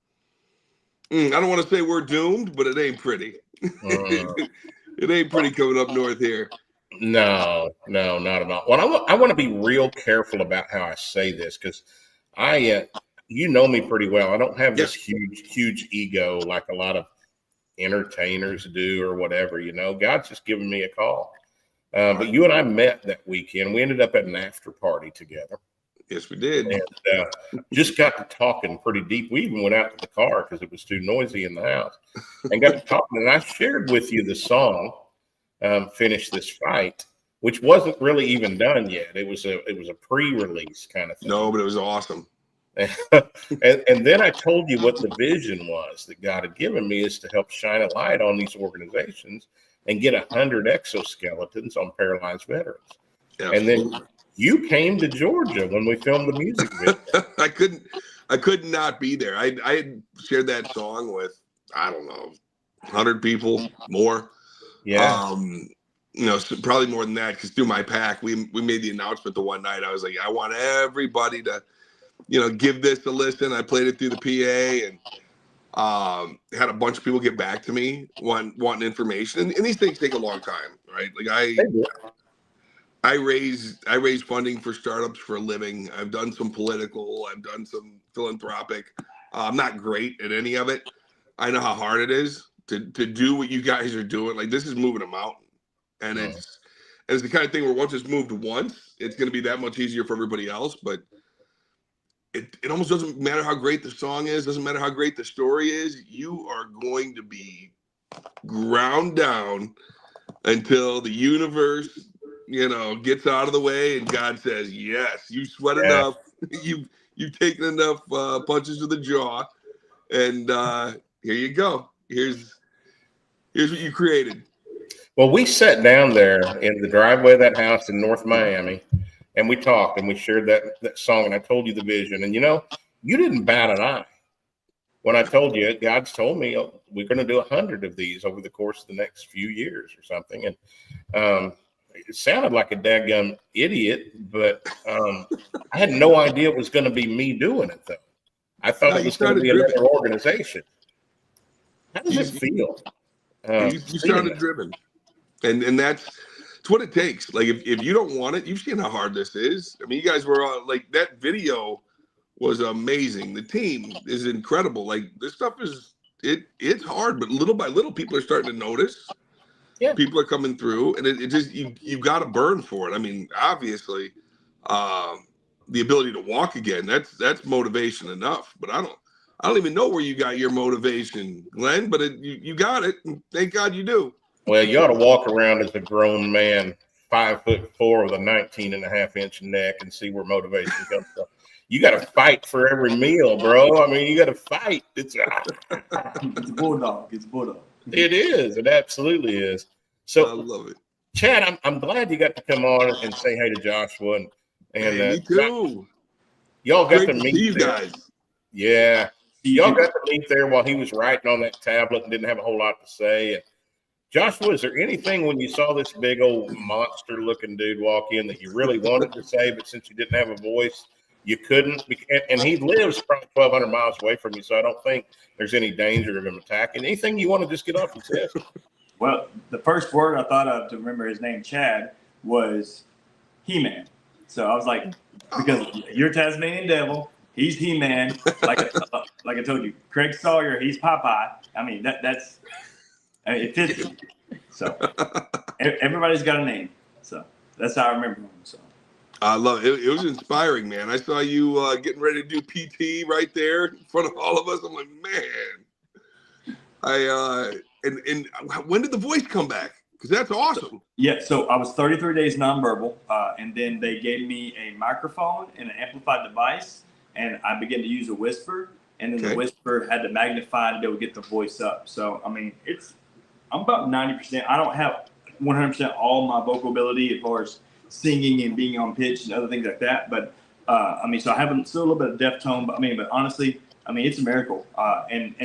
Speaker 17: I don't want to say we're doomed, but it ain't pretty. It ain't pretty coming up north here.
Speaker 1: No, not at all. Well, I want to be real careful about how I say this, because you know me pretty well. I don't have this huge ego like a lot of entertainers do or whatever. You know, God's just given me a call. But you and I met that weekend. We ended up at an after party together.
Speaker 17: Yes, we did.
Speaker 1: And just got to talking pretty deep. We even went out to the car because it was too noisy in the house, and got to talking. And I shared with you the song, "Finish This Fight," which wasn't really even done yet. It was a pre-release kind of thing.
Speaker 17: No, but it was awesome.
Speaker 1: and then I told you what the vision was that God had given me, is to help shine a light on these organizations and get 100 exoskeletons on paralyzed veterans.
Speaker 17: Absolutely.
Speaker 1: And then you came to Georgia when we filmed the music video.
Speaker 17: I could not be there. I had shared that song with, I don't know, 100 people, more.
Speaker 1: Yeah.
Speaker 17: You know, probably more than that, because through my pack, we made the announcement the one night. I was like, I want everybody to, you know, give this a listen. I played it through the PA and had a bunch of people get back to me wanting information. And these things take a long time, right? Like I raise funding for startups for a living. I've done some political, I've done some philanthropic. I'm not great at any of it. I know how hard it is to do what you guys are doing. Like, this is moving a mountain. And it's the kind of thing where once it's moved once, it's going to be that much easier for everybody else. But it almost doesn't matter how great the song is, doesn't matter how great the story is. You are going to be ground down until the universe, you know, gets out of the way and God says, yes, you sweat enough. You've taken enough punches to the jaw. And here you go. Here's what you created.
Speaker 1: Well, we sat down there in the driveway of that house in North Miami, and we talked and we shared that song, and I told you the vision. And, you know, you didn't bat an eye when I told you. God's told me we're going to do 100 of these over the course of the next few years or something. And it sounded like a daggum idiot, but I had no idea it was going to be me doing it, though. I thought it was going to be another organization. How does it feel?
Speaker 17: You started driven. And that's what it takes. Like, if you don't want it, you've seen how hard this is. I mean, you guys were on, like, that video was amazing. The team is incredible. Like, this stuff it's hard, but little by little, people are starting to notice.
Speaker 1: Yeah.
Speaker 17: People are coming through, and it just, you've got to burn for it. I mean, obviously, the ability to walk again, that's motivation enough. But I don't even know where you got your motivation, Glenn, but you got it. And thank God you do.
Speaker 1: Well, you ought to walk around as a grown man, 5'4" with a 19.5-inch neck, and see where motivation comes from. You got to fight for every meal, bro. I mean, you got to fight. It's
Speaker 2: a bulldog. It's a bulldog.
Speaker 1: It is. It absolutely is. So
Speaker 17: I love it,
Speaker 1: Chad. I'm glad you got to come on and say hey to Joshua. And
Speaker 17: hey, me too.
Speaker 1: Y'all got
Speaker 17: Great
Speaker 1: to meet
Speaker 17: you guys.
Speaker 1: Yeah, y'all got to meet there while he was writing on that tablet and didn't have a whole lot to say. And Joshua, is there anything when you saw this big old monster-looking dude walk in that you really wanted to say, but since you didn't have a voice, You couldn't, and he lives probably 1,200 miles away from you, so I don't think there's any danger of him attacking. Anything you want to just get off your chest?
Speaker 2: Well, the first word I thought of to remember his name, Chad, was He-Man. So I was like, because you're Tasmanian Devil, he's He-Man. Like I told you, Craig Sawyer, he's Popeye. I mean, it fits him. So everybody's got a name. So that's how I remember him. So
Speaker 17: I love it. It was inspiring, man. I saw you getting ready to do PT right there in front of all of us. I'm like, man. And when did the voice come back? Because that's awesome.
Speaker 2: Yeah, so I was 33 days nonverbal, and then they gave me a microphone and an amplified device, and I began to use a whisper, and then the whisper had to magnify to be able to get the voice up. So, I mean, I'm about 90%. I don't have 100% all my vocal ability as far as singing and being on pitch and other things like that, but I mean, so I have still a little bit of deaf tone, but honestly, I mean, it's a miracle, and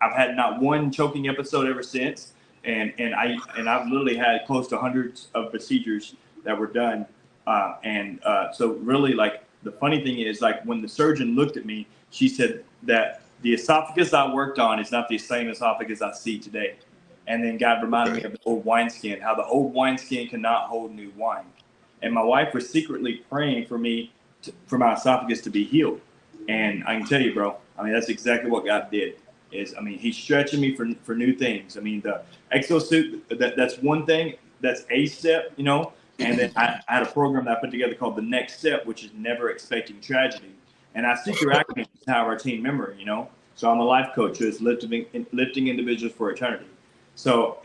Speaker 2: I've had not one choking episode ever since. And I've literally had close to hundreds of procedures that were done. So really, like, the funny thing is, like, when the surgeon looked at me, she said that the esophagus I worked on is not the same esophagus I see today. And then God reminded me of the old wineskin, how the old wineskin cannot hold new wine. And my wife was secretly praying for me, for my esophagus to be healed. And I can tell you, bro, I mean, that's exactly what God did. He's stretching me for new things. I mean, the exosuit, that's one thing. That's a step, you know. And then I had a program that I put together called The Next Step, which is never expecting tragedy. And I see through acting how our team member, you know. So I'm a life coach who's lifting individuals for eternity. So,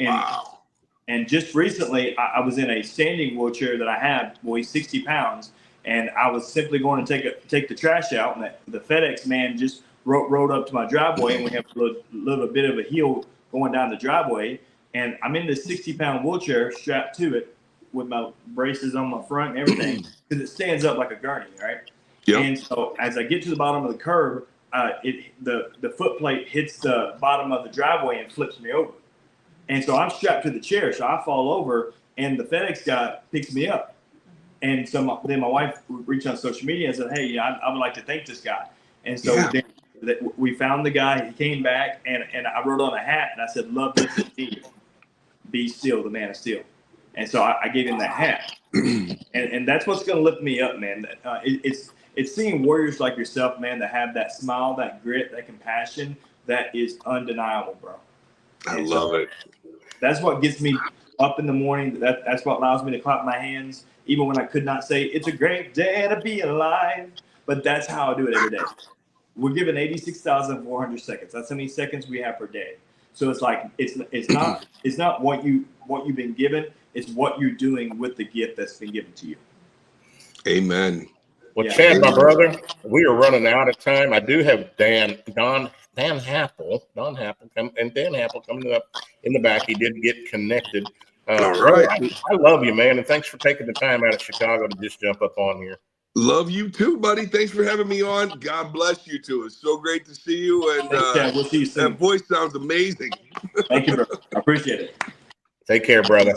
Speaker 2: and just recently, I was in a standing wheelchair that I had, weighs 60 pounds, and I was simply going to take the trash out, and the FedEx man just rode up to my driveway, and we have a little bit of a hill going down the driveway, and I'm in this 60-pound wheelchair strapped to it with my braces on my front and everything, because it stands up like a gurney, right? Yep. And so as I get to the bottom of the curb, the foot plate hits the bottom of the driveway and flips me over. And so I'm strapped to the chair, so I fall over, and the FedEx guy picks me up. And so then my wife reached on social media and said, hey, I would like to thank this guy. And so then we found the guy, he came back, and I wrote on a hat, and I said, love this indeed. Be still, the man of steel. And so I gave him that hat. And that's what's going to lift me up, man. It's seeing warriors like yourself, man, that have that smile, that grit, that compassion, that is undeniable, bro.
Speaker 17: I love it.
Speaker 2: That's what gets me up in the morning. That's what allows me to clap my hands, even when I could not say, it's a great day to be alive. But that's how I do it every day. We're given 86,400 seconds. That's how many seconds we have per day. So it's like it's not what you've been given. It's what you're doing with the gift that's been given to you.
Speaker 17: Amen.
Speaker 1: Well, Chad, my brother, we are running out of time. I do have Dan Happel coming up in the back. He did get connected.
Speaker 17: All right.
Speaker 1: I love you, man, and thanks for taking the time out of Chicago to just jump up on here.
Speaker 17: Love you too, buddy. Thanks for having me on. God bless you too. It's so great to see you. And
Speaker 2: we'll see you soon.
Speaker 17: That voice sounds amazing.
Speaker 2: Thank you, bro. I appreciate it.
Speaker 1: Take care, brother.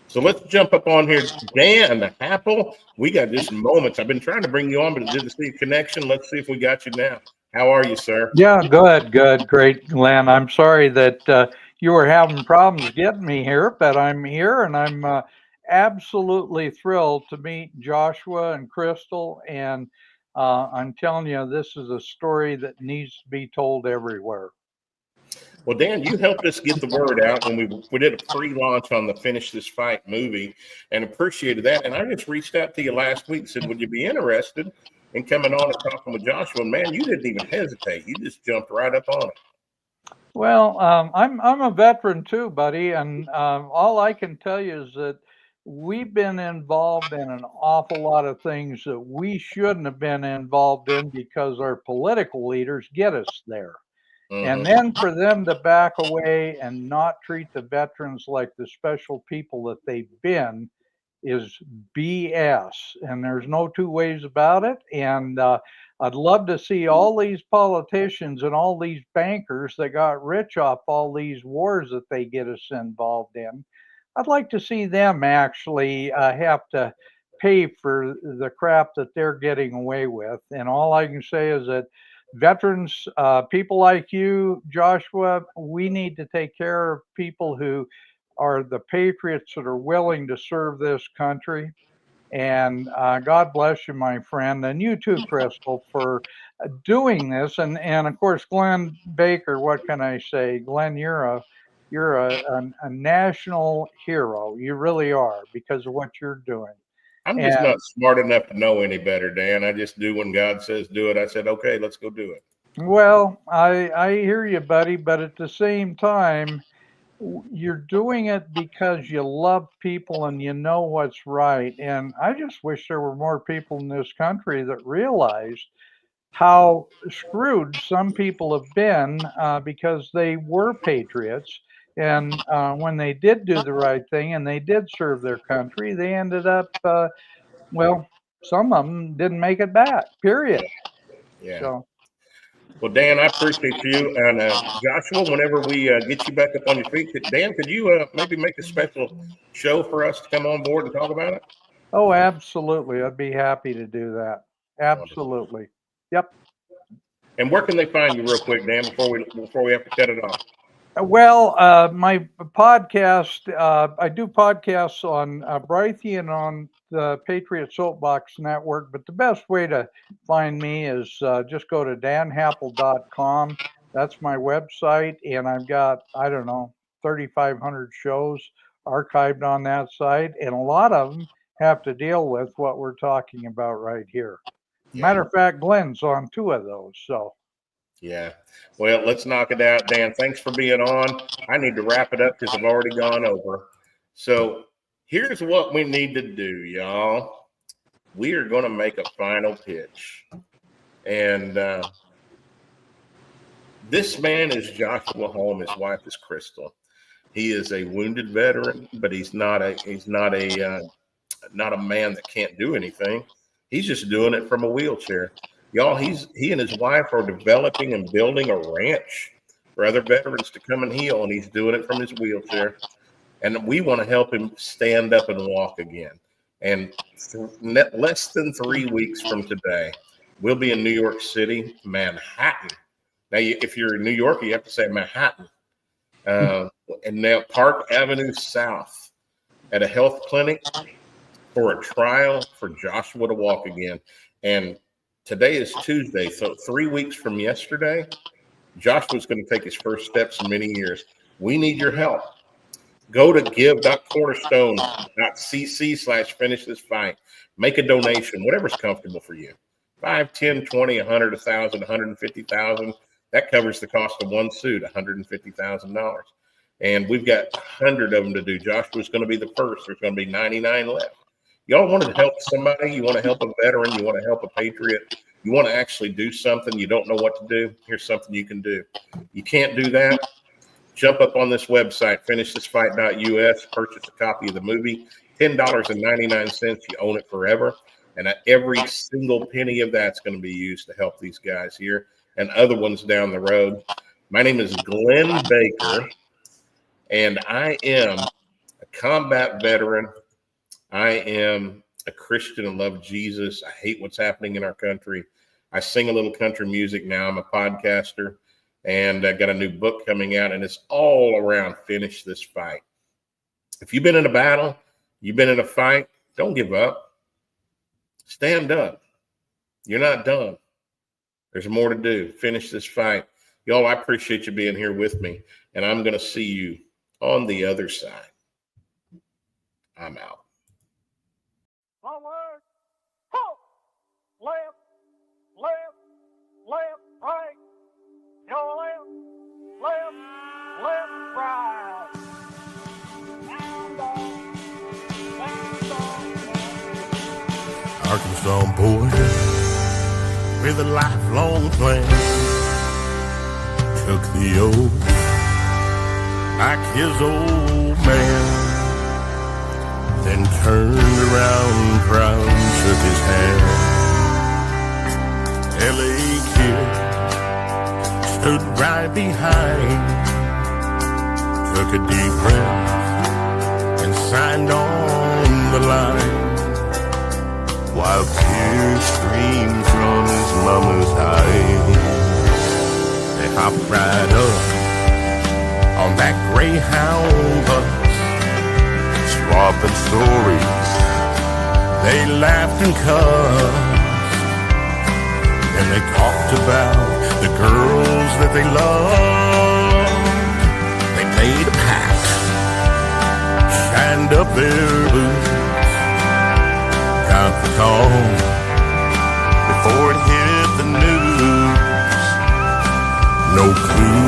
Speaker 1: So let's jump up on here. Dan Happel, we got just moments. I've been trying to bring you on, but it didn't see a connection. Let's see if we got you now. How are you, sir?
Speaker 18: Yeah, good, great, Glenn. I'm sorry that you were having problems getting me here, but I'm here, and I'm absolutely thrilled to meet Joshua and Crystal. And I'm telling you, this is a story that needs to be told everywhere.
Speaker 1: Well, Dan, you helped us get the word out when we did a pre-launch on the Finish This Fight movie, and appreciated that. And I just reached out to you last week and said, would you be interested in coming on and talking with Joshua? And man, you didn't even hesitate. You just jumped right up on it.
Speaker 18: Well, I'm a veteran too, buddy, and all I can tell you is that we've been involved in an awful lot of things that we shouldn't have been involved in because our political leaders get us there. And then for them to back away and not treat the veterans like the special people that they've been is BS. And there's no two ways about it. And I'd love to see all these politicians and all these bankers that got rich off all these wars that they get us involved in. I'd like to see them actually have to pay for the crap that they're getting away with. And all I can say is that veterans, people like you, Joshua, we need to take care of people who are the patriots that are willing to serve this country. And God bless you, my friend, and you too, Crystal, for doing this. And of course, Glenn Baker, what can I say? Glenn, you're a national hero. You really are, because of what you're doing.
Speaker 1: I'm just not smart enough to know any better, Dan. I just do when God says do it. I said, okay, let's go do it.
Speaker 18: Well, I hear you, buddy, but at the same time, you're doing it because you love people and you know what's right. And I just wish there were more people in this country that realized how screwed some people have been because they were patriots. And when they did do the right thing and they did serve their country, they ended up, well, some of them didn't make it back, period.
Speaker 1: Yeah.
Speaker 18: So.
Speaker 1: Well, Dan, I appreciate you. And Joshua, whenever we get you back up on your feet, Dan, could you maybe make a special show for us to come on board and talk about it?
Speaker 18: Oh, absolutely. I'd be happy to do that. Absolutely. Yep.
Speaker 1: And where can they find you real quick, Dan, before we have to cut it off?
Speaker 18: Well, my podcast, I do podcasts on Brythe and on the Patriot Soapbox Network, but the best way to find me is just go to danhappel.com. That's my website, and I've got, 3,500 shows archived on that site, and a lot of them have to deal with what we're talking about right here. Matter of fact, Glenn's on 2 of those, so.
Speaker 1: Yeah. Well, let's knock it out, Dan. Thanks for being on. I need to wrap it up because I've already gone over. So here's what we need to do, y'all. We are going to make a final pitch. And this man is Joshua Holm. His wife is Crystal. He is a wounded veteran, but he's not a man that can't do anything. He's just doing it from a wheelchair. Y'all, he and his wife are developing and building a ranch for other veterans to come and heal, and he's doing it from his wheelchair. And we want to help him stand up and walk again. And less than 3 weeks from today, we'll be in New York City, Manhattan. Now, if you're in New York, you have to say Manhattan. And now Park Avenue South at a health clinic for a trial for Joshua to walk again. And today is Tuesday, so 3 weeks from yesterday, Joshua's going to take his first steps in many years. We need your help. Go to give.cornerstone.cc/finish this fight. Make a donation, whatever's comfortable for you. 5, 10, 20, 100, 1,000, 150,000. That covers the cost of one suit, $150,000. And we've got 100 of them to do. Joshua's going to be the first. There's going to be 99 left. Y'all want to help somebody? You want to help a veteran? You want to help a patriot? You want to actually do something? You don't know what to do? Here's something you can do. You can't do that? Jump up on this website, finishthisfight.us, purchase a copy of the movie, $10.99. You own it forever. And every single penny of that's going to be used to help these guys here and other ones down the road. My name is Glenn Baker, and I am a combat veteran. I am a Christian and love Jesus. I hate what's happening in our country. I sing a little country music now. I'm a podcaster, and I got a new book coming out, and it's all around finish this fight. If you've been in a battle, you've been in a fight, don't give up. Stand up. You're not done. There's more to do. Finish this fight. Y'all, I appreciate you being here with me, and I'm going to see you on the other side. I'm out.
Speaker 19: Forward, halt, left, left, left, right, your left, left, left, right.
Speaker 9: Arkansas boy with a lifelong plan took the oath like his old man, then turned around proud and shook his hand. L.A. kid stood right behind, took a deep breath and signed on the line. while tears stream from his mama's eyes. They hopped right up on that Greyhound bus, swapping stories. They laughed and cussed, and they talked about the girls that they loved. They made a pact, shined up their boots, got the call before it hit the news. No clue